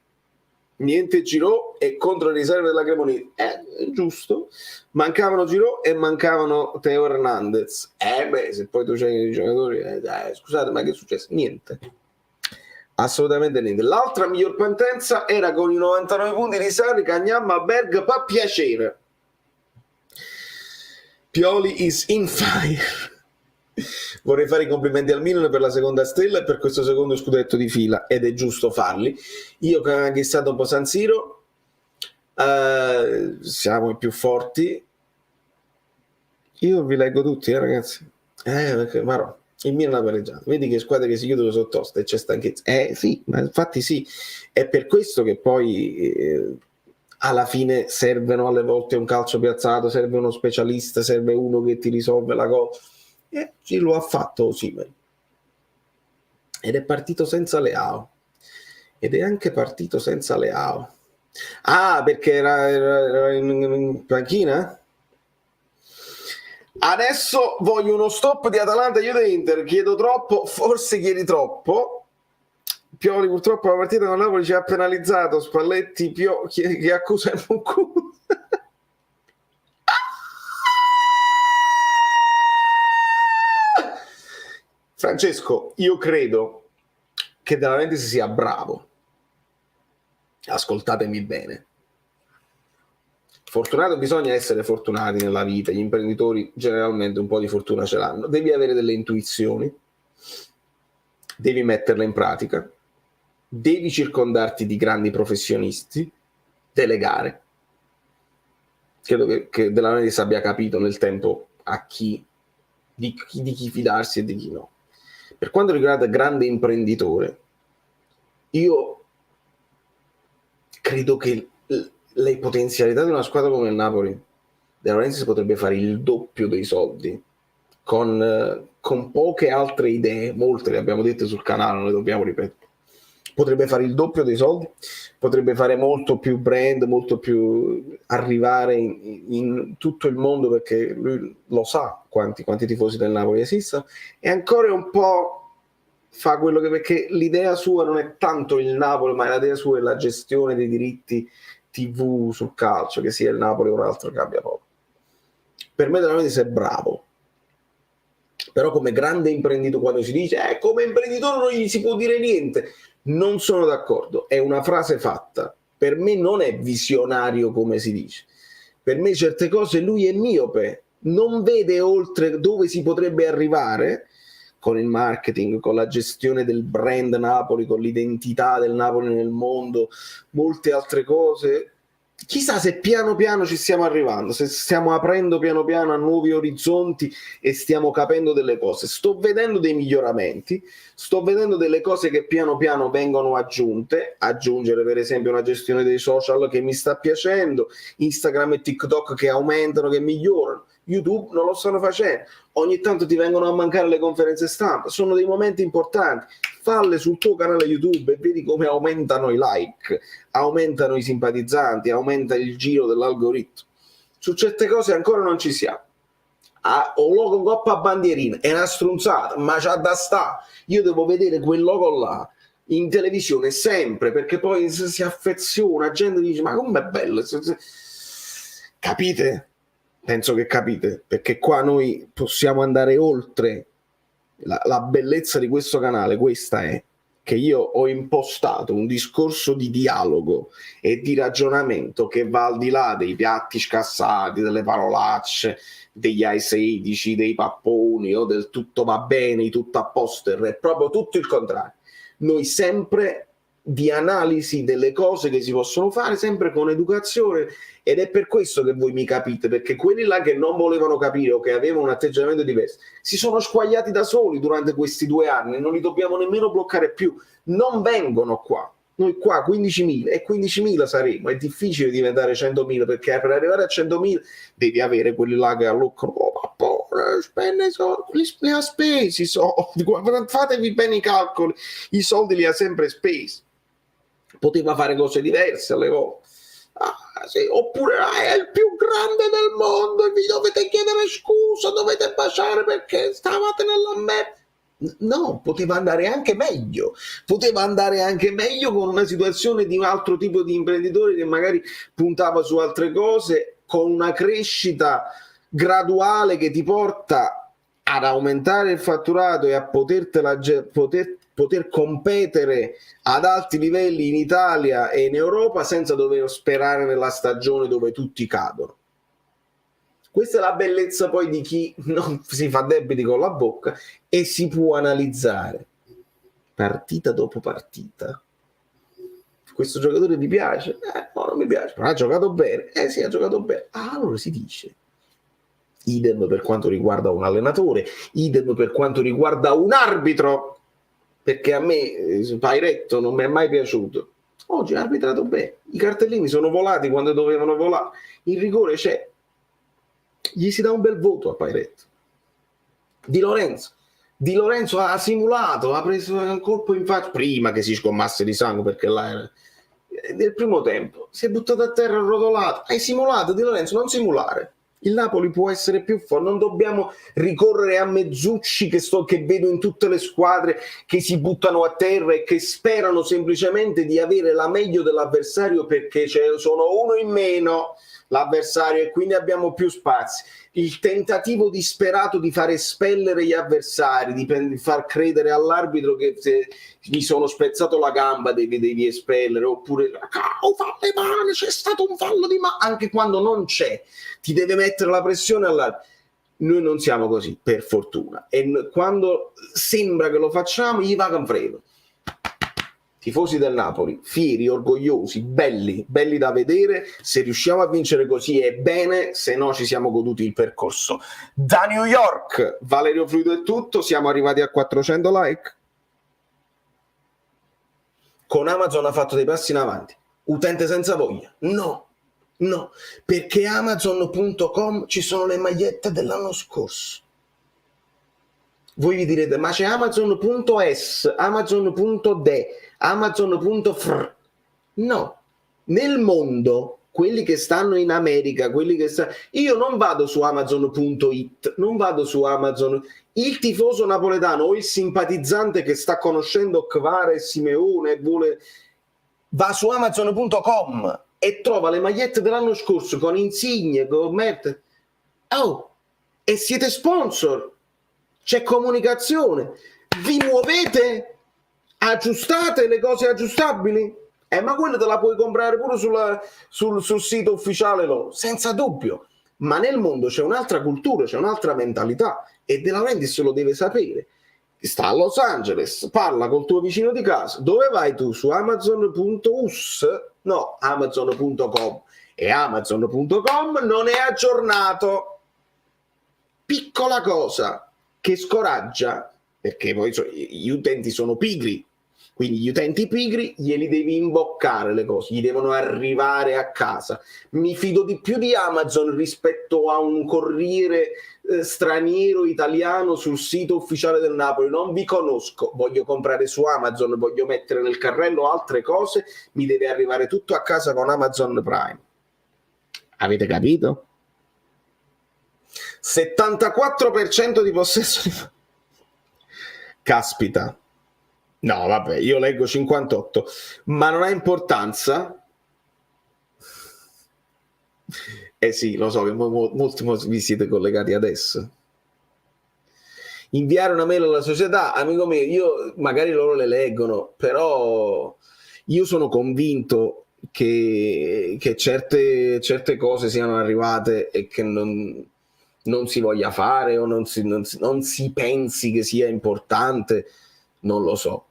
niente Giroud e contro le riserve della Cremonese, giusto, mancavano Giroud e mancavano Teo Hernandez, se poi tu c'hai i giocatori, scusate, ma che è successo? Niente, assolutamente niente. L'altra miglior partenza era con i 99 punti di Sarri, Cagnamma, Berg, pa' piacere. Pioli is in fire. Vorrei fare i complimenti al Milan per la seconda stella e per questo secondo scudetto di fila, ed è giusto farli. Io che ho anche stato un po' San Siro, siamo i più forti. Io vi leggo tutti, ragazzi. Perché, Marò, il Milan ha pareggiato. Vedi che squadre che si chiudono sotto toste e c'è stanchezza. Sì, ma infatti sì. È per questo che poi alla fine servono alle volte un calcio piazzato, serve uno specialista, serve uno che ti risolve la cosa. Ci lo ha fatto Osimhen. Ed è partito senza Leao. Ed è anche partito senza Leao. Perché era in panchina? Adesso voglio uno stop di Atalanta Juve Inter. Chiedo troppo, forse chiedi troppo. Pioli purtroppo la partita con Napoli ci ha penalizzato. Spalletti che accusa il Muccu. Francesco, io credo che De Laurentiis sia bravo. Ascoltatemi bene. Fortunato, bisogna essere fortunati nella vita, gli imprenditori generalmente un po' di fortuna ce l'hanno. Devi avere delle intuizioni, devi metterle in pratica, devi circondarti di grandi professionisti, delegare. Credo che De Laurentiis abbia capito nel tempo di chi fidarsi e di chi no. Per quanto riguarda grande imprenditore, io credo che le potenzialità di una squadra come il Napoli, De Laurentiis potrebbe fare il doppio dei soldi con poche altre idee, molte le abbiamo dette sul canale, non le dobbiamo ripetere. Potrebbe fare il doppio dei soldi, potrebbe fare molto più brand, molto più arrivare in tutto il mondo, perché lui lo sa quanti tifosi del Napoli esistono, e ancora un po' fa quello perché l'idea sua non è tanto il Napoli, ma l'idea sua è la gestione dei diritti TV sul calcio, che sia il Napoli o un altro cambia poco. Per me De Laurentiis è bravo, però come grande imprenditore, quando si dice come imprenditore non gli si può dire niente, non sono d'accordo, è una frase fatta. Per me non è visionario come si dice, per me certe cose lui è miope, non vede oltre dove si potrebbe arrivare con il marketing, con la gestione del brand Napoli, con l'identità del Napoli nel mondo, molte altre cose. Chissà se piano piano ci stiamo arrivando, se stiamo aprendo piano piano a nuovi orizzonti e stiamo capendo delle cose. Sto vedendo dei miglioramenti, sto vedendo delle cose che piano piano vengono aggiungere per esempio una gestione dei social che mi sta piacendo, Instagram e TikTok che aumentano, che migliorano. YouTube non lo stanno facendo, ogni tanto ti vengono a mancare le conferenze stampa, sono dei momenti importanti, falle sul tuo canale YouTube e vedi come aumentano i like, aumentano i simpatizzanti, aumenta il giro dell'algoritmo. Su certe cose ancora non ci siamo. Un logo coppa bandierina è una strunzata, ma c'ha da sta. Io devo vedere quel logo là in televisione sempre, perché poi si affeziona, la gente dice ma com'è bello, capite? Penso che capite, perché qua noi possiamo andare oltre. La bellezza di questo canale, questa è che io ho impostato un discorso di dialogo e di ragionamento che va al di là dei piatti scassati, delle parolacce, degli AI16, dei papponi o del tutto va bene, tutto a posto, è proprio tutto il contrario. Noi sempre di analisi delle cose che si possono fare, sempre con educazione, ed è per questo che voi mi capite, perché quelli là che non volevano capire o che avevano un atteggiamento diverso si sono squagliati da soli durante questi 2 anni, non li dobbiamo nemmeno bloccare più, non vengono qua. Noi qua 15.000 e 15.000 saremo, è difficile diventare 100.000, perché per arrivare a 100.000 devi avere quelli là che alloccano, spende soldi, li ha spesi i soldi, fatevi bene i calcoli, i soldi li ha sempre spesi. Poteva fare cose diverse alle volte, sì. Oppure è il più grande del mondo e vi dovete chiedere scusa, dovete baciare perché stavate nella merda. No, poteva andare anche meglio. Poteva andare anche meglio con una situazione di un altro tipo di imprenditore che magari puntava su altre cose, con una crescita graduale che ti porta ad aumentare il fatturato e a poter competere ad alti livelli in Italia e in Europa senza dover sperare nella stagione dove tutti cadono. Questa è la bellezza poi di chi non si fa debiti con la bocca e si può analizzare partita dopo partita. Questo giocatore ti piace? No, non mi piace, però ha giocato bene. Sì, ha giocato bene. Allora si dice. Idem per quanto riguarda un allenatore, idem per quanto riguarda un arbitro, perché a me Pairetto non mi è mai piaciuto. Oggi ha arbitrato bene, i cartellini sono volati quando dovevano volare, il rigore c'è, gli si dà un bel voto a Pairetto. Di Lorenzo ha simulato, ha preso un colpo in faccia prima che si scommasse di sangue, perché là era nel primo tempo si è buttato a terra arrotolato. Hai simulato, Di Lorenzo, non simulare. Il Napoli può essere più forte, non dobbiamo ricorrere a mezzucci che vedo in tutte le squadre che si buttano a terra e che sperano semplicemente di avere la meglio dell'avversario perché sono uno in meno l'avversario e quindi abbiamo più spazi. Il tentativo disperato di far espellere gli avversari, di far credere all'arbitro che se mi sono spezzato la gamba devi espellere, oppure falle male, c'è stato un fallo di mano, anche quando non c'è, ti deve mettere la pressione all'arbitro. Noi non siamo così, per fortuna, e quando sembra che lo facciamo gli va con freddo. Tifosi del Napoli, fieri, orgogliosi, belli da vedere. Se riusciamo a vincere così è bene, se no ci siamo goduti il percorso. Da New York, Valerio Fluido è tutto, siamo arrivati a 400 like. Con Amazon ha fatto dei passi in avanti. Utente senza voglia? No, perché Amazon.com ci sono le magliette dell'anno scorso. Voi vi direte, ma c'è Amazon.es, Amazon.de, Amazon.fr. No, nel mondo, quelli che stanno in America, io non vado su Amazon.it, non vado su Amazon. Il tifoso napoletano o il simpatizzante che sta conoscendo Kvara e Simeone va su Amazon.com e trova le magliette dell'anno scorso con Insigne, con Mert. Oh, e siete sponsor. C'è comunicazione, vi muovete, aggiustate le cose aggiustabili, ma quella te la puoi comprare pure sul sito ufficiale loro, senza dubbio. Ma nel mondo c'è un'altra cultura, c'è un'altra mentalità e De Laurentiis lo deve sapere. Sta a Los Angeles, parla col tuo vicino di casa. Dove vai tu? Su Amazon.us? No, Amazon.com. E Amazon.com non è aggiornato. Piccola cosa che scoraggia, perché poi gli utenti sono pigri, quindi gli utenti pigri glieli devi imboccare le cose, gli devono arrivare a casa. Mi fido di più di Amazon rispetto a un corriere straniero italiano sul sito ufficiale del Napoli. Non vi conosco, voglio comprare su Amazon, voglio mettere nel carrello altre cose, mi deve arrivare tutto a casa con Amazon Prime. Avete capito? 74% di possesso di... Caspita. No, vabbè, io leggo 58, ma non ha importanza. Sì, lo so che molti vi siete collegati adesso. Inviare una mail alla società, amico mio, io magari loro le leggono, però io sono convinto che certe cose siano arrivate e che non si voglia fare o non si pensi che sia importante, non lo so,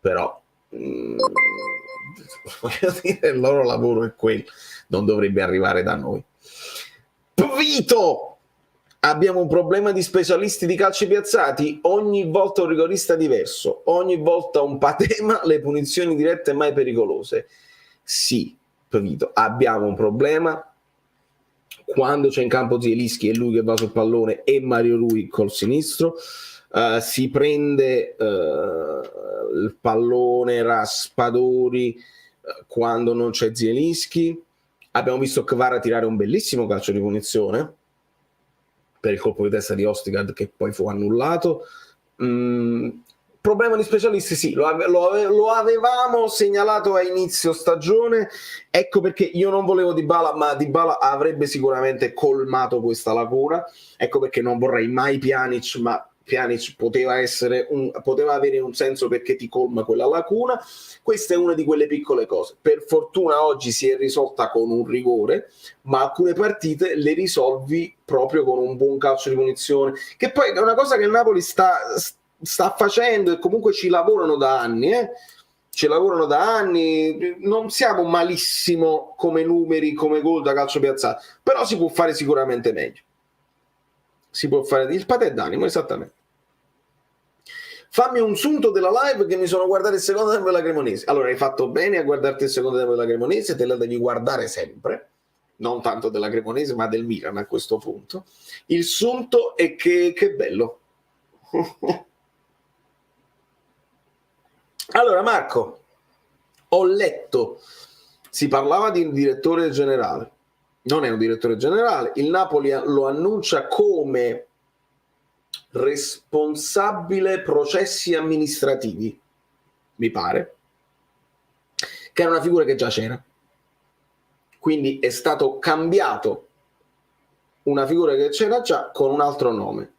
però voglio dire, il loro lavoro è quello, non dovrebbe arrivare da noi. Vito! Abbiamo un problema di specialisti di calci piazzati, ogni volta un rigorista diverso, ogni volta un patema, le punizioni dirette mai pericolose. Sì, Vito, abbiamo un problema. Quando c'è in campo Zielinski, è lui che va sul pallone e Mario Rui col sinistro, si prende il pallone Raspadori quando non c'è Zielinski. Abbiamo visto Kvara tirare un bellissimo calcio di punizione per il colpo di testa di Ostigard che poi fu annullato, Problema di specialisti, sì, lo avevamo segnalato a inizio stagione, ecco perché io non volevo Dybala, ma Dybala avrebbe sicuramente colmato questa lacuna, ecco perché non vorrei mai Pjanic, ma Pjanic poteva avere un senso perché ti colma quella lacuna. Questa è una di quelle piccole cose. Per fortuna oggi si è risolta con un rigore, ma alcune partite le risolvi proprio con un buon calcio di punizione, che poi è una cosa che il Napoli sta facendo e comunque ci lavorano da anni, ci lavorano da anni, non siamo malissimo come numeri, come gol da calcio piazzato, però si può fare sicuramente meglio. Si può fare il patè d'animo, esattamente. Fammi un sunto della live che mi sono guardato il secondo tempo della Cremonese. Allora, hai fatto bene a guardarti il secondo tempo della Cremonese, te la devi guardare sempre, non tanto della Cremonese ma del Milan a questo punto. Il sunto è che bello. Allora Marco, ho letto, si parlava di un direttore generale, non è un direttore generale, il Napoli lo annuncia come responsabile processi amministrativi, mi pare, che è una figura che già c'era, quindi è stato cambiato una figura che c'era già con un altro nome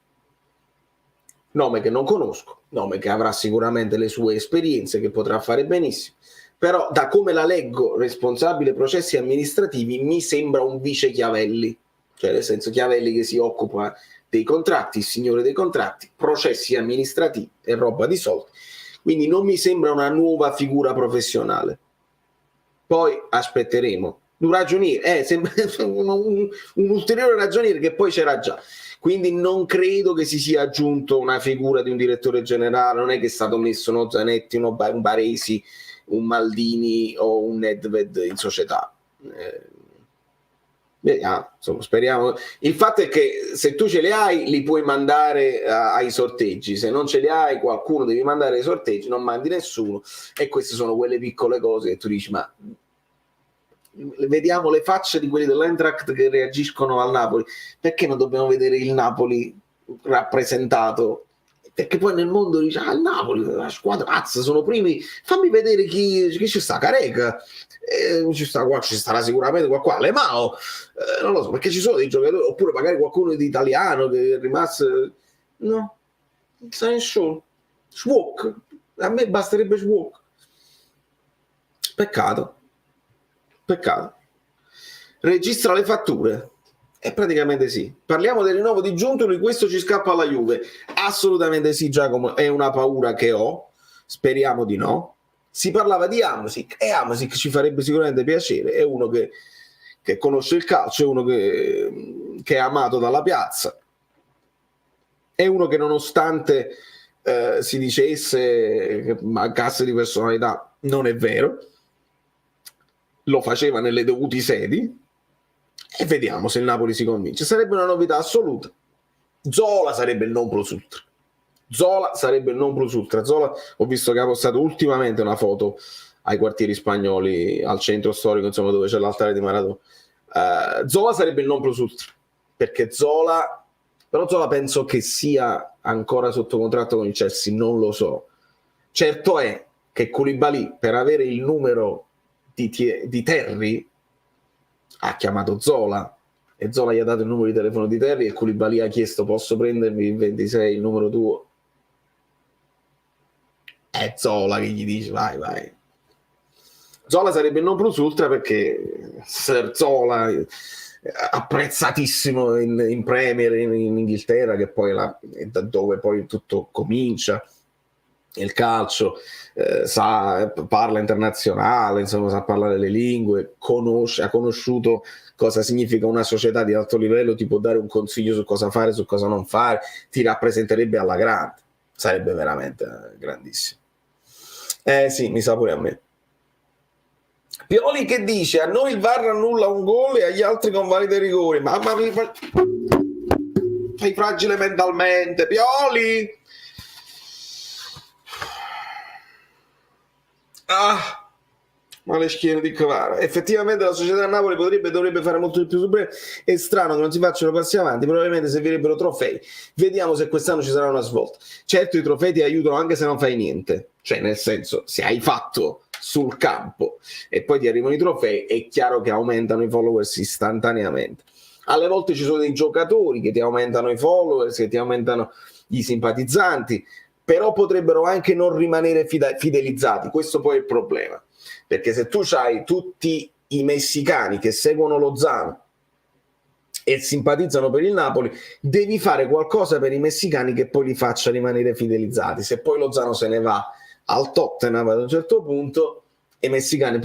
che non conosco, nome che avrà sicuramente le sue esperienze, che potrà fare benissimo, però da come la leggo, responsabile processi amministrativi, mi sembra un vice Chiavelli, cioè nel senso Chiavelli che si occupa dei contratti, il signore dei contratti, processi amministrativi e roba di soldi, quindi non mi sembra una nuova figura professionale. Poi aspetteremo un ragioniere, sembra un ulteriore ragioniere che poi c'era già. Quindi non credo che si sia aggiunto una figura di un direttore generale, non è che è stato messo uno Zanetti, un Baresi, un Maldini o un Nedved in società. Vediamo, insomma, speriamo. Il fatto è che se tu ce li hai, li puoi mandare ai sorteggi, se non ce li hai, qualcuno devi mandare ai sorteggi, non mandi nessuno, e queste sono quelle piccole cose che tu dici, ma vediamo le facce di quelli dell'Eintracht che reagiscono al Napoli, perché non dobbiamo vedere il Napoli rappresentato? Perché poi nel mondo dice il Napoli, la squadra pazza, sono primi, fammi vedere chi ci sta, Careca, ci starà sicuramente qualcuno, Lemao, non lo so, perché ci sono dei giocatori, oppure magari qualcuno di italiano che è rimasto, no, non sa nessuno. Schwok, a me basterebbe Schwok. Peccato. Registra le fatture. Praticamente sì. Parliamo del rinnovo di Giuntoli, questo ci scappa alla Juve. Assolutamente sì, Giacomo, è una paura che ho. Speriamo di no. Si parlava di Hamsik e Hamsik ci farebbe sicuramente piacere. È uno che conosce il calcio, è uno che è amato dalla piazza. È uno che nonostante si dicesse che mancasse di personalità, non è vero. Lo faceva nelle dovute sedi e vediamo se il Napoli si convince. Sarebbe una novità assoluta. Zola sarebbe il non plus ultra. Zola, ho visto che ha postato ultimamente una foto ai quartieri spagnoli, al centro storico, insomma, dove c'è l'altare di Maradona. Zola sarebbe il non plus ultra, perché Zola penso che sia ancora sotto contratto con il Chelsea, non lo so. Certo è che Koulibaly, per avere il numero di Terry, ha chiamato Zola e Zola gli ha dato il numero di telefono di Terry e Koulibaly ha chiesto: posso prendermi il 26, il numero tuo? È Zola che gli dice vai. Zola sarebbe il non plus ultra, perché Zola apprezzatissimo in Premier, in Inghilterra, che poi è da dove poi tutto comincia il calcio, parla internazionale, insomma, sa parlare le lingue, ha conosciuto cosa significa una società di alto livello, ti può dare un consiglio su cosa fare, su cosa non fare, ti rappresenterebbe alla grande, sarebbe veramente grandissimo. Sì, mi sa pure a me. Pioli che dice: a noi il VAR annulla un gol e agli altri convalida i rigori. Mamma mia, fai fragile mentalmente, Pioli. Ma le schiene di Kvara. Effettivamente la società a Napoli dovrebbe fare molto di più su breve. È strano che non si facciano passi avanti, probabilmente servirebbero trofei. Vediamo se quest'anno ci sarà una svolta. Certo, i trofei ti aiutano anche se non fai niente, cioè nel senso, se hai fatto sul campo e poi ti arrivano i trofei, è chiaro che aumentano i followers istantaneamente. Alle volte ci sono dei giocatori che ti aumentano i followers, che ti aumentano i simpatizzanti, però potrebbero anche non rimanere fidelizzati. Questo poi è il problema, perché se tu hai tutti i messicani che seguono Lozano e simpatizzano per il Napoli, devi fare qualcosa per i messicani che poi li faccia rimanere fidelizzati. Se poi Lozano se ne va al Tottenham ad un certo punto, i messicani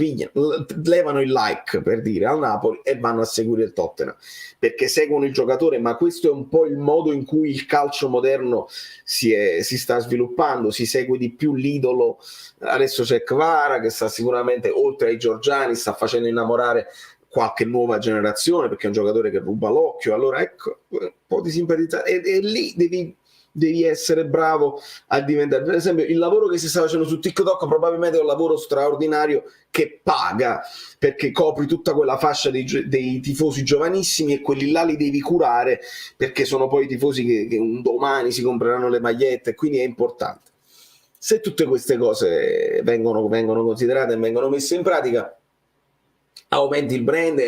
levano il like, per dire, al Napoli e vanno a seguire il Tottenham, perché seguono il giocatore. Ma questo è un po' il modo in cui il calcio moderno si sta sviluppando, si segue di più l'idolo. Adesso c'è Kvara che sta sicuramente, oltre ai Giorgiani, sta facendo innamorare qualche nuova generazione, perché è un giocatore che ruba l'occhio. Allora ecco, un po' di simpatizzare, e lì devi essere bravo a diventare. Per esempio, il lavoro che si sta facendo su TikTok probabilmente è un lavoro straordinario che paga, perché copri tutta quella fascia dei tifosi giovanissimi, e quelli là li devi curare, perché sono poi i tifosi che un domani si compreranno le magliette, quindi è importante. Se tutte queste cose vengono considerate e vengono messe in pratica, aumenti il brand,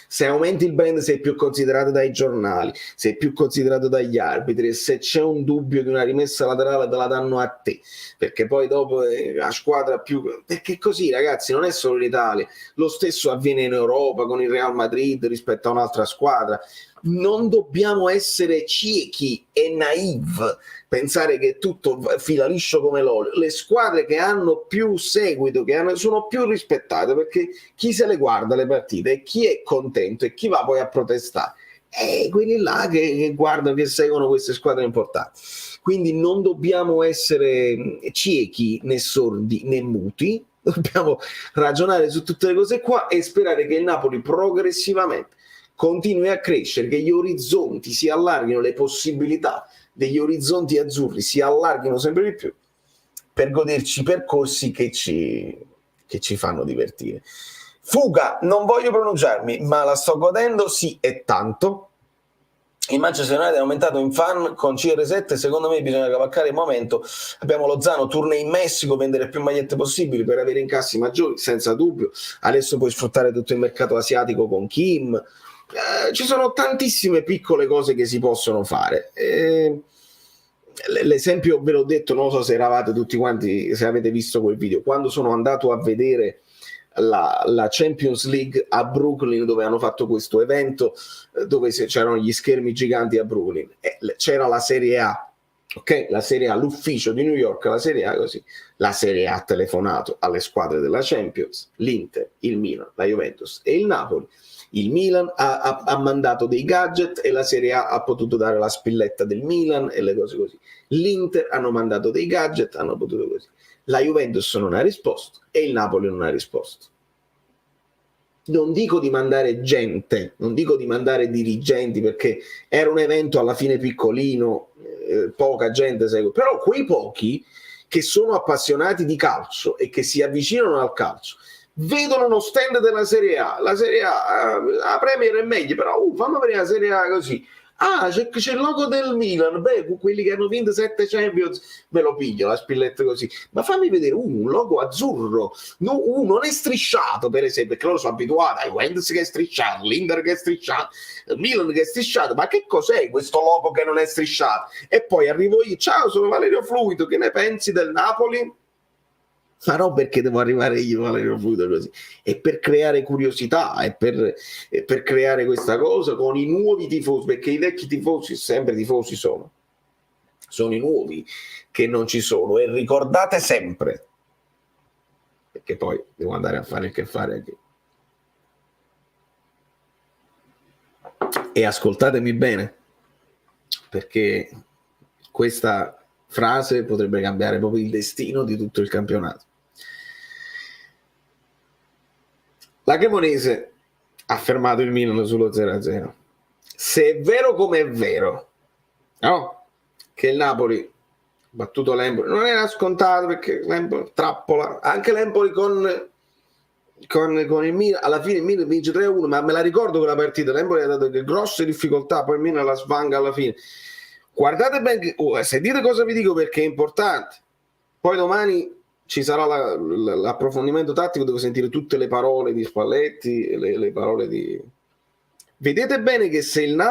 se aumenti il brand sei più considerato dai giornali, sei più considerato dagli arbitri, e se c'è un dubbio di una rimessa laterale te la danno a te, perché poi dopo la squadra più... Perché così, ragazzi, non è solo in Italia, lo stesso avviene in Europa con il Real Madrid rispetto a un'altra squadra. Non dobbiamo essere ciechi e naive, pensare che tutto fila liscio come l'olio. Le squadre che hanno più seguito, sono più rispettate, perché chi se le guarda le partite e chi è contento e chi va poi a protestare, e quelli là che guardano, che seguono queste squadre importanti. Quindi non dobbiamo essere ciechi, né sordi, né muti. Dobbiamo ragionare su tutte le cose qua e sperare che il Napoli progressivamente continui a crescere, che gli orizzonti si allarghino, le possibilità degli orizzonti azzurri si allarghino sempre di più, per goderci percorsi che ci fanno divertire. Fuga, non voglio pronunciarmi, ma la sto godendo, sì, e tanto. Il Manchester United è aumentato in fan con CR7, secondo me bisogna cavalcare il momento. Abbiamo Lozano, tournée in Messico, vendere più magliette possibili per avere incassi maggiori, senza dubbio. Adesso puoi sfruttare tutto il mercato asiatico con Kim. Ci sono tantissime piccole cose che si possono fare. L'esempio ve l'ho detto, non so se eravate tutti quanti, se avete visto quel video, quando sono andato a vedere la Champions League a Brooklyn, dove hanno fatto questo evento, dove c'erano gli schermi giganti a Brooklyn, c'era la Serie A, ok? La Serie A, l'ufficio di New York, la Serie A, così. La Serie A ha telefonato alle squadre della Champions, l'Inter, il Milan, la Juventus e il Napoli. Il Milan ha mandato dei gadget e la Serie A ha potuto dare la spilletta del Milan e le cose così. L'Inter hanno mandato dei gadget, hanno potuto così. La Juventus non ha risposto e il Napoli non ha risposto. Non dico di mandare gente, non dico di mandare dirigenti, perché era un evento alla fine piccolino, poca gente segue, però quei pochi che sono appassionati di calcio e che si avvicinano al calcio vedono uno stand della Serie A, la Serie A, la Premier è meglio, però fammi vedere la Serie A così. C'è il logo del Milan, quelli che hanno vinto 7 Champions, me lo piglio la spilletta così, ma fammi vedere un logo azzurro, non è strisciato, per esempio, perché loro sono abituati ai Juventus che è strisciato, l'Inter che è strisciato, il Milan che è strisciato, ma che cos'è questo logo che non è strisciato? E poi arrivo io, ciao, sono Valerio Fluido, che ne pensi del Napoli? Ma no, perché devo arrivare io, Valerio Fluido, così, e per creare curiosità e per creare questa cosa con i nuovi tifosi, perché i vecchi tifosi sempre tifosi sono i nuovi che non ci sono. E ricordate sempre, perché poi devo andare a fare il che fare anche, e ascoltatemi bene, perché questa frase potrebbe cambiare proprio il destino di tutto il campionato. La Cremonese ha fermato il Milan sullo 0-0. Se è vero come è vero, no? Che il Napoli ha battuto l'Empoli, non era scontato, perché l'Empoli trappola, anche l'Empoli con con il Milan, alla fine il Milan vince 3-1, ma me la ricordo quella partita, l'Empoli ha dato grosse difficoltà, poi il Milan la svanga alla fine. Guardate bene, sentite cosa vi dico perché è importante. Poi domani ci sarà l'approfondimento tattico, devo sentire tutte le parole di Spalletti, le parole di... Vedete bene che se il Napoli